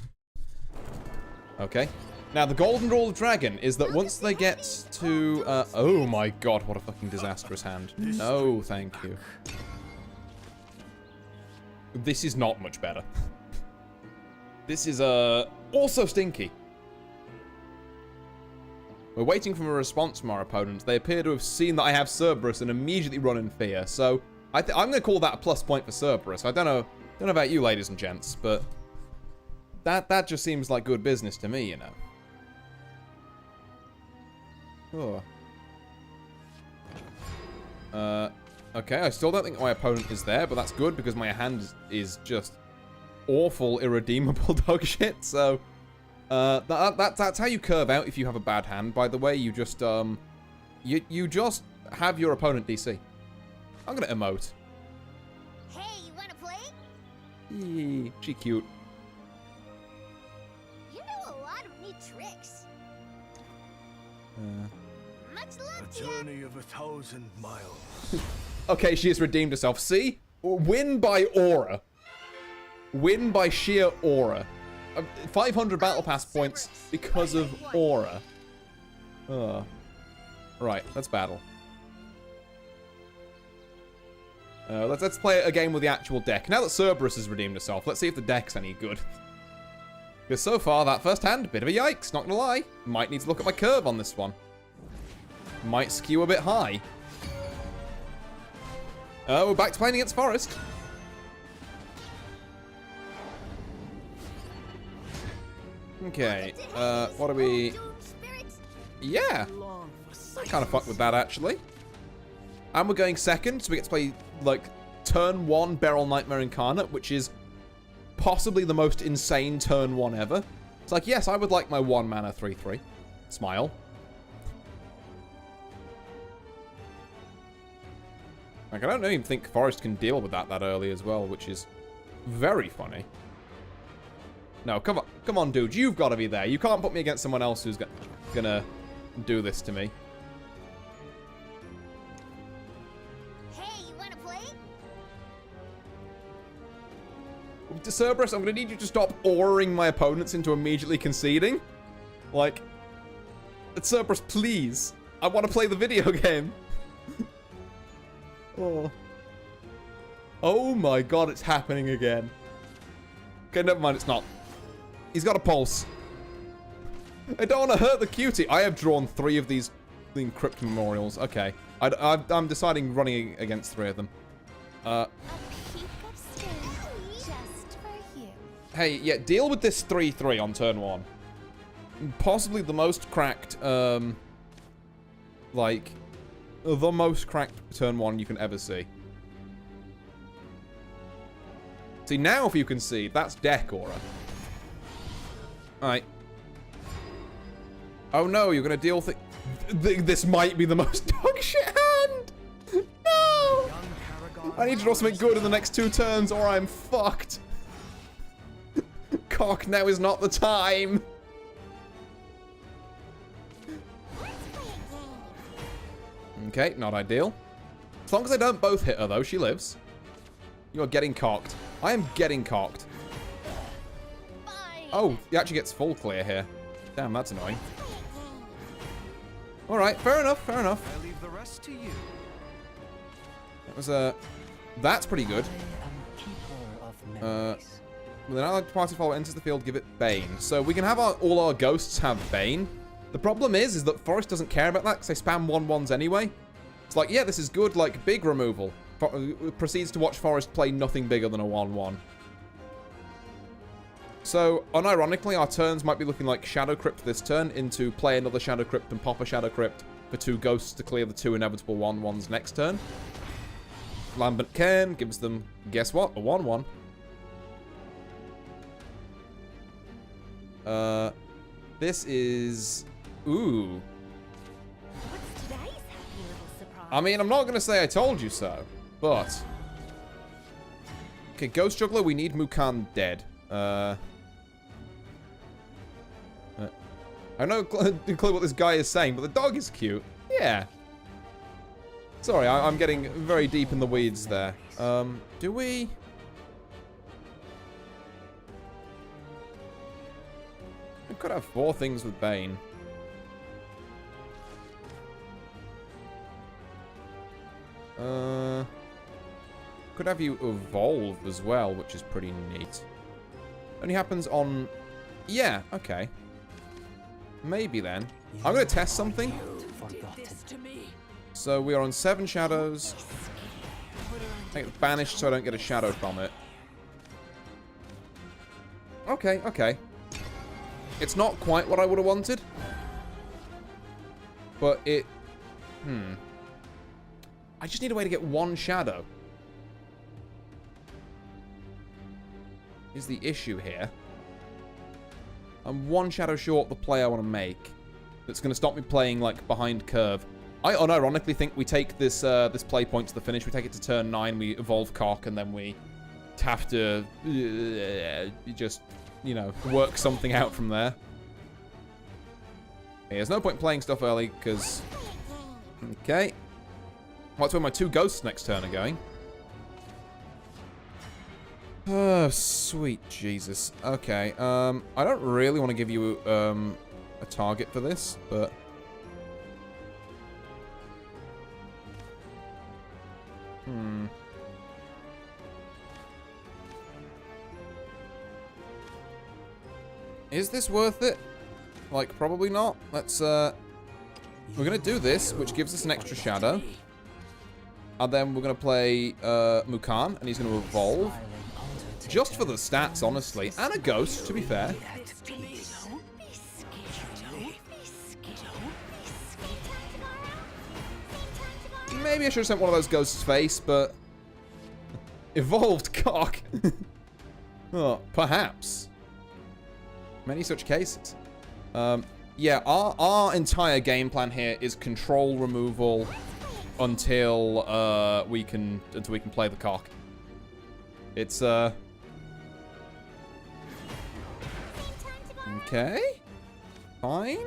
Okay. Now, the golden rule of Dragon is that once they get to... oh my god, what a fucking disastrous hand. No, thank you. This is not much better. This is, also stinky. We're waiting for a response from our opponents. They appear to have seen that I have Cerberus and immediately run in fear, so... I'm going to call that a plus point for Cerberus. I don't know about you, ladies and gents, but that just seems like good business to me, you know. Oh. Okay, I still don't think my opponent is there, but that's good because my hand is just awful, irredeemable dog shit. So, that's how you curve out if you have a bad hand. By the way, you just you just have your opponent DC. I'm gonna emote. Hey, you wanna play? Eee, she cute. You know a lot of neat tricks. Much luck A to ya. journey of 1,000 miles. Okay, she has redeemed herself. See? Win by aura. Win by sheer aura. 500 battle pass points because of aura. Right, let's battle. Let's play a game with the actual deck. Now that Cerberus has redeemed herself, let's see if the deck's any good. Because so far, that first hand, bit of a yikes, not gonna lie. Might need to look at my curve on this one. Might skew a bit high. We're back to playing against Forest. Okay, what are we... Yeah! I kind of fucked with that, actually. And we're going second, so we get to play, like, turn 1 Beryl Nightmare Incarnate, which is possibly the most insane turn 1 ever. It's like, yes, I would like my 1 mana 3/3. Smile. Like, I don't even think Forest can deal with that early as well, which is very funny. No, come on, dude, you've got to be there. You can't put me against someone else who's gonna do this to me. Cerberus, I'm going to need you to stop auraing my opponents into immediately conceding. Like, Cerberus, please. I want to play the video game. Oh. Oh my god, it's happening again. Okay, never mind, it's not. He's got a pulse. I don't want to hurt the cutie. I have drawn 3 of these crypt memorials. Okay. I'm deciding running against 3 of them. A peek upstairs just for you. Hey, yeah, deal with this 3-3 on turn 1. Possibly the most cracked, like, the most cracked turn 1 you can ever see. See, now if you concede, that's deck aura. Alright. Oh no, you're gonna deal this might be the most dog shit hand! No! I need to draw something good in the next 2 turns or I'm fucked. Cock, now is not the time. Okay, not ideal. As long as I don't both hit her though, she lives. You are getting cocked. I am getting cocked. Oh, he actually gets full clear here. Damn, that's annoying. Alright, fair enough, fair enough. I leave the rest to you. That was, that's pretty good. When an allied party follower enters the field, give it Bane. So we can have all our ghosts have Bane. The problem is that Forest doesn't care about that because they spam 1/1s anyway. It's like, yeah, this is good, like, big removal. Proceeds to watch Forest play nothing bigger than a 1/1. So, unironically, our turns might be looking like Shadow Crypt this turn into play another Shadow Crypt and pop a Shadow Crypt for 2 ghosts to clear the 2 inevitable 1/1s next turn. Lambent Cairn gives them, guess what? A 1/1. This is... Ooh. What's today's happy little surprise? I mean, I'm not going to say I told you so, but... Okay, Ghost Juggler, we need Mukan dead. I know clue what this guy is saying, but the dog is cute. Yeah. Sorry, I'm getting very deep in the weeds there. Do we... We could have 4 things with Bane. Could have you evolve as well, which is pretty neat. Only happens on... Yeah, okay. Maybe then. I'm going to test something. So we are on 7 shadows. I get banished so I don't get a shadow from it. Okay, okay. It's not quite what I would have wanted. But it... I just need a way to get 1 shadow. Is the issue here. I'm 1 shadow short the play I want to make. That's going to stop me playing, like, behind curve. I unironically think we take this this play point to the finish. We take it to turn 9, we evolve Cock, and then we have to just, you know, work something out from there. Okay, there's no point playing stuff early, because... Okay. Well, that's where my 2 ghosts next turn are going. Oh, sweet Jesus. Okay, I don't really want to give you a target for this, but... Is this worth it? Like, probably not. Let's, we're gonna do this, which gives us an extra shadow. And then we're gonna play, Mukan, and he's gonna evolve. Just for the stats, honestly. And a ghost, to be fair. Maybe I should have sent one of those ghosts' face, but... Evolved Cock. Oh, perhaps. Many such cases. Yeah, our entire game plan here is control removal until we can play the Cock. It's okay. Fine.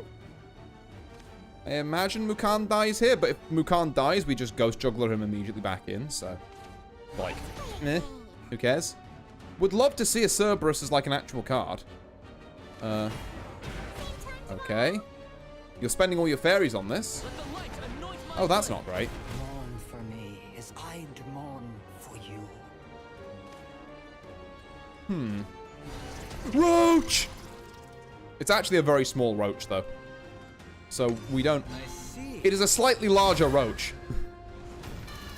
I imagine Mukan dies here, but if Mukan dies, we just Ghost Juggler him immediately back in, so... Like, who cares? Would love to see a Cerberus as, like, an actual card. Okay. You're spending all your fairies on this. Oh, that's not great. Mourn for me as I mourn for you. Roach! It's actually a very small roach, though. So we don't... I see. It is a slightly larger roach.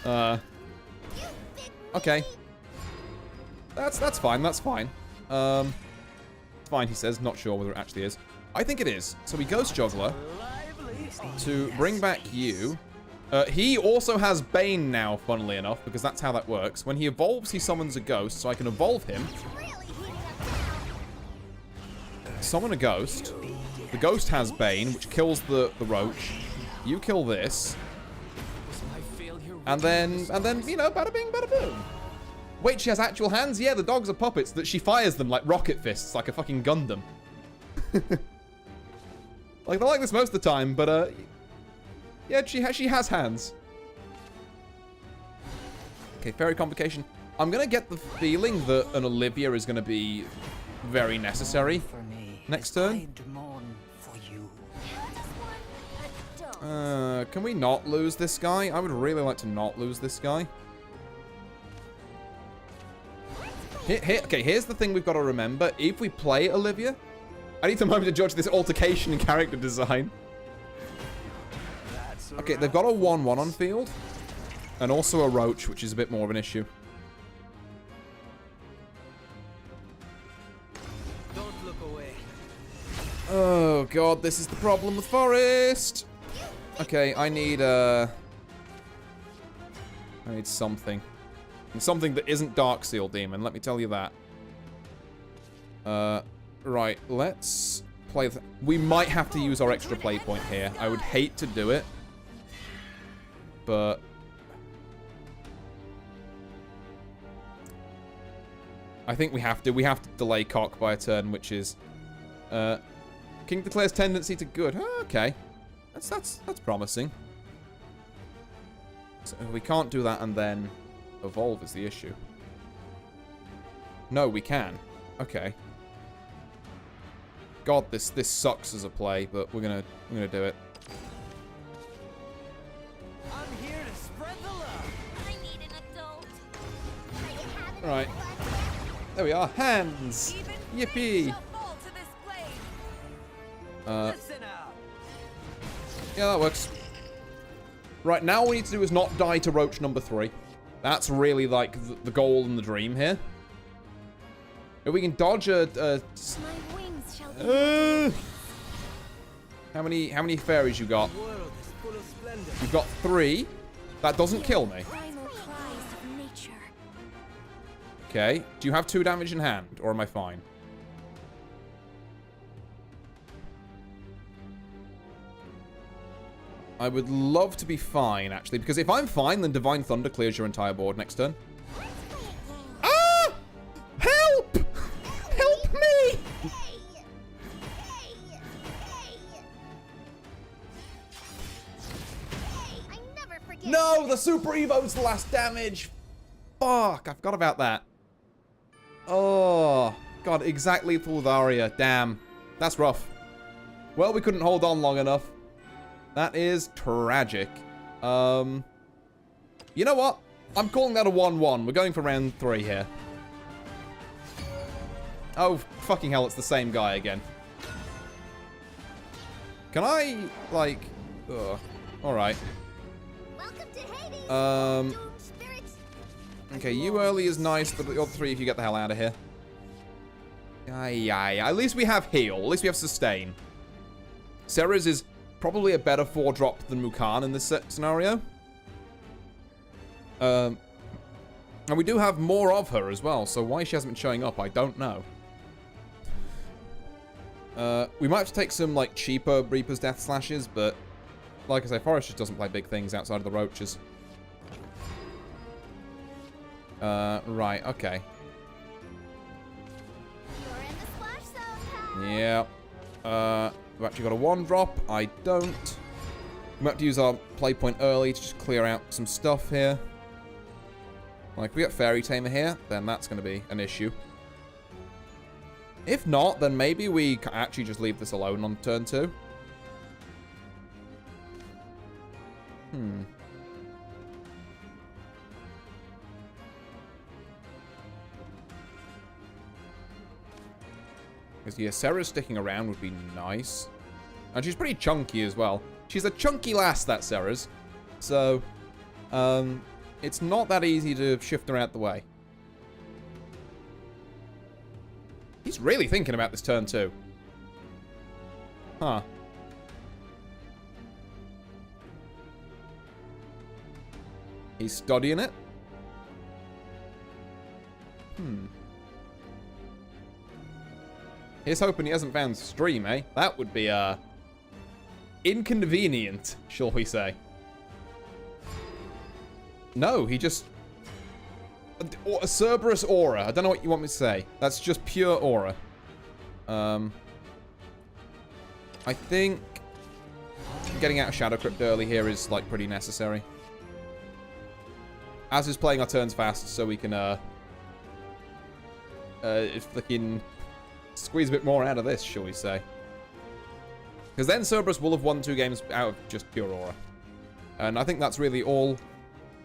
Okay. That's fine, that's fine. It's fine, he says. Not sure whether it actually is. I think it is. So we Ghost Juggler to bring back you. He also has Bane now, funnily enough, because that's how that works. When he evolves, he summons a ghost, so I can evolve him. Summon a ghost. The ghost has Bane, which kills the roach. You kill this. And then, you know, bada bing, bada boom. Wait, she has actual hands? Yeah, the dogs are puppets that she fires them like rocket fists, like a fucking Gundam. Like, they're like this most of the time, but, yeah, she has hands. Okay, Fairy Convocation. I'm gonna get the feeling that an Olivia is gonna be very necessary next turn. Can we not lose this guy? I would really like to not lose this guy. Okay, here's the thing we've got to remember. If we play Olivia, I need some time to judge this altercation and character design. Okay, they've got a 1-1 on field. And also a roach, which is a bit more of an issue. Don't look away. Oh, God, this is the problem with Forest. Okay, I need something. And something that isn't Darkseal Demon, let me tell you that. Right, let's play... We might have to use our extra play point here. I would hate to do it. But... I think we have to. We have to delay Cock by a turn, which is... King declares tendency to good. Oh, okay. That's promising. So we can't do that and then... Evolve is the issue. No, we can. Okay. God, this sucks as a play, but we're gonna do it. I'm here to spread the love. I need an adult. Right. There we are. Hands. Yippee. Shall fall to this blade. Listen out. Yeah, that works. Right, now all we need to do is not die to Roach number 3. That's really, like, the goal and the dream here. If we can dodge a... My wings shall be How many fairies you got? The world is full of splendor. You've got 3. That doesn't kill me. primal cries of nature. Okay. Do you have 2 damage in hand, or am I fine? I would love to be fine, actually, because if I'm fine, then Divine Thunder clears your entire board next turn. Ah! Help! Help me! I never forget. No, the Super Evo's the last damage. Fuck, I forgot about that. Oh, God, exactly lethal with Arya. Damn, that's rough. Well, we couldn't hold on long enough. That is tragic. You know what? I'm calling that a 1-1. We're going for round 3 here. Oh, fucking hell, it's the same guy again. Can I, like... Ugh. Alright. Welcome to Hades. Okay, you early is nice, but the other 3 if you get the hell out of here. Aye. At least we have heal. At least we have sustain. Ceres is... probably a better 4-drop than Mukan in this scenario. And we do have more of her as well, so why she hasn't been showing up, I don't know. We might have to take some, like, cheaper Reaper's Death Slashes, but, like I say, Forest just doesn't play big things outside of the roaches. Right, okay. You're in the splash zone, pal. Yeah. We've actually got a 1-drop. I don't. We might have to use our play point early to just clear out some stuff here. Like, if we get Fairy Tamer here, then that's going to be an issue. If not, then maybe we can actually just leave this alone on turn 2. Because, yeah, Sarah sticking around would be nice. And she's pretty chunky as well. She's a chunky lass, that Sarah's. So, it's not that easy to shift her out the way. He's really thinking about this turn, too. Huh. He's studying it. Here's hoping he hasn't found stream, eh? That would be, inconvenient, shall we say. No, he just... A Cerberus aura. I don't know what you want me to say. That's just pure aura. I think getting out of Shadow Crypt early here is, like, pretty necessary. As is playing our turns fast so we can, flicking squeeze a bit more out of this, shall we say. Because then Cerberus will have won 2 games out of just pure aura. And I think that's really all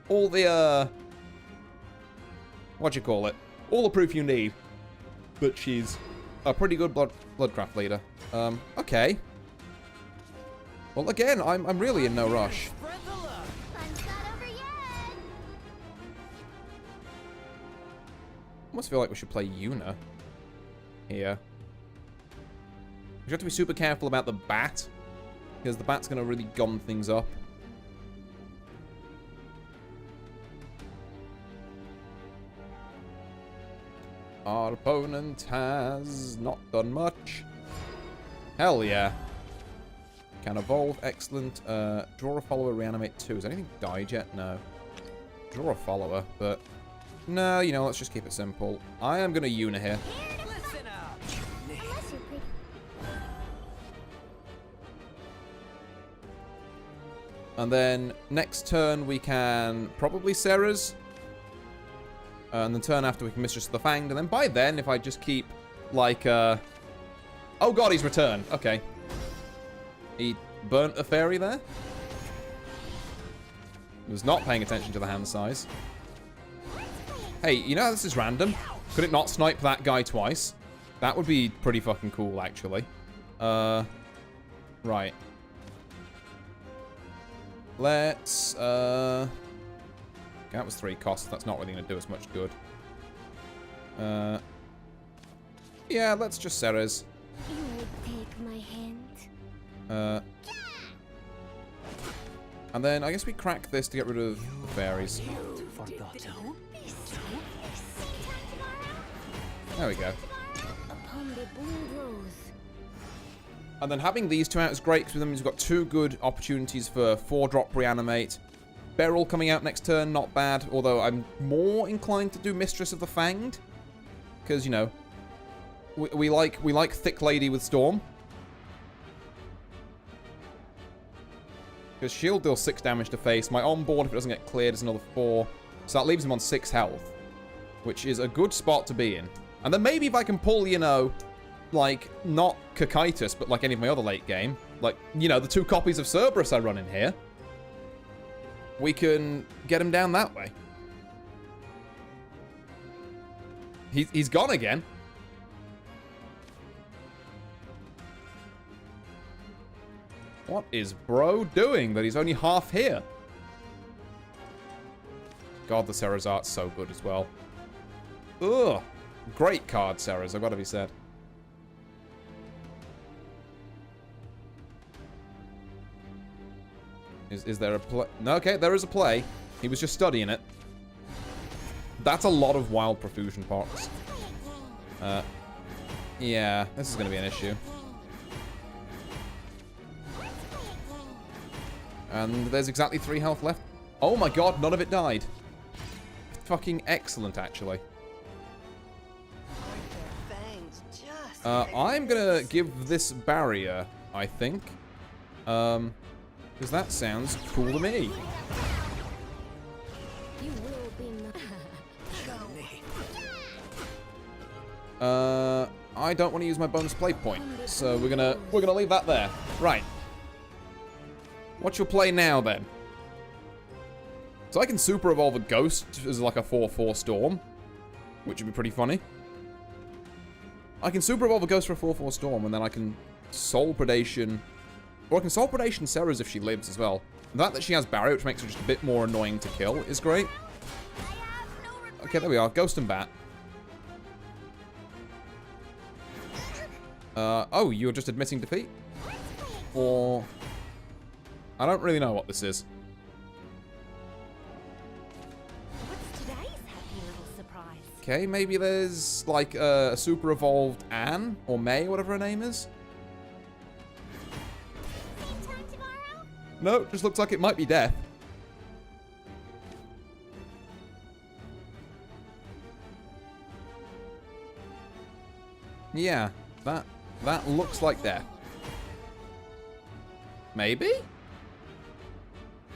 the, what do you call it? All the proof you need that she's a pretty good Bloodcraft leader. Okay. Well, again, I'm really in no rush. Fun's not over yet. Almost feel like we should play Yuna here. We have to be super careful about the bat, because the bat's going to really gum things up. Our opponent has not done much. Hell yeah. Can evolve, excellent. Draw a follower, reanimate 2. Has anything died yet? No. Draw a follower, but... No, you know, let's just keep it simple. I am going to Yuna here. Listen up. Unless you're pretty. And then next turn we can probably Sarah's. And the turn after we can Mistress of the Fanged. And then by then, if I just keep, like, oh god, he's returned. Okay. He burnt a fairy there. Was not paying attention to the hand size. Hey, you know this is random? Could it not snipe that guy twice? That would be pretty fucking cool, actually. Right. Let's, that was 3 costs. That's not really going to do us much good. Yeah, let's just Ceres. You would take my hand. And then I guess we crack this to get rid of the fairies. Forgotten. There we go. Upon the blue rose. And then having these 2 out is great, because that means we've got 2 good opportunities for 4-drop reanimate. Beryl coming out next turn, not bad. Although I'm more inclined to do Mistress of the Fanged. Because, you know, we like Thick Lady with Storm. Because she'll deal 6 damage to face. My on-board, if it doesn't get cleared, is another 4. So that leaves him on 6 health. Which is a good spot to be in. And then maybe if I can pull, you know, like, not Cocytus, but like any of my other late game. Like, you know, the 2 copies of Cerberus I run in here. We can get him down that way. He's gone again. What is bro doing that he's only half here? God, the Sarah's art's so good as well. Ugh. Great card, Sarah's, I've got to be said. Is there a play? No, okay, there is a play. He was just studying it. That's a lot of wild profusion pox. Yeah, this is going to be an issue. And there's exactly 3 health left. Oh my god, none of it died. Fucking excellent, actually. I'm going to give this barrier, I think. Because that sounds cool to me. You will be I don't want to use my bonus play point, so we're gonna leave that there. Right. What's your play now then? So I can super evolve a ghost as like a 4/4 storm, which would be pretty funny. I can super evolve a Ghost for a 4/4 Storm, and then I can Soul Predation. Or I can Soul Predation Ceres if she lives as well. The fact that she has Barrier, which makes her just a bit more annoying to kill, is great. Okay, there we are. Ghost and Bat. Oh, you're just admitting defeat? Or... I don't really know what this is. What's today's happy little surprise? Okay, maybe there's, like, a super evolved Anne, or May, whatever her name is. Same time tomorrow? No, just looks like it might be Death. Yeah, that looks like Death. Maybe?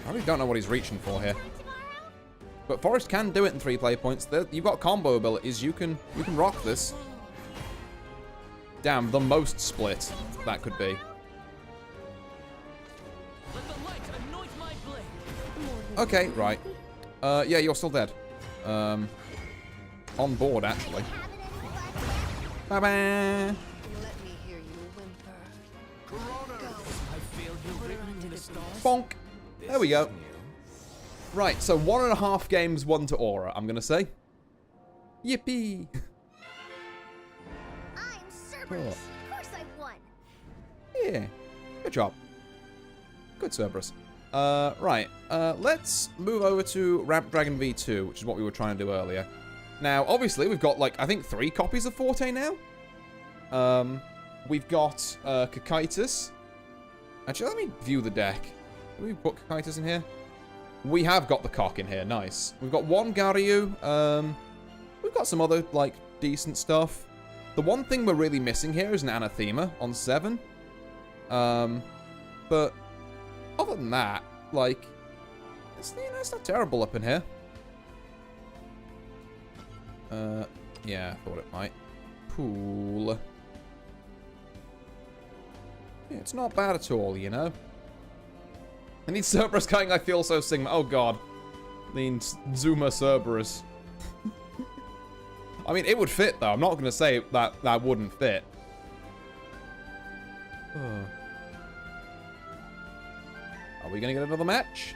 I really don't know what he's reaching for here. But Forrest can do it in 3 play points. You've got combo abilities. You can rock this. Damn, the most split that could be. Let the light anoint my blade. Okay, right. Yeah, you're still dead. On board, actually. Bye-bye. Let me hear you whimper. I feel you written in the stars. Bonk. There we go. Right, so 1.5 games, 1 to Aura, I'm gonna say. Yippee! I'm Cerberus. Of course I won. Yeah. Good job. Good Cerberus. Right. Let's move over to Ramp Dragon V2, which is what we were trying to do earlier. Now, obviously, we've got, like, I think 3 copies of Forte now. We've got Cocytus. Actually, let me view the deck. Did we put Cocytus in here? We have got the cock in here. Nice. We've got 1 Garyu. We've got some other, like, decent stuff. The one thing we're really missing here is an Anathema on 7. But other than that, like, it's, you know, it's not terrible up in here. Yeah, I thought it might. Cool. Yeah, it's not bad at all, you know. I need Cerberus going, I feel so Sigma. Oh god. Means Zuma Cerberus. I mean, it would fit, though. I'm not going to say that wouldn't fit. Oh. Are we going to get another match?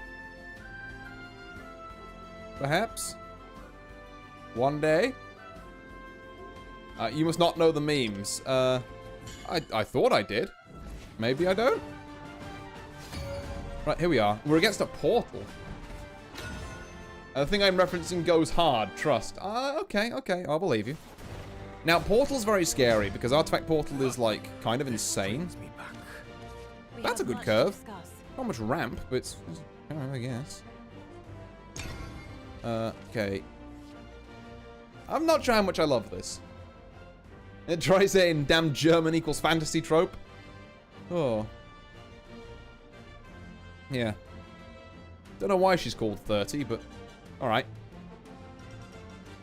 Perhaps? One day? You must not know the memes. I thought I did. Maybe I don't? Right, here we are. We're against a portal. The thing I'm referencing goes hard, trust. Okay, I'll believe you. Now, Portal's very scary, because Artifact Portal is, like, kind of insane. That's a good curve. Not much ramp, but it's I guess. Okay. I'm not sure how much I love this. It tries saying damn German equals fantasy trope. Oh. Yeah. Don't know why she's called 30, but alright.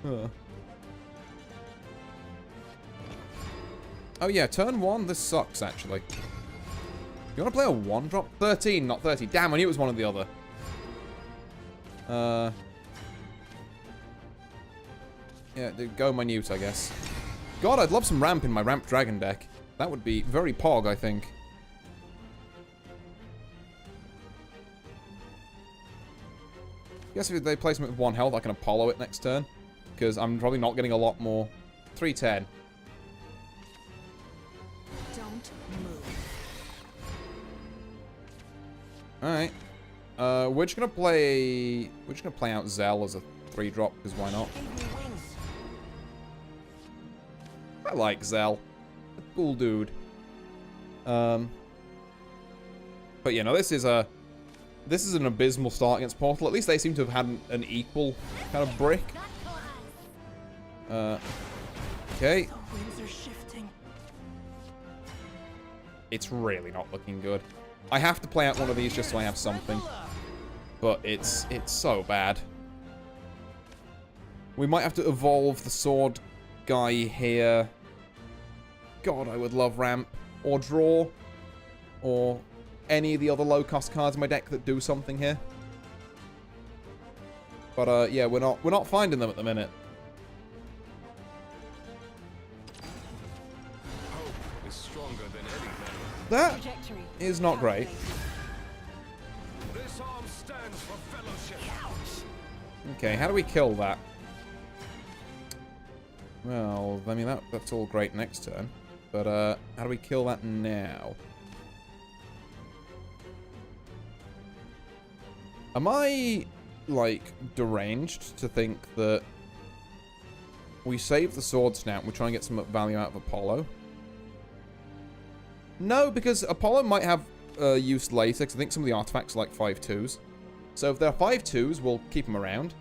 Oh yeah, turn 1, this sucks actually. You wanna play a 1-drop? 13, not 30. Damn, I knew it was one or the other. Yeah, go minute, I guess. God, I'd love some ramp in my Ramp Dragon deck. That would be very pog, I think. I guess if they place him with 1 health, I can Apollo it next turn. Because I'm probably not getting a lot more. 310. Don't move. Alright. We're just gonna play out Zell as a 3-drop, because why not? I like Zell. A cool dude. But yeah, no, this is an abysmal start against Portal. At least they seem to have had an equal kind of brick. Okay. It's really not looking good. I have to play out one of these just so I have something. But it's so bad. We might have to evolve the sword guy here. God, I would love ramp. Or draw. Or any of the other low-cost cards in my deck that do something here. But yeah, we're not finding them at the minute. That is not great. This arm stands for fellowship. Okay, how do we kill that? Well, I mean, that's all great next turn. But, how do we kill that now? Am I, like, deranged to think that we save the sword snap, we try and get some value out of Apollo? No, because Apollo might have use later, because I think some of the artifacts are like 5/2s. So if they're 5/2s, we'll keep them around.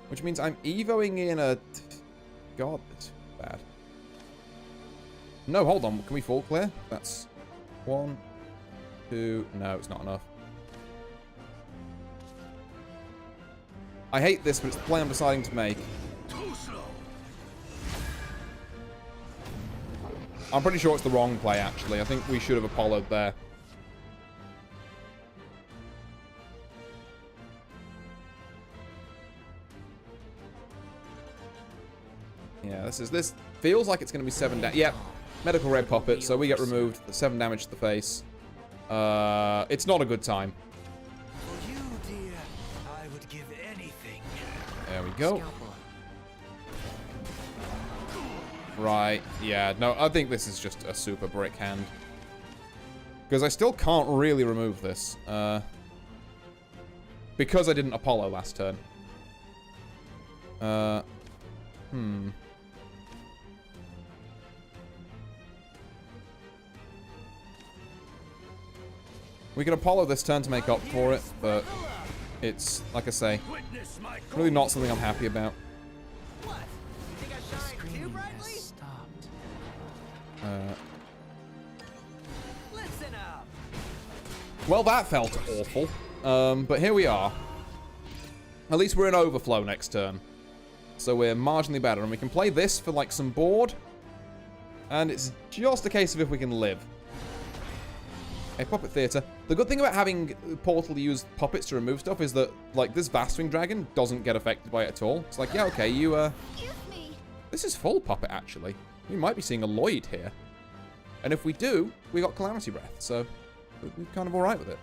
Which means I'm evoing in a... God, that's bad. No, hold on. Can we full clear? That's 1, 2... No, it's not enough. I hate this, but it's the play I'm deciding to make. Too slow. I'm pretty sure it's the wrong play, actually. I think we should have Apollo'd there. Yeah, this feels like it's going to be 7 damage. Yep, medical red puppet, so we get removed. 7 damage to the face. It's not a good time. For you, dear, I would give anything. There we go. Right, yeah, no, I think this is just a super brick hand. Because I still can't really remove this. Because I didn't Apollo last turn. We can Apollo this turn to make up for it, but it's, like I say, really not something I'm happy about. What? Think I shine too brightly? Stopped. Listen up. Well, that felt awful. But here we are. At least we're in overflow next turn. So we're marginally better, and we can play this for, like, some board. And it's just a case of if we can live. A puppet theater. The good thing about having Portal use puppets to remove stuff is that, like, this Vastwing Dragon doesn't get affected by it at all. It's like, yeah, okay, you, Excuse me. This is full puppet, actually. We might be seeing a Lloyd here. And if we do, we got Calamity Breath, so we're kind of alright with it.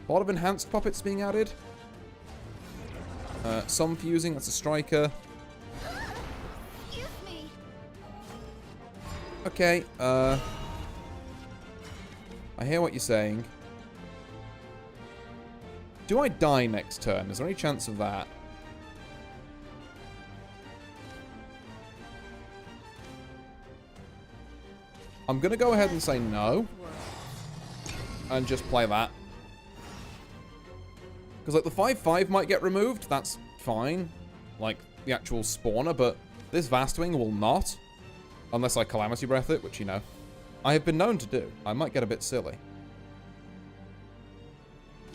A lot of enhanced puppets being added. Some fusing, that's a striker. Excuse me. Okay, I hear what you're saying. Do I die next turn? Is there any chance of that? I'm gonna go ahead and say no. And just play that. Because, like, the 5/5 might get removed. That's fine. Like, the actual spawner. But this Vastwing will not. Unless I Calamity Breath it, which, you know, I have been known to do. I might get a bit silly.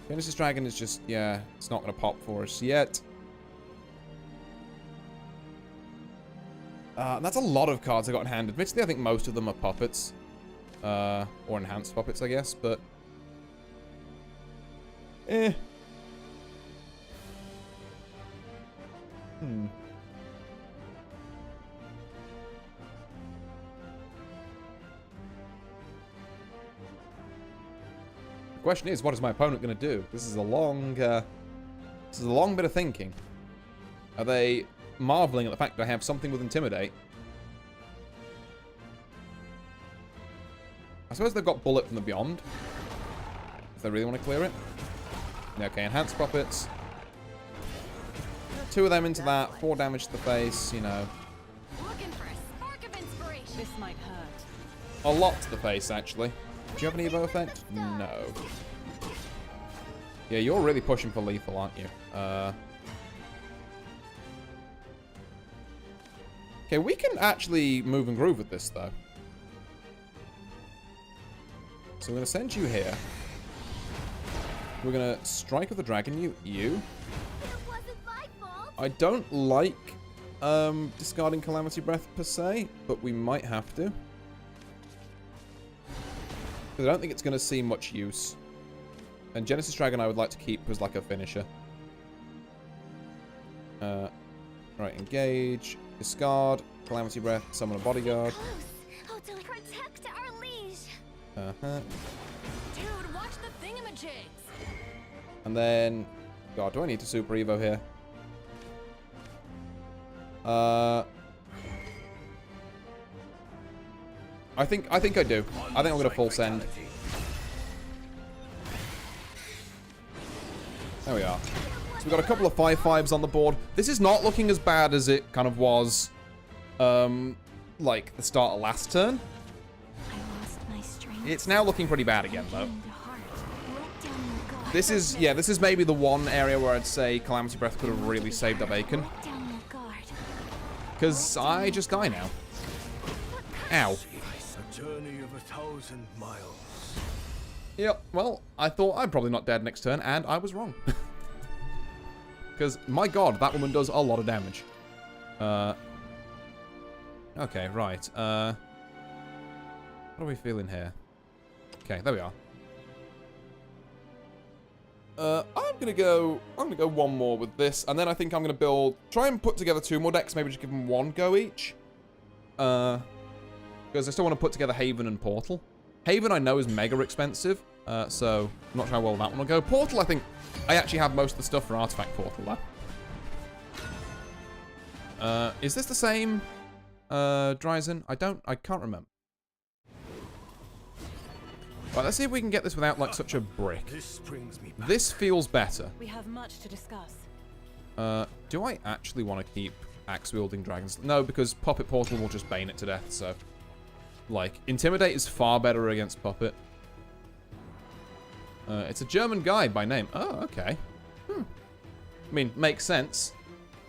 Genesis Dragon is just, yeah, it's not going to pop for us yet. That's a lot of cards I got in hand. Admittedly, I think most of them are puppets. Or enhanced puppets, I guess, but... The question is, what is my opponent going to do? This is a long bit of thinking. Are they marveling at the fact that I have something with Intimidate? I suppose they've got Bullet from the Beyond. If they really want to clear it. Yeah, okay, enhanced puppets. 2 of them into that. 4 damage to the face, you know. Looking for a spark of inspiration. This might hurt. A lot to the face, actually. Do you have any Evo effect? No. Yeah, you're really pushing for lethal, aren't you? Okay, we can actually move and groove with this, though. So we're going to send you here. We're going to strike with the dragon, you. It wasn't my fault. I don't like discarding Calamity Breath, per se, but we might have to. Because I don't think it's going to see much use. And Genesis Dragon I would like to keep as like a finisher. Right, engage. Discard. Calamity Breath. Summon a bodyguard. Close. Oh, to protect our liege. Uh-huh. Dude, watch the thingamajigs. And then... God, do I need to Super Evo here? I think I do. I think I'm gonna full send. There we are. So we've got a couple of 5/5s on the board. This is not looking as bad as it kind of was, like the start of last turn. I lost my strength. It's now looking pretty bad again, though. And heart. Let down your guard. This is, yeah, this is maybe the one area where I'd say Calamity Breath could have really saved our bacon. Let down your guard. Because I just die now. Ow. A journey of 1,000 miles. Yep, well, I thought I'm probably not dead next turn, and I was wrong. Because, my god, that woman does a lot of damage. Okay, right. What are we feeling here? Okay, there we are. I'm gonna go one more with this, and then I think I'm gonna try and put together 2 more decks, maybe just give them 1 go each. Because I still want to put together Haven and Portal. Haven I know is mega expensive, so I'm not sure how well that one will go. Portal, I think I actually have most of the stuff for Artifact Portal though. Is this the same Dryzen? I can't remember. Right, let's see if we can get this without like such a brick. This brings me back. This feels better. We have much to discuss. Do I actually want to keep axe-wielding dragons? No, because Puppet Portal will just bane it to death, so... Like, Intimidate is far better against Puppet. It's a German guy by name. Oh, okay. I mean, makes sense.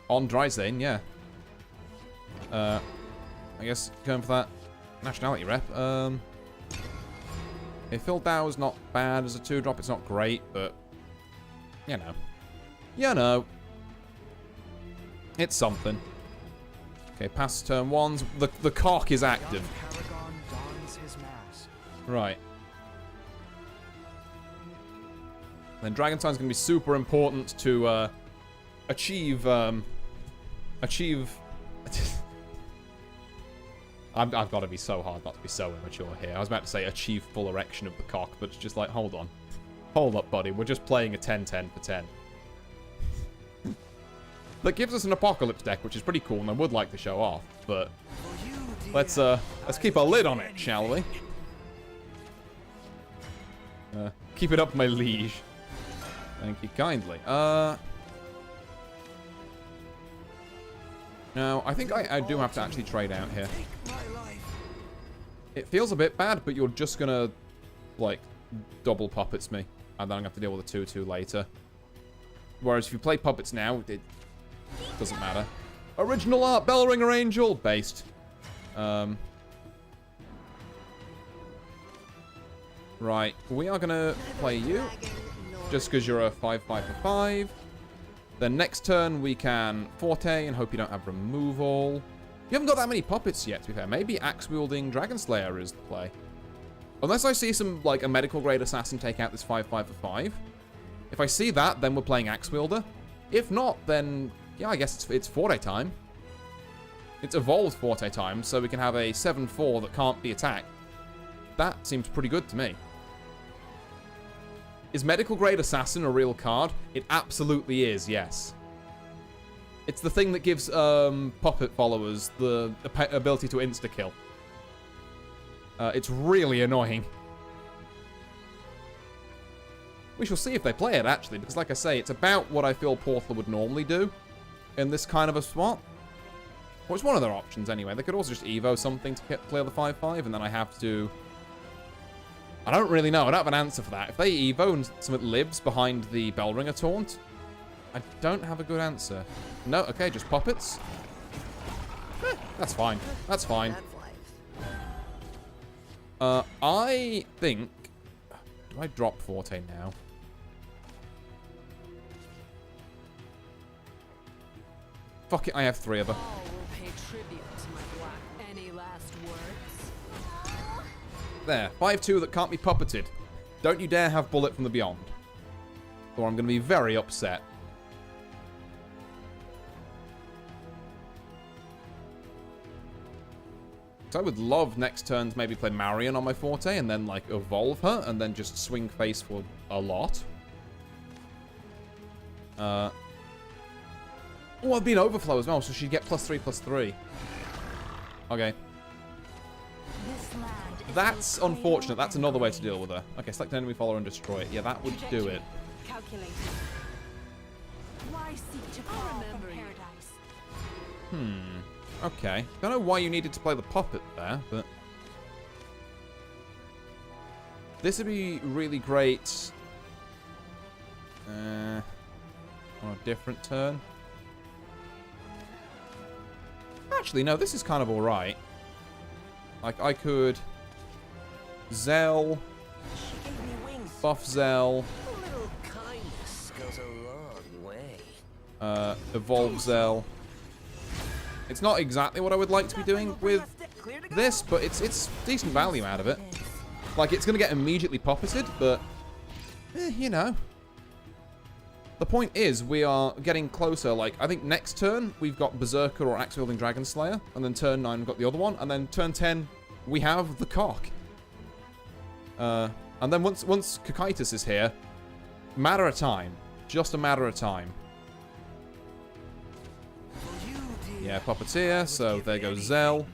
On Dryzen, yeah. I guess going for that nationality rep. Phil Dow's not bad as a 2-drop. It's not great, but... You know. You know. It's something. Okay, past turn 1s. The cock is active. Right. Then Dragon Sign's going to be super important to achieve... I've got to be so hard not to be so immature here. I was about to say achieve full erection of the cock, but it's just like, hold on. Hold up, buddy. We're just playing a 10-10 for 10. That gives us an Apocalypse deck, which is pretty cool, and I would like to show off, but... Let's keep a lid on it, shall we? Keep it up, my liege. Thank you kindly. Now, I think I do have to actually trade out here. It feels a bit bad, but you're just gonna, like, double Puppets me. And then I'm gonna have to deal with a 2-2 later. Whereas if you play Puppets now, it doesn't matter. Original art, Bellringer Angel, based. Right, we are gonna play you. Just because you're a 5/5 for 5. Then next turn we can Forte and hope you don't have removal. You haven't got that many puppets yet, to be fair. Maybe axe-wielding Dragon Slayer is the play. Unless I see some, like, a medical grade assassin take out this 5/5 for 5. If I see that, then we're playing axe-wielder. If not, then, yeah, I guess it's Forte time. It's evolved Forte time, so we can have a 7/4 that can't be attacked. That seems pretty good to me. Is Medical Grade Assassin a real card? It absolutely is, yes. It's the thing that gives Puppet followers the ability to insta-kill. It's really annoying. We shall see if they play it, actually, because like I say, it's about what I feel Portal would normally do in this kind of a spot. Well, it's one of their options, anyway. They could also just Evo something to clear the 5/5, and then I have to... I don't really know. I don't have an answer for that. If they Evo and something lives behind the Bellringer taunt, I don't have a good answer. No, okay, just Puppets. That's fine. That's fine. I think... Do I drop Forte now? Fuck it, I have 3 of her. All will pay tribute to my black. Any last words? There, 5/2 that can't be puppeted. Don't you dare have Bullet from the Beyond. Or I'm going to be very upset. I would love next turn to maybe play Marion on my forte and then, like, evolve her and then just swing face for a lot. Oh, I'd be an overflow as well, so she'd get +3/+3. Okay. That's unfortunate. That's another way to deal with her. Okay, select an enemy follower and destroy it. Yeah, that would do it. Calculating. Why seek to fall from paradise? Okay. Don't know why you needed to play the puppet there, but... this would be really great... on a different turn. Actually, no, this is kind of alright. Like, I could... Zell... buff Zell... A little kindness goes a long way. evolve Zell. It's not exactly what I would like to be doing with this, but it's decent value out of it. Like, it's going to get immediately puppeted, but, you know. The point is, we are getting closer. Like, I think next turn, we've got Berserker or Axe-Wielding Dragon Slayer, and then turn 9, we've got the other one, and then turn 10, we have the Cock. And then once Cocytus is here, matter of time. Just a matter of time. Yeah, Puppeteer, so there goes Zell.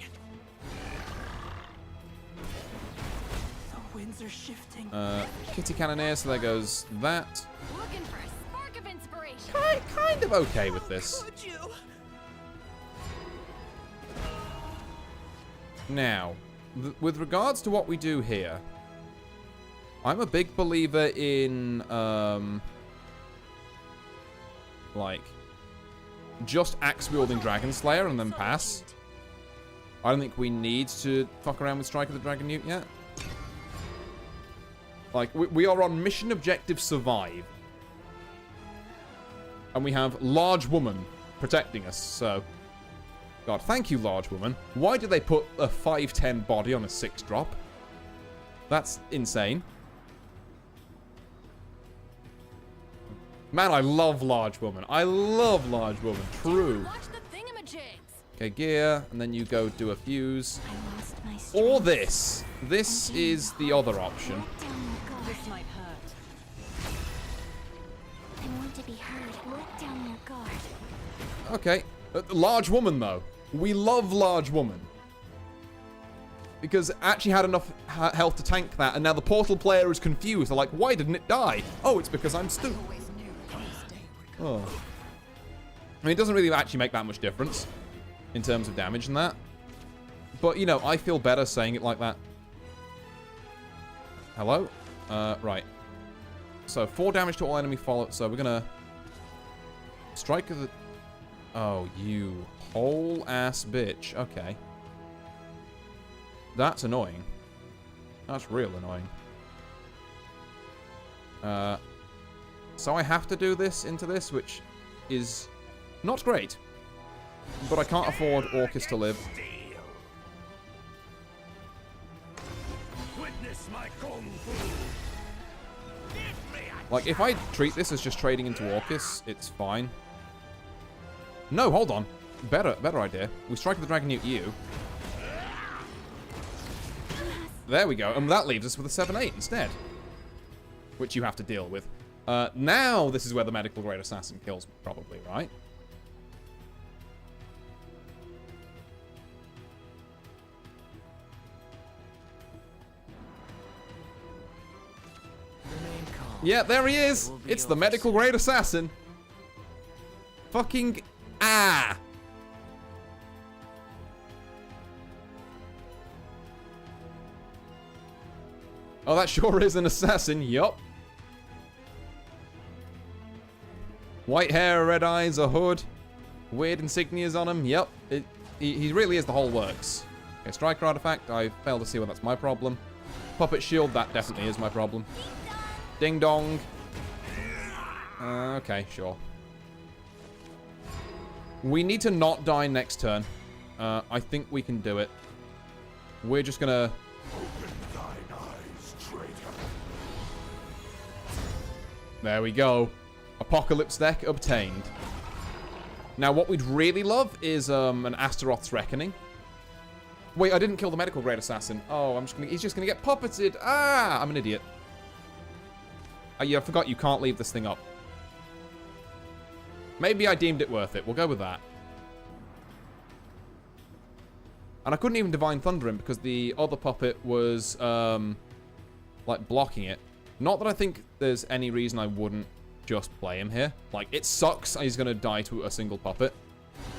The winds are shifting. Kitty Cannoneer, so there goes that. Looking for a spark of inspiration. Kind of okay with this. Now, with regards to what we do here, I'm a big believer in, like, just Axe-Wielding Dragon Slayer and then pass. I don't think we need to fuck around with Strike of the Dragon Newt yet. Like, we are on mission objective survive. And we have Large Woman protecting us, so... God, thank you, Large Woman. Why did they put a 5/10 body on a 6-drop? That's insane. Man, I love Large Woman. I love Large Woman. True. Watch the thingamajigs. Okay, gear, and then you go do a fuse. Or this. This is the other option. This might hurt. I want to be heard. Let down your guard. Okay. Large Woman, though. We love Large Woman. Because it actually had enough health to tank that, and now the Portal player is confused. They're like, why didn't it die? Oh, it's because I'm stupid. Oh. I mean, it doesn't really actually make that much difference in terms of damage and that. But, you know, I feel better saying it like that. Hello? Right. So, 4 damage to all enemy follow. So, we're gonna... Strike of the... Oh, you whole ass bitch. Okay. That's annoying. That's real annoying. So I have to do this into this, which is not great. But I can't afford Orcus to live. Like, if I treat this as just trading into Orcus, it's fine. No, hold on. Better idea. We strike with the Dragon Newt you. There we go. And that leaves us with a 7/8 instead. Which you have to deal with. Now this is where the medical grade assassin kills me, probably, right? Yeah, there he is! It's the medical grade assassin. Fucking... Ah! Oh, that sure is an assassin, yup. White hair, red eyes, a hood. Weird insignias on him, yep. He really is the whole works. Okay, striker artifact, I failed to see whether that's my problem. Puppet shield, that definitely is my problem. Ding dong. Okay, sure. We need to not die next turn. I think we can do it. We're just gonna... There we go. Apocalypse deck obtained. Now, what we'd really love is an Astaroth's Reckoning. Wait, I didn't kill the medical grade assassin. Oh, he's just gonna get puppeted. Ah, I'm an idiot. Oh, yeah, I forgot you can't leave this thing up. Maybe I deemed it worth it. We'll go with that. And I couldn't even Divine Thunder him because the other puppet was, like, blocking it. Not that I think there's any reason I wouldn't just play him here. Like, it sucks he's gonna die to a single puppet.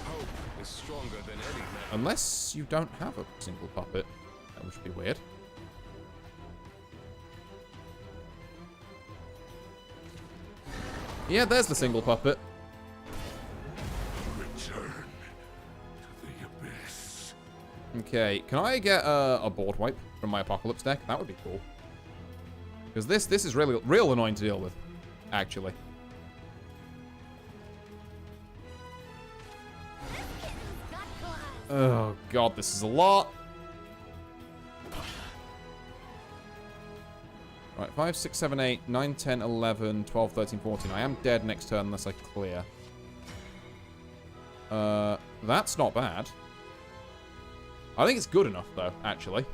Hope is stronger than any man. Unless you don't have a single puppet. That would be weird. Yeah, there's the single puppet. Return to the abyss. Okay, can I get a board wipe from my Apocalypse deck? That would be cool. Because this is really real annoying to deal with, actually. Oh god, this is a lot. Right, 5, 6, 7, 8, 9, 10, 11, 12, 13, 14. I am dead next turn unless I clear. That's not bad. I think it's good enough, though, actually.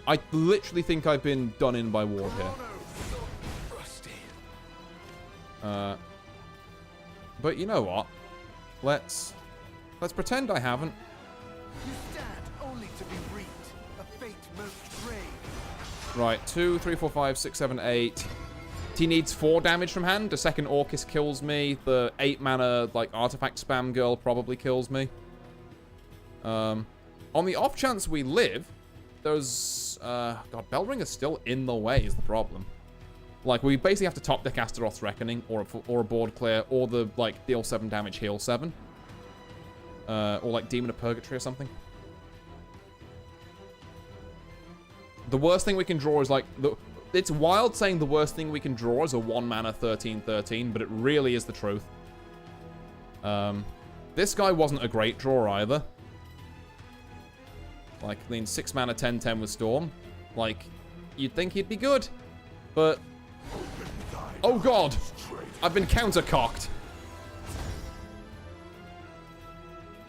I literally think I've been done in by ward here. But you know what? Let's pretend I haven't. You stand only to be reaped, a fate most grave. Right, 2, 3, 4, 5, 6, 7, 8. He needs 4 damage from hand. The second Orcus kills me. The 8 mana, like, artifact spam girl probably kills me. On the off chance we live, there's... God, Bellringer's still in the way is the problem. Like, we basically have to top deck Astaroth's Reckoning, or a board clear, or the, like, deal 7 damage, heal 7. Or, like, Demon of Purgatory or something. The worst thing we can draw is, like... It's wild saying the worst thing we can draw is a 1-mana 13/13, but it really is the truth. This guy wasn't a great draw either. Like, I mean, 6-mana 10/10 with Storm. Like, you'd think he'd be good. But... Oh god! I've been counter-cocked.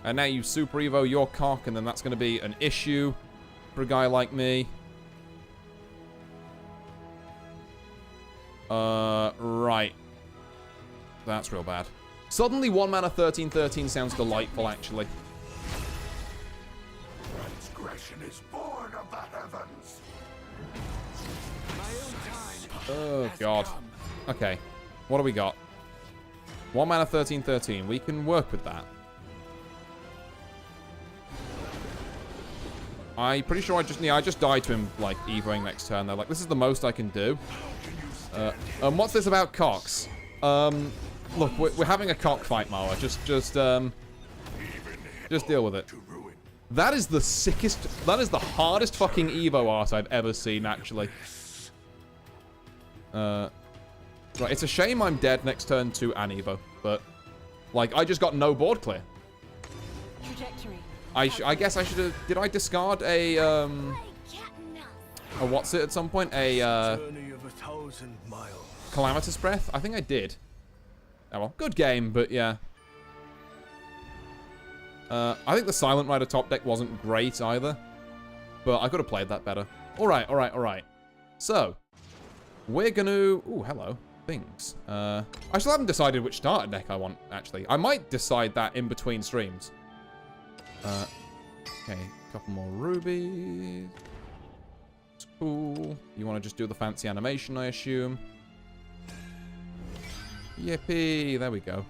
And now you Super Evo your cock, and then that's going to be an issue for a guy like me. Right. That's real bad. Suddenly 1-mana 13/13 sounds delightful, actually. Transgression is born of the heavens. Oh, God. Okay. What do we got? 1-mana 13/13. We can work with that. I'm pretty sure I just died to him, like, evoing next turn, though. Like, this is the most I can do. What's this about cocks? Look, we're having a cockfight, Moa. Just deal with it. That is the sickest... That is the hardest fucking Evo art I've ever seen, actually. Right, it's a shame I'm dead next turn to an Evo, but... Like, I just got no board clear. Trajectory. I guess I should have... Did I discard a, what's it at some point? A, Journey of 1,000 miles. Calamitous Breath? I think I did. Oh, well. Good game, but yeah. I think the Silent Rider top deck wasn't great either. But I could have played that better. Alright, alright, alright. So, we're gonna... Ooh, hello. Things. I still haven't decided which starter deck I want, actually. I might decide that in between streams. Okay, a couple more rubies. It's cool. You want to just do the fancy animation, I assume. Yippee! There we go.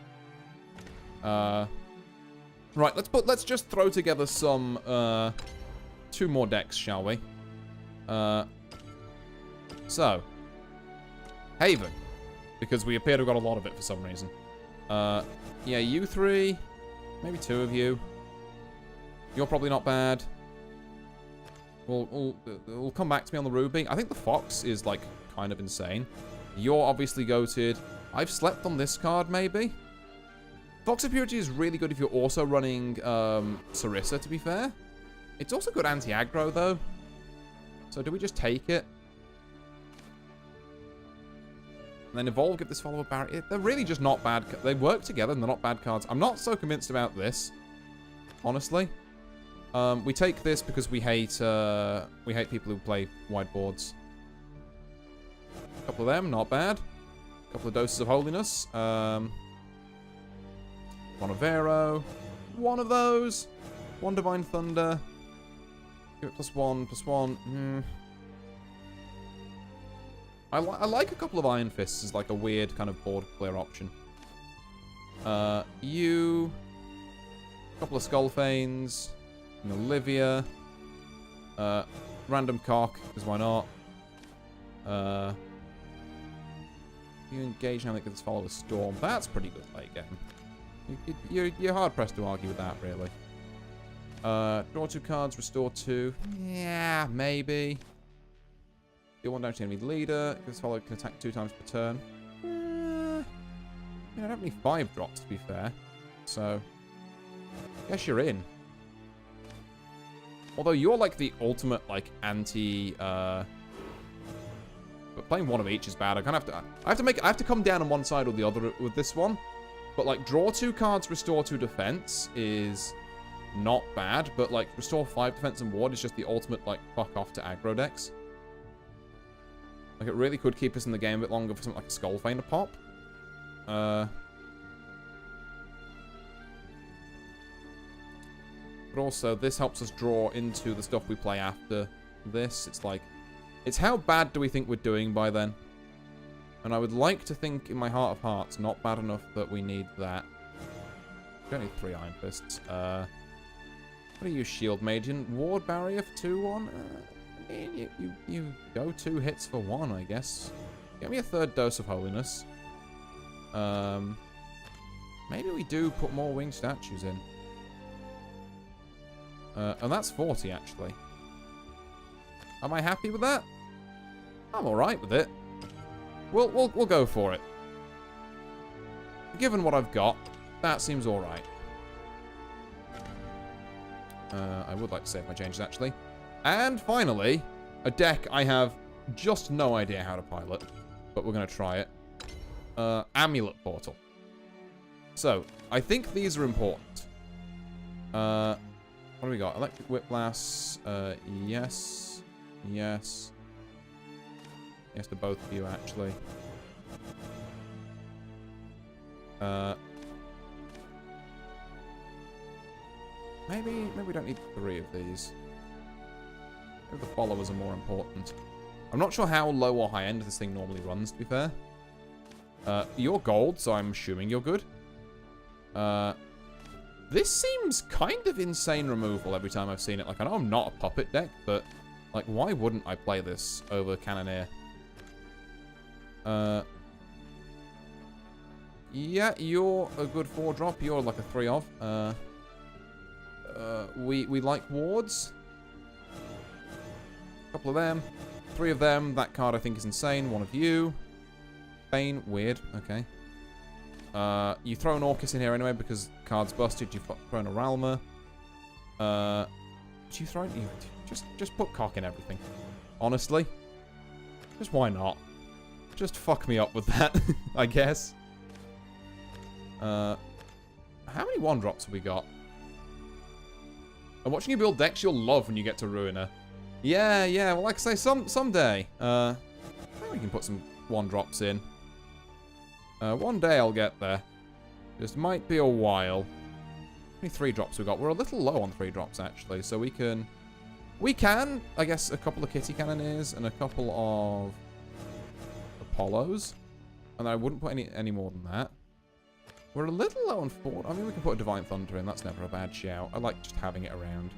Right, let's just throw together some 2 more decks, shall we? So, Haven, because we appear to have got a lot of it for some reason. Yeah, you 3, maybe 2 of you. You're probably not bad. We'll come back to me on the Ruby. I think the Fox is, like, kind of insane. You're obviously goated. I've slept on this card, maybe? Fox of Purity is really good if you're also running Sarissa, to be fair. It's also good anti-aggro, though. So do we just take it? And then Evolve, give this follower Barrier. They're really just not bad. They work together and they're not bad cards. I'm not so convinced about this, honestly. We take this because we hate people who play whiteboards. A couple of them, not bad. A couple of doses of holiness. One of Vero. One of those. One divine thunder. Give it +1, +1. I like a couple of iron fists as like a weird kind of board clear option. You. A couple of skull fanes. An Olivia. Random cock, because why not? You engage now that gets follow a storm. That's pretty good late game. You're hard pressed to argue with that, really. Draw 2 cards, restore 2. Yeah, maybe. Deal 1 damage to the enemy leader. Gets followed, can attack 2 times per turn. I don't have any 5 drops, to be fair. So, guess you're in. Although you're like the ultimate like anti. But playing one of each is bad. I have to come down on one side or the other with this one. But like draw 2 cards, restore 2 defense is not bad. But like restore 5 defense and ward is just the ultimate like fuck off to aggro decks. Like it really could keep us in the game a bit longer for something like a Skullfane to pop. But also, this helps us draw into the stuff we play after this. It's like, it's how bad do we think we're doing by then? And I would like to think, in my heart of hearts, not bad enough that we need that. We don't need 3 Iron Fists. What do you use? Shield Maiden. Ward Barrier for 2-1? I mean, you go 2 hits for 1, I guess. Get me a 3rd dose of Holiness. Maybe we do put more winged statues in. And that's 40, actually. Am I happy with that? I'm alright with it. We'll go for it. Given what I've got, that seems alright. I would like to save my changes, actually. And finally, a deck I have just no idea how to pilot, but we're going to try it. Amulet Portal. So, I think these are important. What do we got? Electric Whiplash. Yes. Yes. Yes to both of you, actually. Maybe we don't need 3 of these. Maybe the followers are more important. I'm not sure how low or high end this thing normally runs, to be fair. You're gold, so I'm assuming you're good. This seems kind of insane removal every time I've seen it. Like, I know I'm not a puppet deck, but, like, why wouldn't I play this over Cannoneer? Yeah, you're a good 4-drop. You're like a 3-of. We like wards. A couple of them. 3 of them. That card I think is insane. 1 of you. Bane. Weird. Okay. You throw an Orcus in here anyway because card's busted. You've thrown a Ralma. Do you throw it? Just put cock in everything. Honestly. Just why not? Just fuck me up with that, I guess. How many 1-drops have we got? I'm watching you build decks you'll love when you get to Ruiner. Yeah, well, like I say, someday. Maybe we can put some 1-drops in. One day I'll get there. Just might be a while. How many 3-drops we got? We're a little low on 3-drops, actually, so we can, I guess, a couple of Kitty Cannoneers and a couple of Apollos. And I wouldn't put any more than that. We're a little low on 4. I mean, we can put a Divine Thunder in. That's never a bad shout. I like just having it around.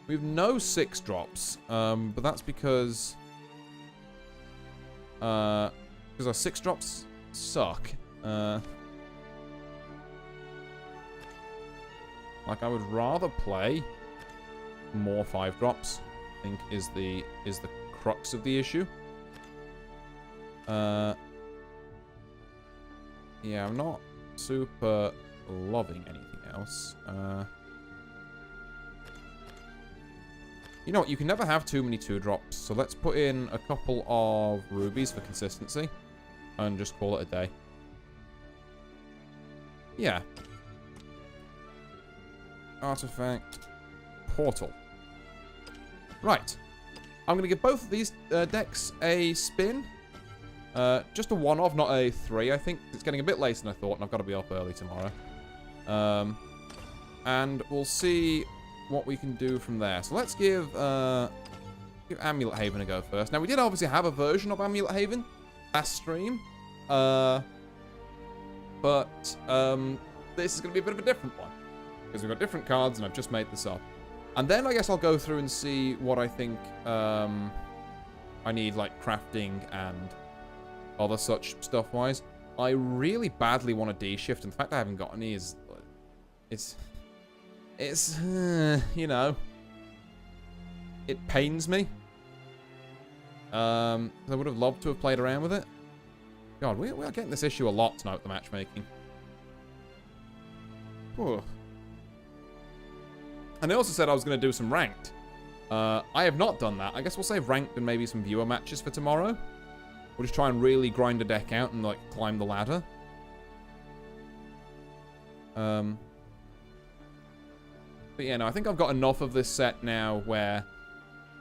We have no 6-drops, but that's because our 6-drops suck. Like, I would rather play more 5-drops, I think is the crux of the issue. Yeah, I'm not super loving anything else. You know what? You can never have too many 2-drops, so let's put in a couple of rubies for consistency and just call it a day. Yeah. artifact, portal. Right. I'm going to give both of these decks a spin. Just a one-off, not a 3, I think. It's getting a bit later than I thought, and I've got to be up early tomorrow. And we'll see what we can do from there. So let's give Amulet Haven a go first. Now, we did obviously have a version of Amulet Haven last stream. But this is going to be a bit of a different one. Because we've got different cards, and I've just made this up. And then I guess I'll go through and see what I think I need, like, crafting and other such stuff-wise. I really badly want a D-shift, and the fact I haven't got any is... It's you know... It pains me. I would have loved to have played around with it. God, we are getting this issue a lot tonight with the matchmaking. Whew. And they also said I was going to do some ranked. I have not done that. I guess we'll save ranked and maybe some viewer matches for tomorrow. We'll just try and really grind a deck out and, like, climb the ladder. But yeah, no, I think I've got enough of this set now where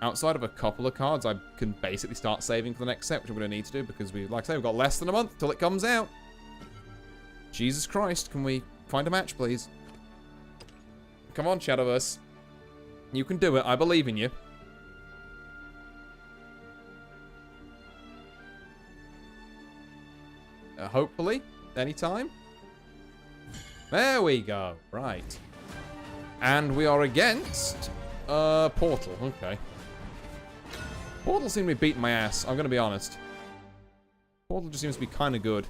outside of a couple of cards, I can basically start saving for the next set, which I'm going to need to do because like I say, we've got less than a month till it comes out. Jesus Christ, can we find a match, please? Come on, Shadowverse. You can do it. I believe in you. Hopefully. Anytime. There we go. Right. And we are against... Portal. Okay. Portal seems to be beating my ass. I'm going to be honest. Portal just seems to be kind of good.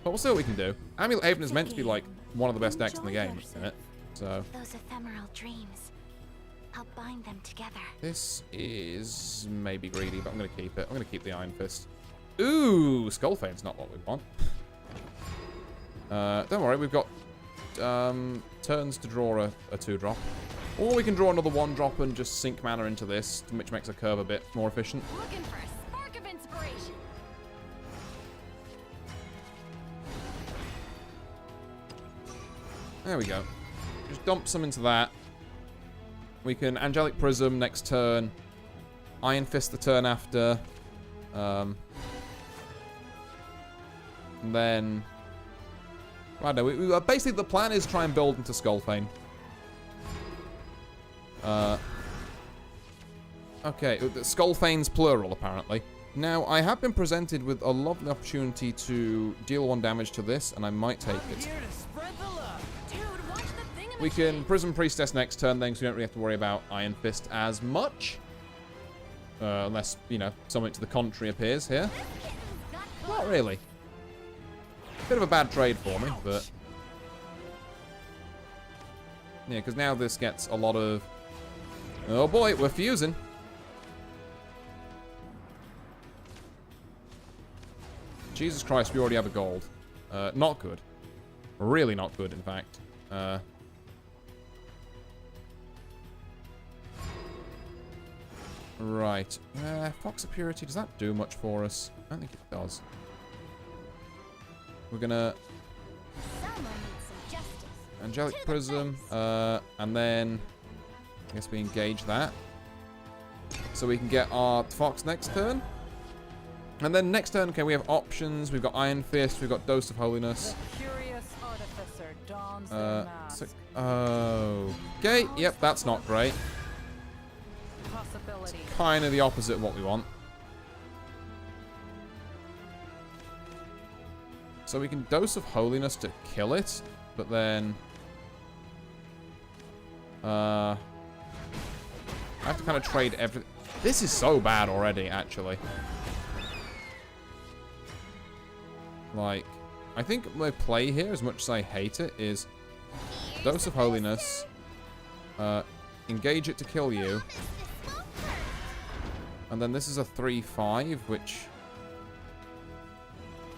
But we'll see what we can do. Amulet Haven is meant to be, like, one of the best decks in the game, isn't it? So... Those ephemeral dreams. I'll bind them together. This is maybe greedy, but I'm going to keep it. I'm going to keep the Iron Fist. Ooh, Skullfane's not what we want. Don't worry, we've got turns to draw a 2-drop. Or we can draw another 1-drop and just sink mana into this, which makes a curve a bit more efficient. Looking for a spark of inspiration. There we go. Just dump some into that. We can Angelic Prism next turn. Iron Fist the turn after. And then... I don't know. Basically, the plan is try and build into Skullfane. Okay, Skullfane's plural, apparently. Now, I have been presented with a lovely opportunity to deal 1 damage to this, and I might take it. We can Prism Priestess next turn, then, so we don't really have to worry about Iron Fist as much. Unless, you know, something to the contrary appears here. Not really. Bit of a bad trade for me, but... Yeah, because now this gets a lot of... Oh boy, we're fusing. Jesus Christ, we already have a gold. Not good. Really not good, in fact. Right. Fox of Purity, does that do much for us? I don't think it does. We're gonna... Angelic Prism, and then... I guess we engage that. So we can get our Fox next turn. And then next turn, okay, we have options. We've got Iron Fist, we've got Dose of Holiness. Okay, yep, that's not great. It's kind of the opposite of what we want. So we can Dose of Holiness to kill it, but then... I have to kind of trade everything. This is so bad already, actually. Like, I think my play here, as much as I hate it, is Dose of Holiness, engage it to kill you, and then this is a 3/5, which...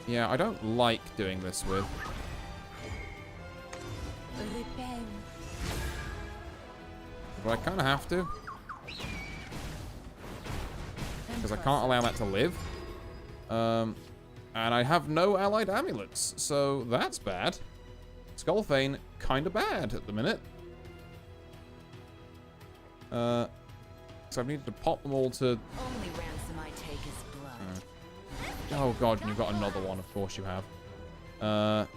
Yeah, I don't like doing this with. But I kind of have to. Because I can't allow that to live. And I have no allied amulets, so that's bad. Skullfane, kind of bad at the minute. So I've needed to pop them all to... Only ransom I take is blood. Oh god, and you've got another one, of course you have.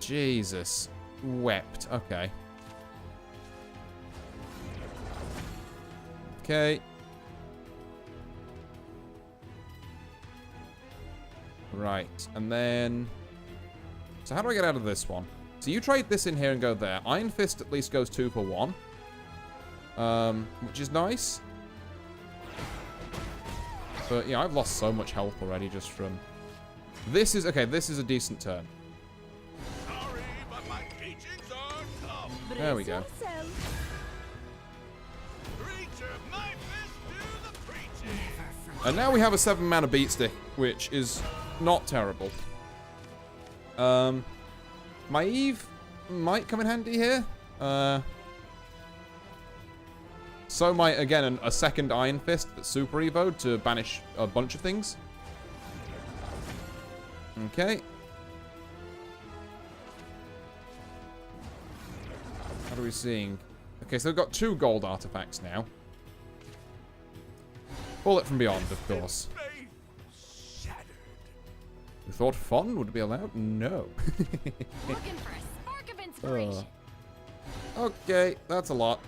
Jesus. Wept. Okay. Okay. Right, and then... So how do I get out of this one? So you trade this in here and go there. Iron Fist at least goes 2 for 1. Which is nice. But yeah, I've lost so much health already just from... This is... Okay, this is a decent turn. Sorry, but my teachings are tough. There we go. Preacher, my fist do the preaching. And now we have a 7-mana beat stick, which is not terrible. My Eve might come in handy here. So might, again, a second Iron Fist that's super evoed to banish a bunch of things. Okay. What are we seeing? Okay, so we've got 2 gold artifacts now. Bullet from Beyond, of course. Faith shattered. You thought fun would be allowed? No. Looking for a spark of inspiration. Okay, that's a lot.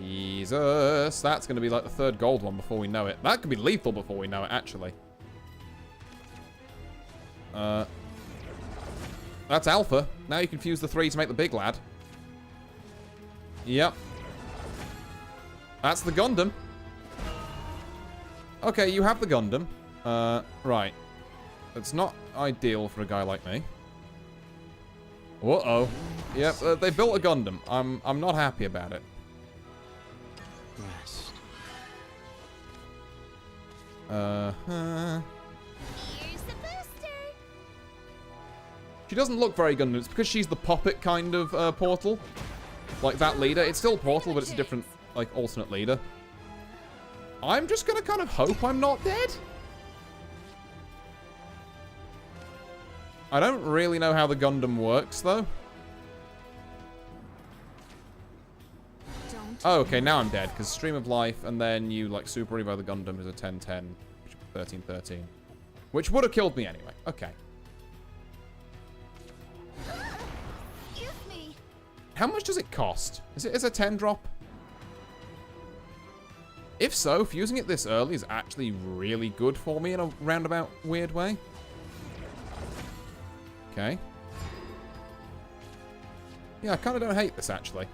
Jesus, that's going to be like the 3rd gold one before we know it. That could be lethal before we know it, actually. That's Alpha. Now you can fuse the 3 to make the big lad. Yep. That's the Gundam. Okay, you have the Gundam. Right. It's not ideal for a guy like me. Uh-oh. Yep, they built a Gundam. I'm not happy about it. Rest. Here's the booster. She doesn't look very Gundam. It's because she's the puppet kind of Portal. Like that leader. It's still Portal, but it's a different, like, alternate leader. I'm just gonna kind of hope I'm not dead. I don't really know how the Gundam works, though. Oh, okay, now I'm dead, because Stream of Life, and then you, like, Super Evo the Gundam is a 10-10, which is 13-13. Which would have killed me anyway. Okay. Excuse me. How much does it cost? Is it a 10 drop? If so, fusing it this early is actually really good for me in a roundabout weird way. Okay. Yeah, I kind of don't hate this, actually.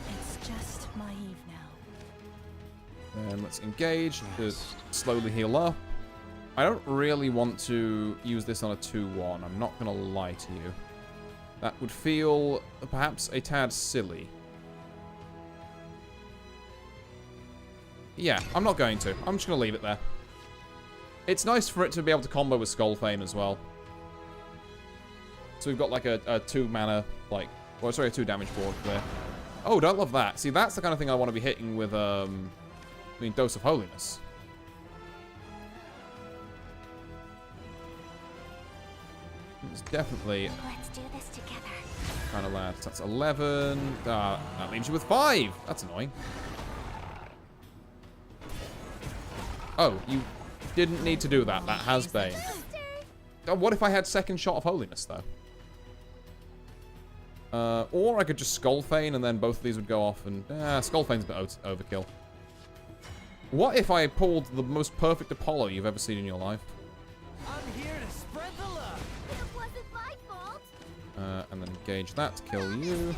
It's just my Eve now. Then let's engage to slowly heal up. I don't really want to use this on a 2-1. I'm not going to lie to you. That would feel perhaps a tad silly. Yeah, I'm not going to. I'm just going to leave it there. It's nice for it to be able to combo with Skullfane as well. So we've got like a 2 mana, like, well, sorry, a 2 damage board there. Oh, don't love that. See, that's the kind of thing I want to be hitting with, Dose of Holiness. It's definitely Let's do this together. kind of lads. That's 11. That leaves you with 5. That's annoying. Oh, you didn't need to do that. That has Bane. Oh, what if I had second shot of Holiness, though? Or I could just Skullfane and then both of these would go off and... Skullfane's a bit overkill. What if I pulled the most perfect Apollo you've ever seen in your life? I'm here to spread the love. It wasn't my fault. And then engage that to kill you.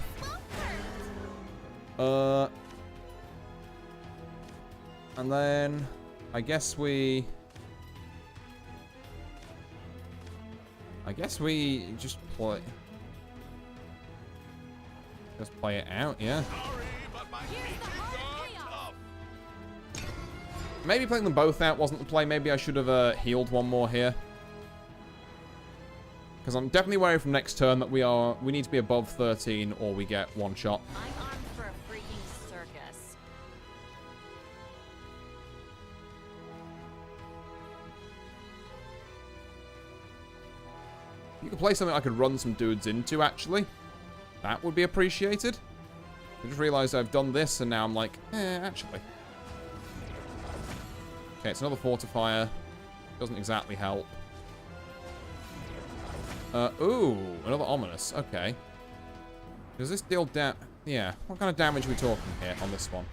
And then... I guess we just play it out, yeah. Sorry, but my teachings are tough. Maybe playing them both out wasn't the play. Maybe I should have healed one more here. Because I'm definitely worried from next turn that we need to be above 13 or we get one shot. I'm armed for a freaking circus. You could play something I could run some dudes into, actually. That would be appreciated. I just realized I've done this, and now I'm like, actually. Okay, it's another fortifier. Doesn't exactly help. Ooh, another ominous. Okay. Does this deal yeah, what kind of damage are we talking here on this one?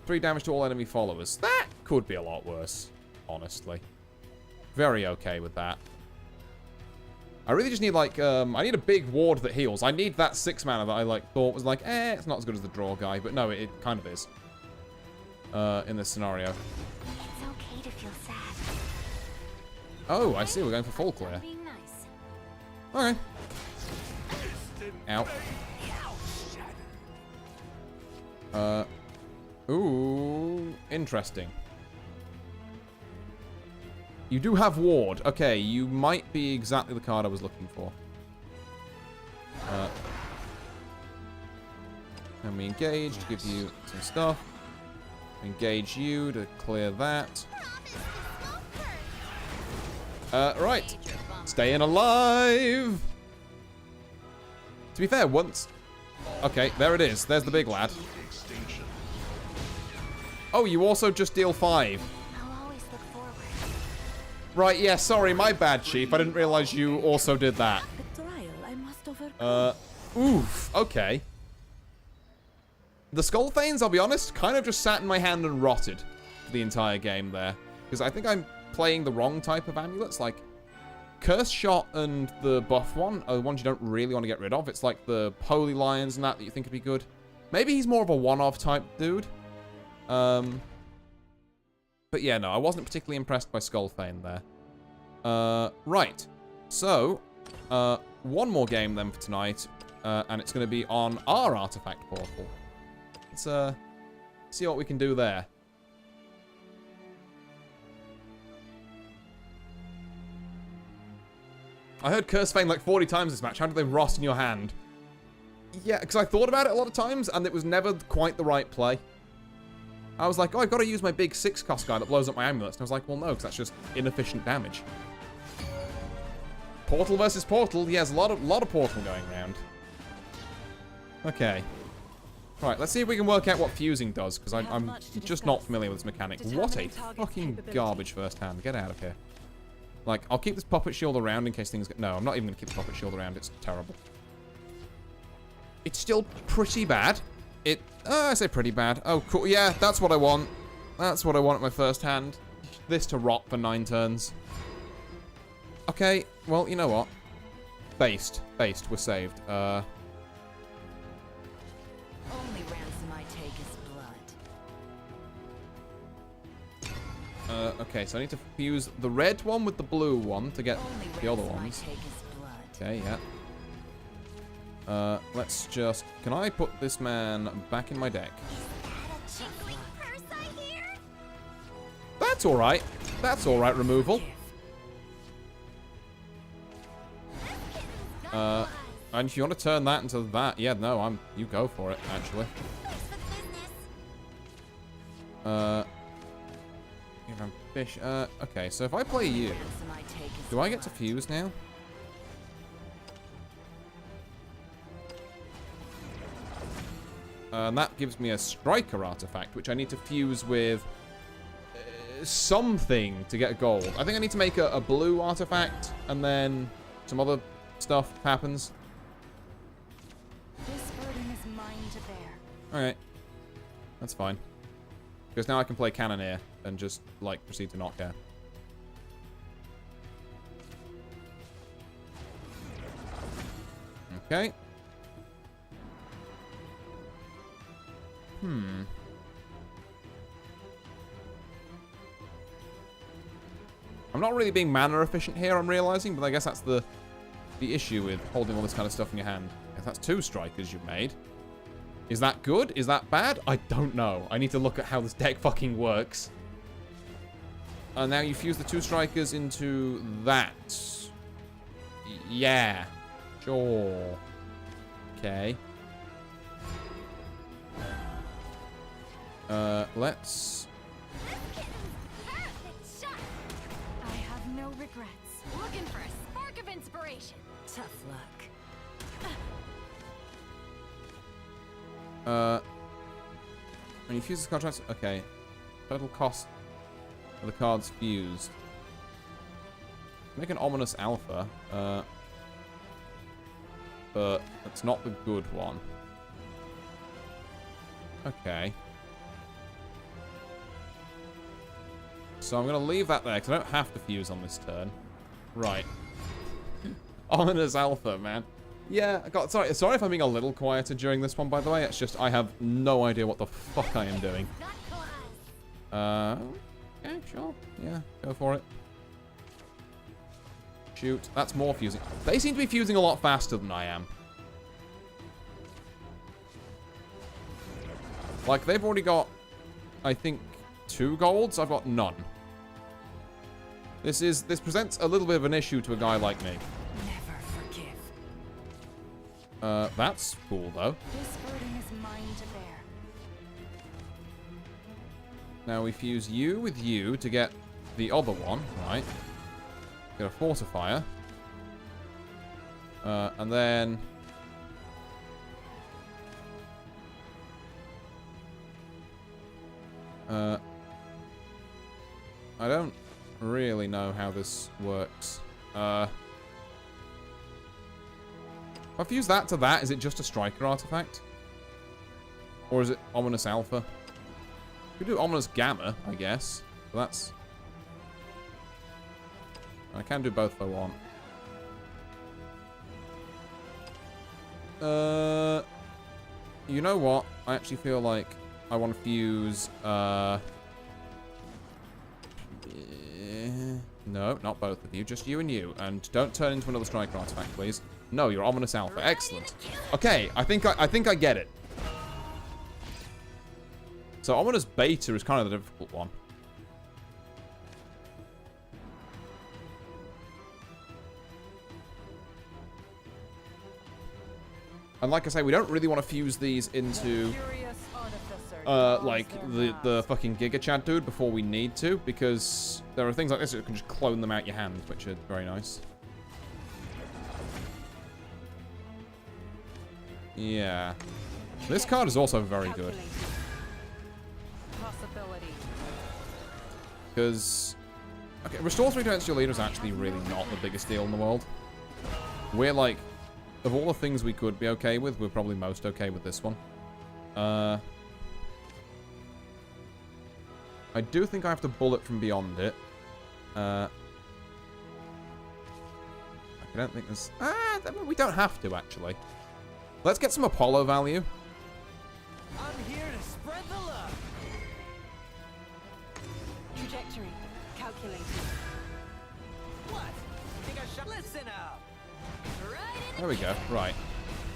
3 damage to all enemy followers. That could be a lot worse, honestly. Very okay with that. I really just need, like, I need a big ward that heals. I need that 6 mana that I, like, thought was like, it's not as good as the draw guy. But no, it kind of is. In this scenario. It's okay to feel sad. Oh, I see. We're going for full clear. Being nice. Okay. Ow. Ooh, interesting. You do have ward. Okay, you might be exactly the card I was looking for. And we engage to give you some stuff. Engage you to clear that. Right. Staying alive! To be fair, once... Okay, there it is. There's the big lad. Oh, you also just deal 5. I'll always look forward. Right, yeah, sorry, my bad, Chief. I didn't realize you also did that. Oof, okay. The Skull Thanes, I'll be honest, kind of just sat in my hand and rotted for the entire game there. Because I think I'm playing the wrong type of amulets. Like, Curse Shot and the buff one are the ones you don't really want to get rid of. It's like the Holy Lions and that you think would be good. Maybe he's more of a one-off type dude. But yeah, no, I wasn't particularly impressed by Skullthane there. Right. So, one more game then for tonight, and it's going to be on our artifact portal. Let's see what we can do there. I heard Curse Fane like 40 times this match. How did they rot in your hand? Yeah, because I thought about it a lot of times, and it was never quite the right play. I was like, oh, I've got to use my big 6-cost guy that blows up my amulets. And I was like, well, no, because that's just inefficient damage. Portal versus portal. Yeah, there's a lot of portal going around. Okay. Right, let's see if we can work out what fusing does, because I'm just not familiar with this mechanic. What a fucking garbage first hand. Get out of here. Like, I'll keep this puppet shield around in case things get... No, I'm not even going to keep the puppet shield around. It's terrible. It's still pretty bad. I say pretty bad. Oh, cool. Yeah, that's what I want. That's what I want at my first hand. This to rot for 9 turns. Okay, well, you know what? Based. We're saved. Only ransom I take is blood. Okay, so I need to fuse the red one with the blue one to get Only the other ransom I ones. take is blood. Okay, yeah. Let's just... Can I put this man back in my deck? Jiggling purse I hear? That's alright. That's alright, removal. And if you want to turn that into that, yeah, no, you go for it, actually. Fish. Okay, so if I play you, Ransom I take is do I get to fuse now? And that gives me a striker artifact, which I need to fuse with something to get gold. I think I need to make a blue artifact, and then some other stuff happens. This burden is mine to bear. Alright. That's fine. Because now I can play Cannoneer and just, like, proceed to knock down. Okay. I'm not really being mana efficient here, I'm realizing, but I guess that's the issue with holding all this kind of stuff in your hand. If that's 2 strikers you've made. Is that good? Is that bad? I don't know. I need to look at how this deck fucking works. And now you fuse the 2 strikers into that. Yeah. Sure. Okay. Let's... Perfect shot. I have no regrets. Looking for a spark of inspiration. Tough luck. When you fuse the contracts... Okay. Total cost of the cards fused. Make an ominous alpha. But it's not the good one. Okay. So I'm going to leave that there, because I don't have to fuse on this turn. Right. Ominous alpha, man. Yeah, sorry if I'm being a little quieter during this one, by the way. It's just I have no idea what the fuck I am doing. Okay, sure. Yeah, go for it. Shoot. That's more fusing. They seem to be fusing a lot faster than I am. Like, they've already got, I think, 2 golds. I've got none. This presents a little bit of an issue to a guy like me. Never forgive. That's cool, though. This burden is mine to bear. Now we fuse you with you to get the other one, right? Get a fortifier. And then... I don't really know how this works. If I fuse that to that, is it just a striker artifact? Or is it Ominous Alpha? We do Ominous Gamma, I guess. But that's... I can do both if I want. You know what? I actually feel like I want to fuse, no, not both of you. Just you and you. And don't turn into another striker artifact, please. No, you're Ominous Alpha. Excellent. Okay, I think I get it. So Ominous Beta is kind of the difficult one. And like I say, we don't really want to fuse these into, like, the fucking Giga Chad dude before we need to, because there are things like this that can just clone them out your hand, which are very nice. Yeah. This card is also very good. Because... Okay, Restore 3 defense to your leader is actually really not the biggest deal in the world. We're like... Of all the things we could be okay with, we're probably most okay with this one. I do think I have to bullet from beyond it. I don't think there's... we don't have to, actually. Let's get some Apollo value. I'm here to spread the love. Trajectory. Calculating. What? Think I should listen up? There we go. Right.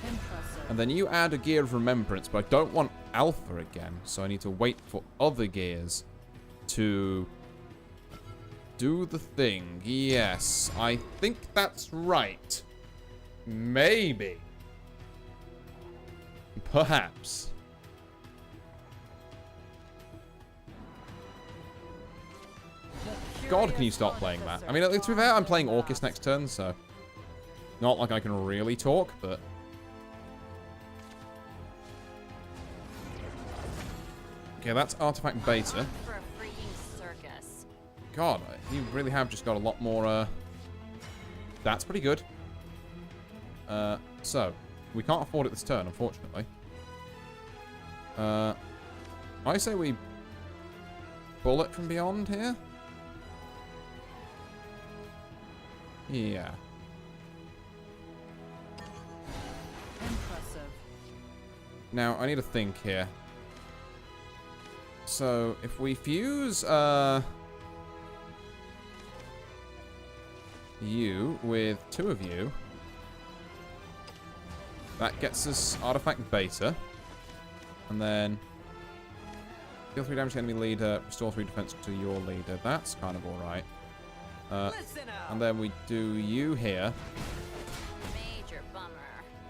Impressive. And then you add a gear of remembrance, but I don't want alpha again, so I need to wait for other gears to do the thing. Yes, I think that's right. Maybe. Perhaps. God, can you stop playing that? I mean, to be fair, I'm playing Orcus next turn, so... Not like I can really talk, but... Okay, that's Artifact Beta. For a freaking circus. God, you really have just got a lot more, That's pretty good. So, we can't afford it this turn, unfortunately. I say we... Bullet from beyond here? Yeah. Impressive. Now, I need to think here. So, if we fuse, you with 2 of you, that gets us Artifact Beta. And then, deal 3 damage to enemy leader, restore 3 defense to your leader. That's kind of alright. And then we do you here.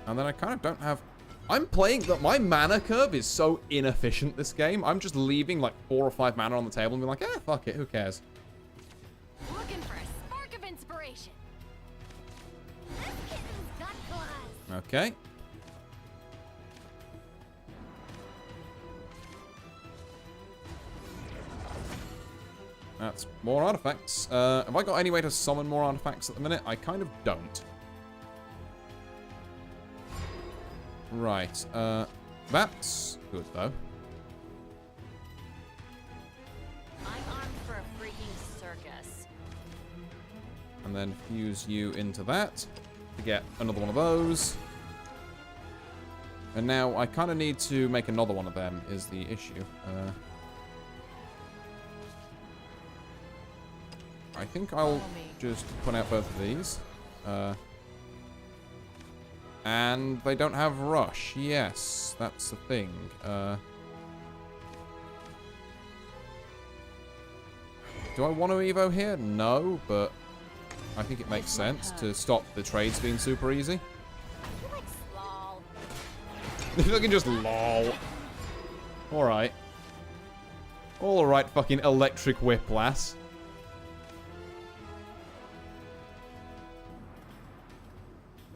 And then I kind of don't have... I'm playing... My mana curve is so inefficient this game. I'm just leaving like 4 or 5 mana on the table and being like, eh, fuck it, who cares? Looking for a spark of inspiration. This kitten's got claws. Okay. That's more artifacts. Have I got any way to summon more artifacts at the minute? I kind of don't. Right. That's good, though. I'm armed for a freaking circus. And then fuse you into that to get another one of those. And now I kind of need to make another one of them is the issue. I think I'll just put out both of these. And they don't have rush. Yes, that's the thing. Do I want to Evo here? No, but I think it makes sense to stop the trades being super easy. You like lol. If I can just lol. Alright. Alright, fucking electric whiplash.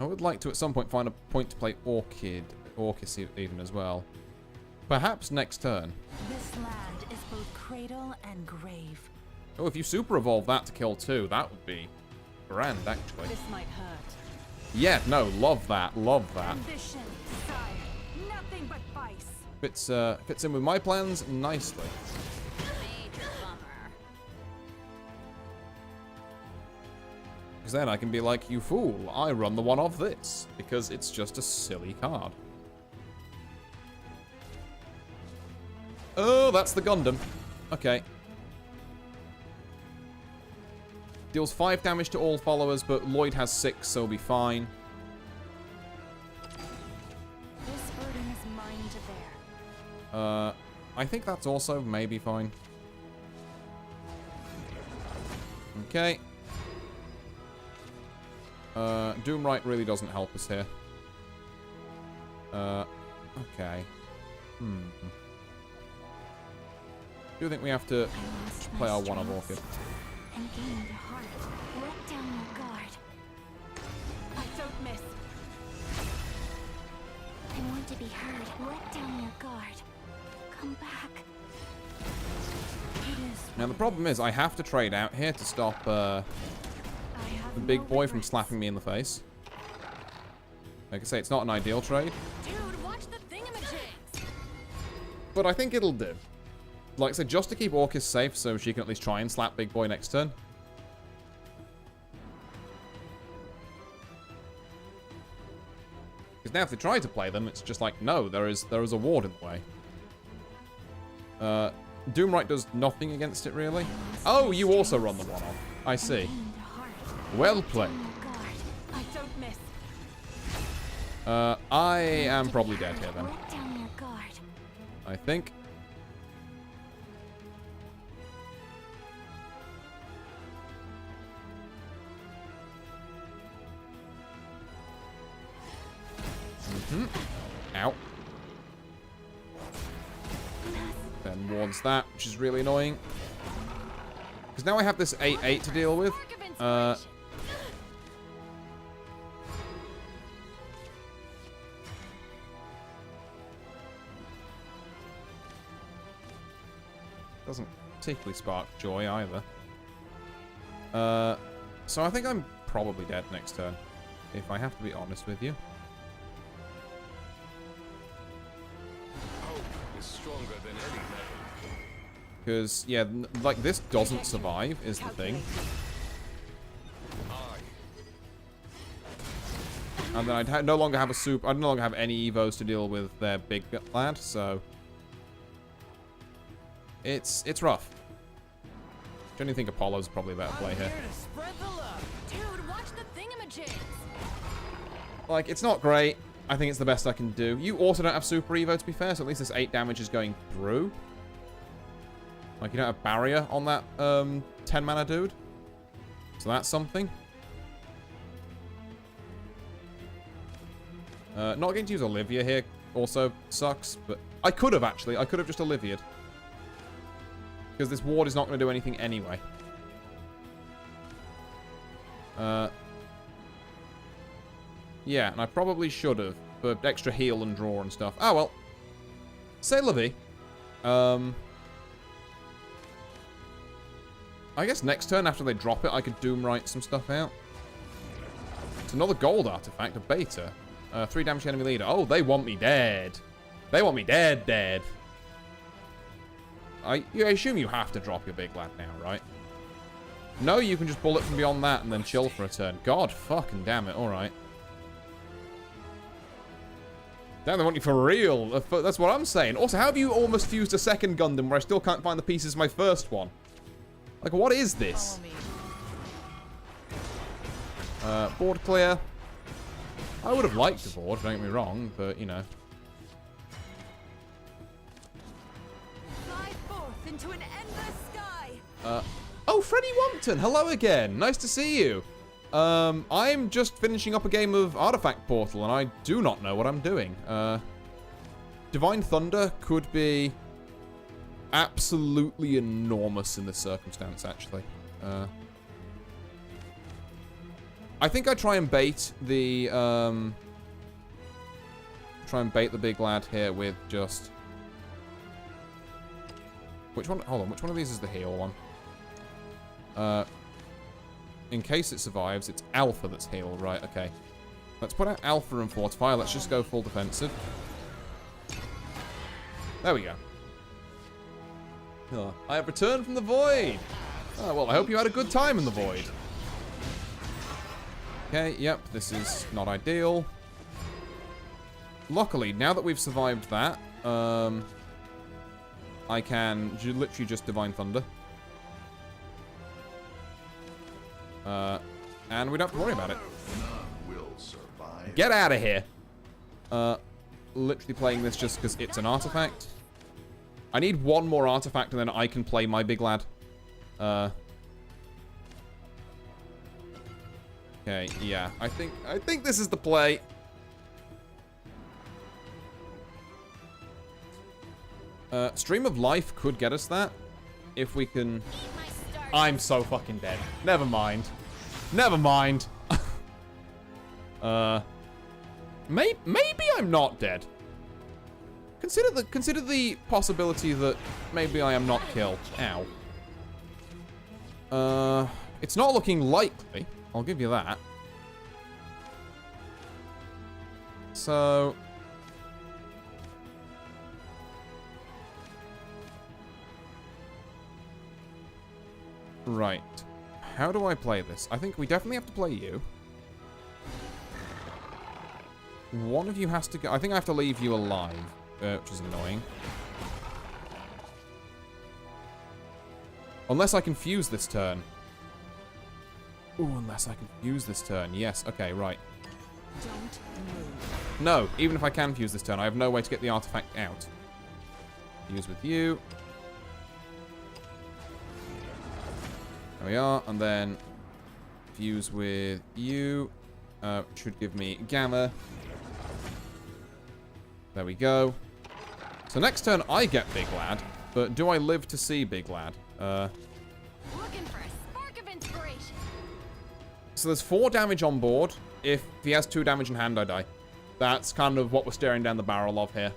I would like to at some point find a point to play Orcus even as well. Perhaps next turn. This land is both cradle and grave. Oh, if you super evolve that to kill 2, that would be grand, actually. This might hurt. Yeah, no, love that, love that. Ambition, sire. Nothing but vice. Fits in with my plans nicely. Major bummer. Because then I can be like, you fool, I run the one of this. Because it's just a silly card. Oh, that's the Gundam. Okay. Deals 5 damage to all followers, but Lloyd has 6, so he'll be fine. This burden is mine to bear. I think that's also maybe fine. Okay. Doomright really doesn't help us here. Okay. Do you think we have to play our one of Orchid? And gain the heart. Let down your guard. I don't miss. I want to be heard. Let down your guard. Come back. It is. Now the problem is I have to trade out here to stop the big boy from slapping me in the face. Like I say, it's not an ideal trade, Dude, watch the thingamajigs. but I think it'll do. Like I said, just to keep Orcus safe so she can at least try and slap big boy next turn. Because now if they try to play them, it's just like, no, there is a ward in the way. Doomright does nothing against it, really. Oh, you also run the one-off. I see. Gain the heart. Well played. Your guard. I don't miss. I am probably dead here then. Let down your guard. I think. Ow. Then wards that, which is really annoying. Because now I have this 8-8 to deal with. Spark of inspiration. Doesn't particularly spark joy either. So I think I'm probably dead next turn, if I have to be honest with you. Hope is stronger than any metal. Because, yeah, like, this doesn't survive, is the thing. And then I'd no longer have a super... I'd no longer have any Evos to deal with their big lad, so... It's rough. Don't you think Apollo's probably a better play here? Here to spread the love. Dude, watch the thingamajigs. Like, it's not great. I think it's the best I can do. You also don't have Super Evo, to be fair, so at least this 8 damage is going through. Like, you don't have barrier on that 10 mana dude. So that's something. Not getting to use Olivia here also sucks, but I could have actually. I could have just Olivia'd. Because this ward is not going to do anything anyway. Yeah, and I probably should have for extra heal and draw and stuff. Oh well. Say Livy. I guess next turn after they drop it, I could Doomwrite some stuff out. It's another gold artifact, a beta. 3 damage to enemy leader. Oh, they want me dead. They want me dead. I assume you have to drop your big lad now, right? No, you can just bullet from beyond that and then chill for a turn. God fucking damn it. Alright. Damn, they want you for real. That's what I'm saying. Also, how have you almost fused a second Gundam where I still can't find the pieces of my first one? Like, what is this? Board clear. I would have liked a board, don't get me wrong, but, you know. Fly forth into an endless sky. Oh, Freddie Wompton, hello again. Nice to see you. I'm just finishing up a game of Artifact Portal, and I do not know what I'm doing. Divine Thunder could be absolutely enormous in this circumstance, actually. I think I try and bait the big lad here with just... Which one? Hold on, which one of these is the heal one? In case it survives, it's Alpha that's heal, right? Okay. Let's put out Alpha and Fortify. Let's just go full defensive. There we go. Oh, I have returned from the void. Oh, well, I hope you had a good time in the void. Okay, yep, this is not ideal. Luckily, now that we've survived that, I can literally just Divine Thunder. And we don't have to worry about it. Get out of here. Literally playing this just because it's an artifact. I need one more artifact and then I can play my big lad. Okay, yeah. I think this is the play. Stream of Life could get us that. If we can... I'm so fucking dead. Never mind. Never mind. Maybe I'm not dead. Consider the possibility that maybe I am not killed. Ow. It's not looking likely. I'll give you that. So... Right. How do I play this? I think we definitely have to play you. One of you has to go... I think I have to leave you alive, which is annoying. Unless I can fuse this turn. Ooh, unless I can fuse this turn. Yes, okay, right. Don't move. No, even if I can fuse this turn, I have no way to get the artifact out. Fuse with you. There we are, and then fuse with you. Should give me Gamma. There we go. So next turn I get Big Lad, but do I live to see Big Lad? Looking for a spark of inspiration. So there's 4 damage on board. If he has 2 damage in hand, I die. That's kind of what we're staring down the barrel of here.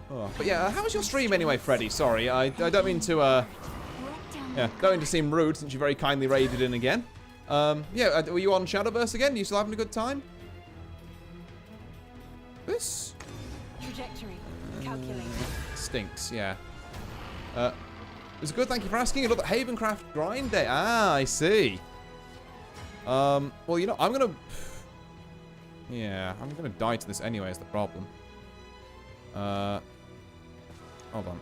But yeah, how was your stream anyway, Freddy? Sorry, I don't mean to, don't mean to seem rude since you very kindly raided in again. Yeah, were you on Shadowverse again? Are you still having a good time? This? Trajectory. Calculated. Stinks, yeah. It was good, thank you for asking. Another Havencraft grind day. Ah, I see. Well, you know, I'm gonna... Yeah, I'm gonna die to this anyway is the problem. Hold on.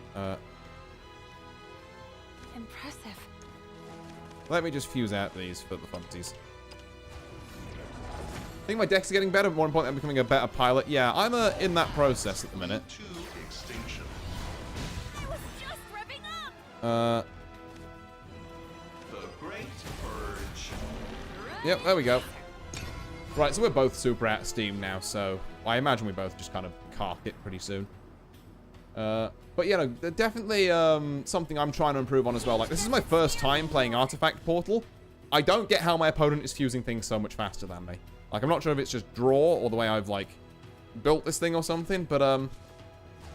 Impressive. Let me just fuse out these for the funsies. I think my decks are getting better, but more importantly, I'm becoming a better pilot. Yeah, I'm in that process at the minute. I was just revving up. The great bird Yep, there we go. Right, so we're both super out of steam now, so I imagine we both just kind of cark it pretty soon. But, you know, definitely something I'm trying to improve on as well. Like, this is my first time playing Artifact Portal. I don't get how my opponent is fusing things so much faster than me. Like, I'm not sure if it's just draw or the way I've, like, built this thing or something, but,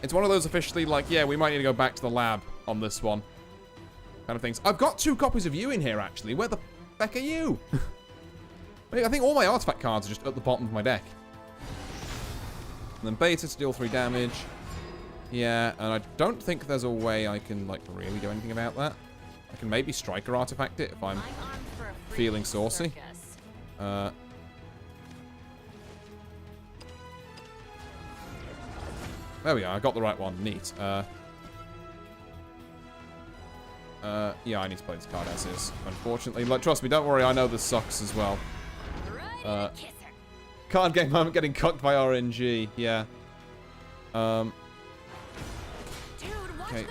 it's one of those officially, like, yeah, we might need to go back to the lab on this one kind of things. I've got 2 copies of you in here, actually. Where the heck are you? I think all my artifact cards are just at the bottom of my deck. And then Beta to deal 3 damage. Yeah, and I don't think there's a way I can, like, really do anything about that. I can maybe Striker Artifact it if I'm feeling saucy. There we are, I got the right one. Neat. Yeah, I need to play this card as is, unfortunately. Like, trust me, don't worry, I know this sucks as well. Card game moment getting cucked by RNG, yeah. Okay,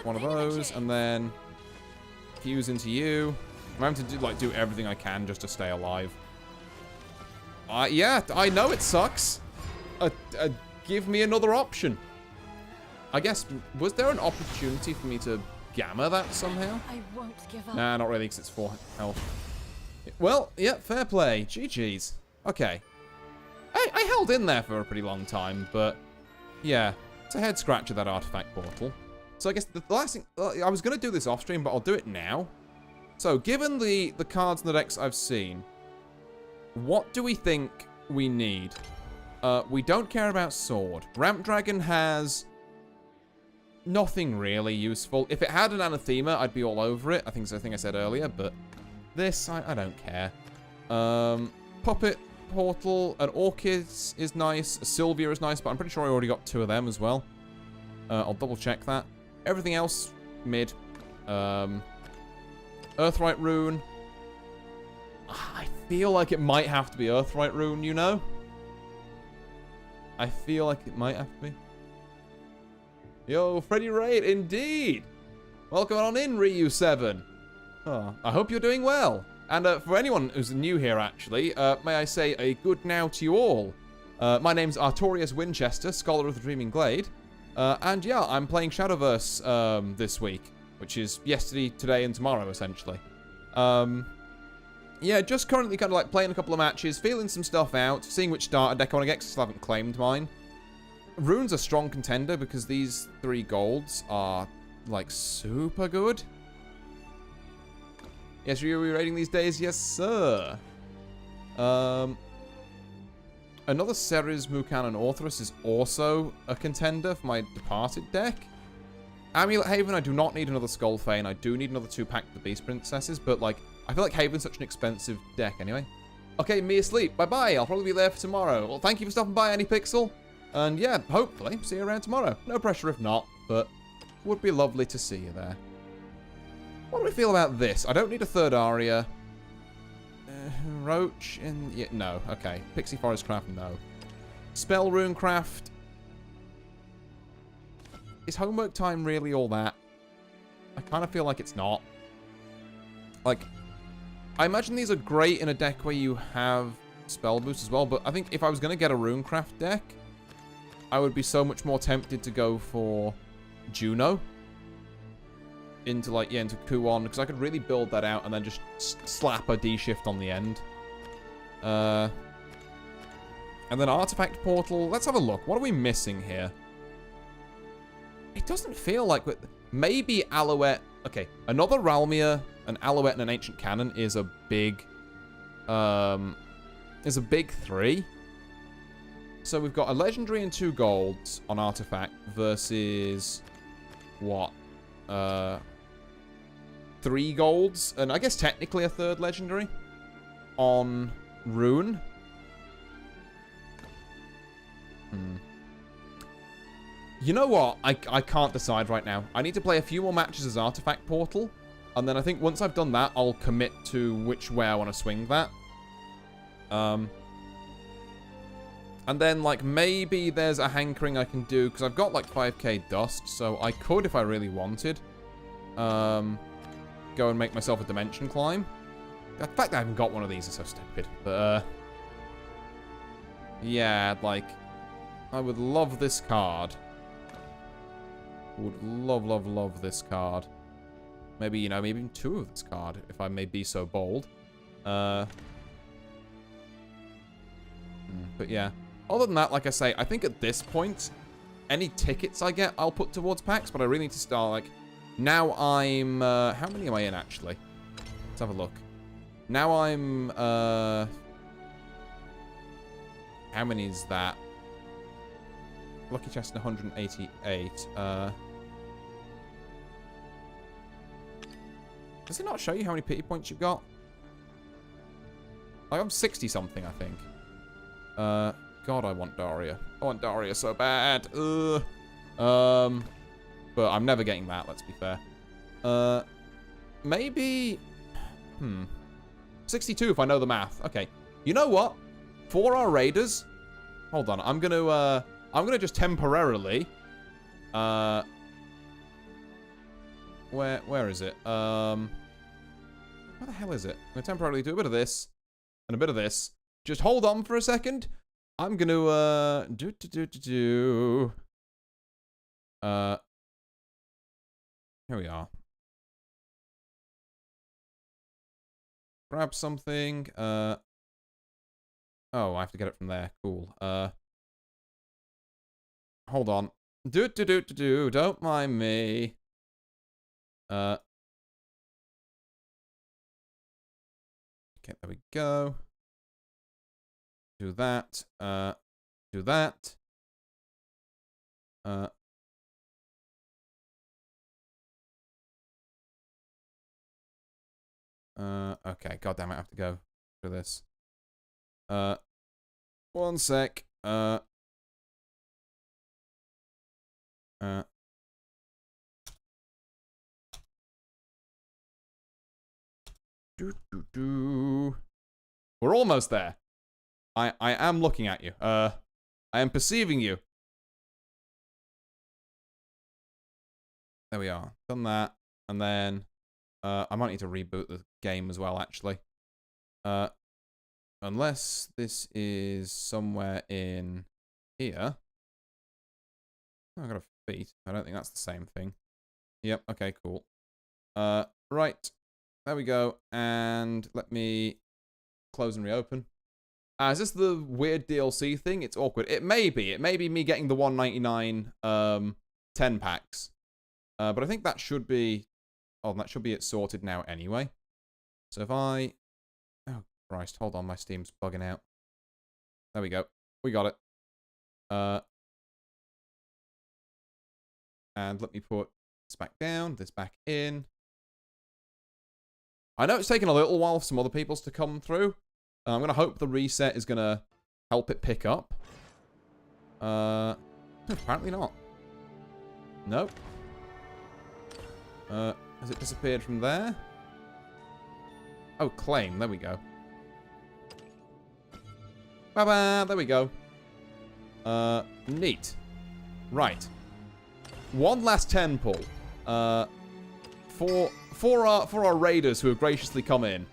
one of those, and then fuse into you. I'm having to do everything I can just to stay alive. Yeah, I know it sucks. Give me another option. I guess, was there an opportunity for me to gamma that somehow? I won't give up. Nah, not really, because it's 4 health. Well, yeah, fair play. GG's. Okay. I held in there for a pretty long time, but yeah, it's a head scratcher, that Artifact Portal. So I guess the last thing, I was going to do this off stream, but I'll do it now. So given the cards in the decks I've seen, what do we think we need? We don't care about Sword. Ramp Dragon has nothing really useful. If it had an Anathema, I'd be all over it. I think it's the thing I said earlier, but this, I don't care. Puppet Portal, an Orchid is nice, a Sylvia is nice, but I'm pretty sure I already got 2 of them as well. I'll double check that. Everything else, mid. Earthright Rune. I feel like it might have to be Earthright Rune, you know? I feel like it might have to be. Yo, Freddy Raid, indeed! Welcome on in, Ryu7. Oh, I hope you're doing well. And for anyone who's new here, actually, may I say a good now to you all. My name's Artorius Winchester, Scholar of the Dreaming Glade. And yeah, I'm playing Shadowverse this week, which is yesterday, today, and tomorrow, essentially. Yeah, just currently kind of like playing a couple of matches, feeling some stuff out, seeing which starter deck I want to get, because I still haven't claimed mine. Rune's a strong contender because these 3 golds are, like, super good. Yes, are you rating these days? Yes, sir. Another Ceres, Mukan, and Orthrus is also a contender for my Departed deck. Amulet Haven, I do not need another Skullfane. I do need another 2-pack of the Beast Princesses, but, like, I feel like Haven's such an expensive deck anyway. Okay, me asleep. Bye-bye. I'll probably be there for tomorrow. Well, thank you for stopping by, AnyPixel. And yeah, hopefully, see you around tomorrow. No pressure if not, but would be lovely to see you there. What do we feel about this? I don't need a 3rd Aria. Roach in... Yeah, no, okay. Pixie Forest Craft, no. Spell Rune Craft. Is Homework Time really all that? I kind of feel like it's not. Like, I imagine these are great in a deck where you have Spell Boost as well, but I think if I was going to get a Runecraft deck, I would be so much more tempted to go for Juno. Into, like, yeah, into Kuon, because I could really build that out and then just slap a D-shift on the end. And then Artifact Portal. Let's have a look. What are we missing here? It doesn't feel like... Maybe Alouette... Okay, another Ralmir, an Alouette, and an Ancient Cannon is a big... is a big 3. So we've got a Legendary and 2 golds on Artifact versus... What? 3 golds, and I guess technically a 3rd Legendary on Rune. You know what? I can't decide right now. I need to play a few more matches as Artifact Portal, and then I think once I've done that, I'll commit to which way I want to swing that. And then, like, maybe there's a hankering I can do, because I've got, like, 5k dust, so I could, if I really wanted, go and make myself a Dimension Climb. The fact that I haven't got one of these is so stupid. But, yeah, like, I would love this card. Would love this card. Maybe, you know, maybe even 2 of this card, if I may be so bold. But yeah. Other than that, like I say, I think at this point, any tickets I get, I'll put towards packs, but I really need to start, like, now I'm, how many am I in, actually? Let's have a look. Now I'm, how many is that? Lucky chest 188, does it not show you how many pity points you've got? Like, I'm 60-something, I think. God, I want Daria. I want Daria so bad. But I'm never getting that, let's be fair. Maybe... 62 if I know the math. Okay. You know what? For our raiders... Hold on. I'm gonna just temporarily... Where is it? Where the hell is it? I'm gonna temporarily do a bit of this. And a bit of this. Just hold on for a second. I'm gonna, here we are. Grab something. Oh, I have to get it from there. Cool. Hold on. Don't mind me. Okay, there we go. Do that. Do that. Okay, goddamn it, I have to go for this. One sec. We're almost there. I am looking at you. I am perceiving you. There we are. Done that. And then I might need to reboot the game as well, actually. Unless this is somewhere in here. Oh, I got a feet. I don't think that's the same thing. Yep, okay, cool. Right. There we go. And let me close and reopen. Is this the weird DLC thing? It's awkward. It may be. It may be me getting the 199 10 packs. But I think that should be... Oh, that should be it sorted now anyway. So if I... Oh, Christ. Hold on. My Steam's bugging out. There we go. We got it. And let me put this back down, this back in. I know it's taken a little while for some other people's to come through. I'm going to hope the reset is going to help it pick up. Apparently not. Nope. Has it disappeared from there? Oh, claim. There we go. Ba-ba! There we go. Neat. Right. One last 10 pull. For our raiders who have graciously come in.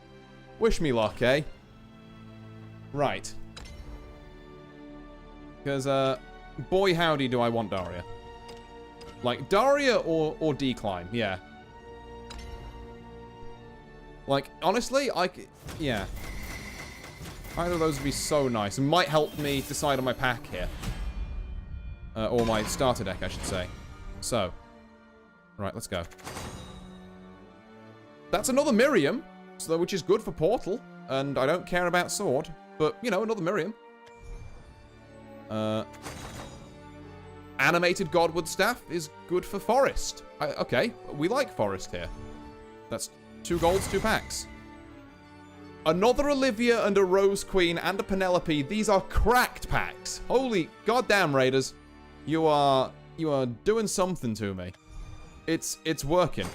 Wish me luck, eh? Right. Because, boy howdy do I want Daria. Like, Daria or Decline, yeah. Like, honestly, yeah. Either of those would be so nice. It might help me decide on my pack here. Or my starter deck, I should say. So. Right, let's go. That's another Miriam, so, which is good for Portal. And I don't care about Sword. But, you know, another Miriam. Animated Godwood Staff is good for Forest. Okay, we like Forest here. That's 2 golds, 2 packs. Another Olivia and a Rose Queen and a Penelope. These are cracked packs. Holy goddamn, Raiders. You are doing something to me. It's working.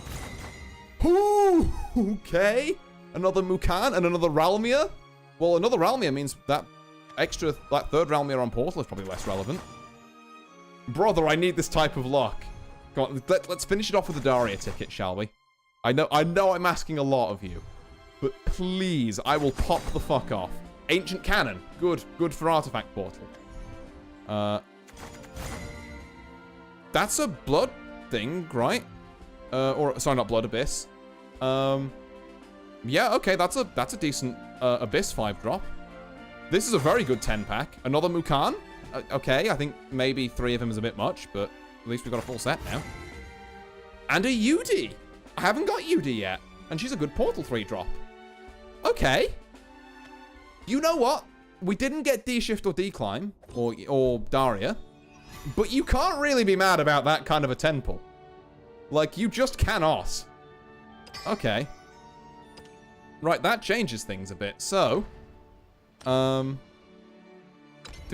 Ooh, okay. Another Mukan and another Ralmir. Well, another Ralmir means that that third Ralmir on Portal is probably less relevant. Brother, I need this type of luck. Come on, let's finish it off with the Daria ticket, shall we? I know I'm asking a lot of you. But please, I will pop the fuck off. Ancient Cannon. Good. Good for Artifact Portal. That's a blood thing, right? Or, sorry, not blood, abyss. Yeah, okay, that's a decent abyss 5-drop. This is a very good 10-pack. Another Mukan. Okay, I think maybe 3 of them is a bit much, but at least we've got a full set now. And a UD. I haven't got UD yet. And she's a good Portal 3-drop. Okay. You know what? We didn't get D-Shift or D-Climb, or Daria, but you can't really be mad about that kind of a 10-pull. Like, you just cannot. Okay. Right, that changes things a bit. So, if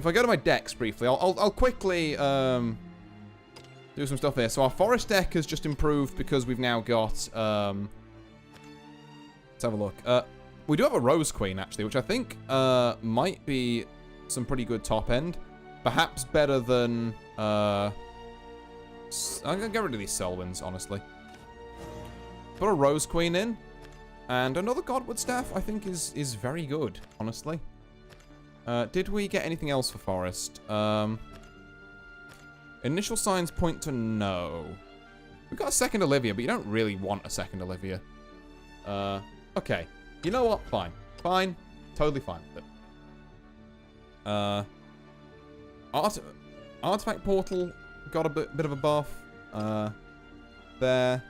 I go to my decks briefly, I'll quickly do some stuff here. So our forest deck has just improved because we've now got let's have a look. We do have a Rose Queen actually, which I think might be some pretty good top end. Perhaps better than I'm gonna get rid of these Selwyns, honestly. Put a Rose Queen in. And another Godwood Staff, I think, is very good, honestly. Did we get anything else for Forest? Initial signs point to no. We got a second Olivia, but you don't really want a second Olivia. Okay. You know what? Fine. Fine. Totally fine with it. Artifact Portal got a bit of a buff. There.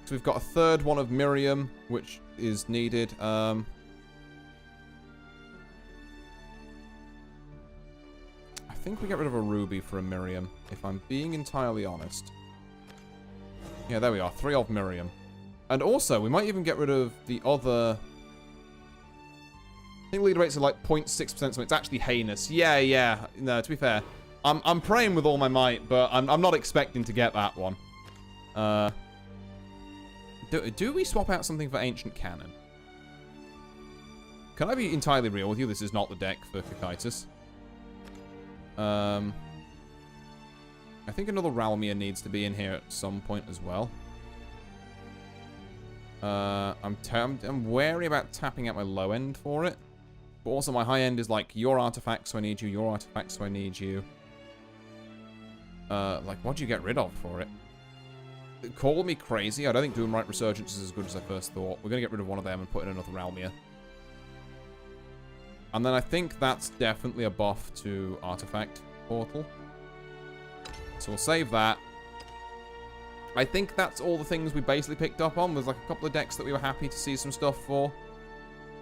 So we've got a third one of Miriam, which is needed. I think we get rid of a Ruby for a Miriam, if I'm being entirely honest. Yeah, there we are. 3 of Miriam. And also, we might even get rid of the other... I think leader rates are like 0.6%, so it's actually heinous. Yeah. No, to be fair. I'm praying with all my might, but I'm not expecting to get that one. Do we swap out something for Ancient Cannon? Can I be entirely real with you? This is not the deck for Kakaitis. I think another Ralmir needs to be in here at some point as well. I'm wary about tapping out my low end for it. But also my high end is like, your artifact, so I need you. Your artifact, so I need you. Like, what do you get rid of for it? Call me crazy. I don't think Doomright Resurgence is as good as I first thought. We're going to get rid of one of them and put in another Ralmir. And then I think that's definitely a buff to Artifact Portal. So we'll save that. I think that's all the things we basically picked up on. There's like a couple of decks that we were happy to see some stuff for.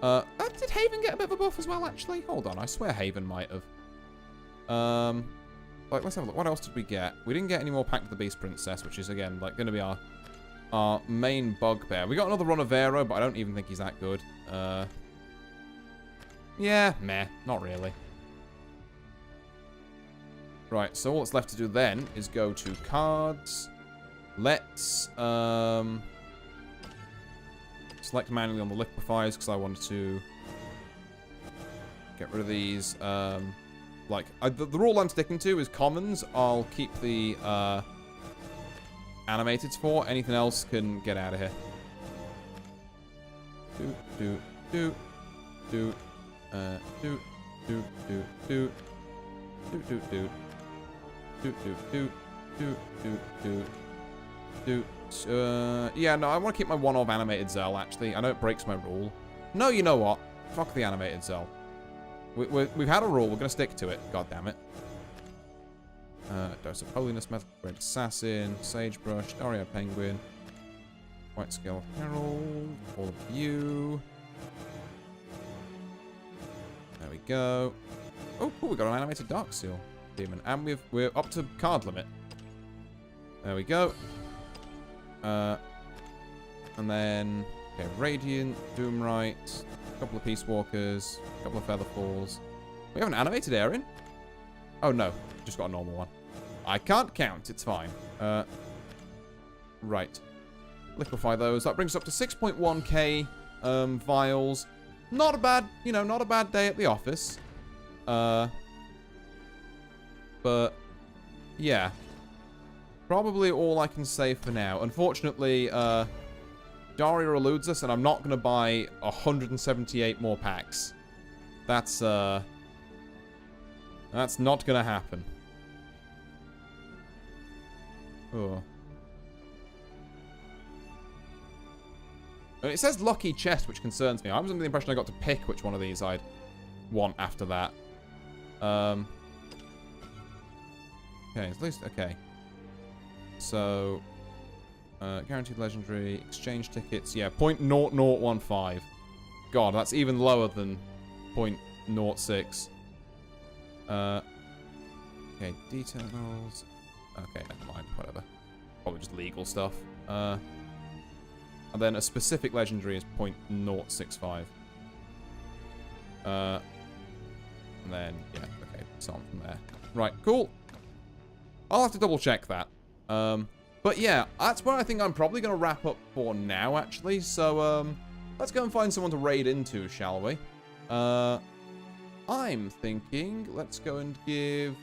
Did Haven get a bit of a buff as well, actually? Hold on, I swear Haven might have. Like, let's have a look. What else did we get? We didn't get any more Pact of the Beast Princess, which is, again, like, going to be our main bugbear. We got another run of Vero, but I don't even think he's that good. Yeah, meh. Not really. Right, so all that's left to do then is go to cards. Let's select manually on the liquefiers because I wanted to get rid of these. The rule I'm sticking to is commons. I'll keep the animateds for. Anything else can get out of here. Yeah, no, I want to keep my one-of animated Zell, actually. I know it breaks my rule. No, you know what? Fuck the animated Zell. We've had a rule. We're going to stick to it. God damn it. Dose of Holiness, Metal Red Assassin, Sagebrush, Daria Penguin, White Scale Herald, all of you. There we go. Oh, cool, we got an animated Dark Seal Demon. And we're up to card limit. There we go. And then, okay, Radiant, Doomright, a couple of Peace Walkers, a couple of Featherfalls. We have an animated Erin? Oh, no. Just got a normal one. I can't count. It's fine. Right. Liquefy those. That brings us up to 6.1k vials. Not a bad, not a bad day at the office. But, yeah. Probably all I can say for now. Unfortunately, Daria eludes us, and I'm not going to buy 178 more packs. That's not going to happen. Oh. It says lucky chest, which concerns me. I was under the impression I got to pick which one of these I'd want after that. Okay, at least... Okay. So... guaranteed legendary, exchange tickets. Yeah, 0.0015. God, that's even lower than 0.06. Okay, details. Okay, never mind, whatever. Probably just legal stuff. And then a specific legendary is 0.065. And then, yeah, okay, so on from there. Right, cool. I'll have to double check that. But yeah, that's where I think I'm probably going to wrap up for now, actually. So, let's go and find someone to raid into, shall we? I'm thinking, let's go and give,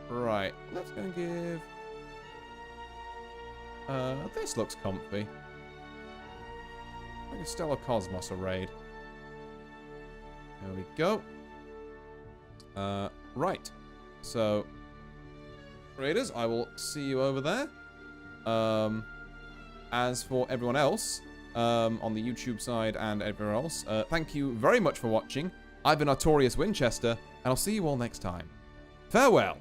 Right, let's go and give... this looks comfy. I think Stellar Cosmos a raid. There we go. Right. So, raiders, I will see you over there. As for everyone else, on the YouTube side and everywhere else, thank you very much for watching. I've been Artorius Winchester, and I'll see you all next time. Farewell!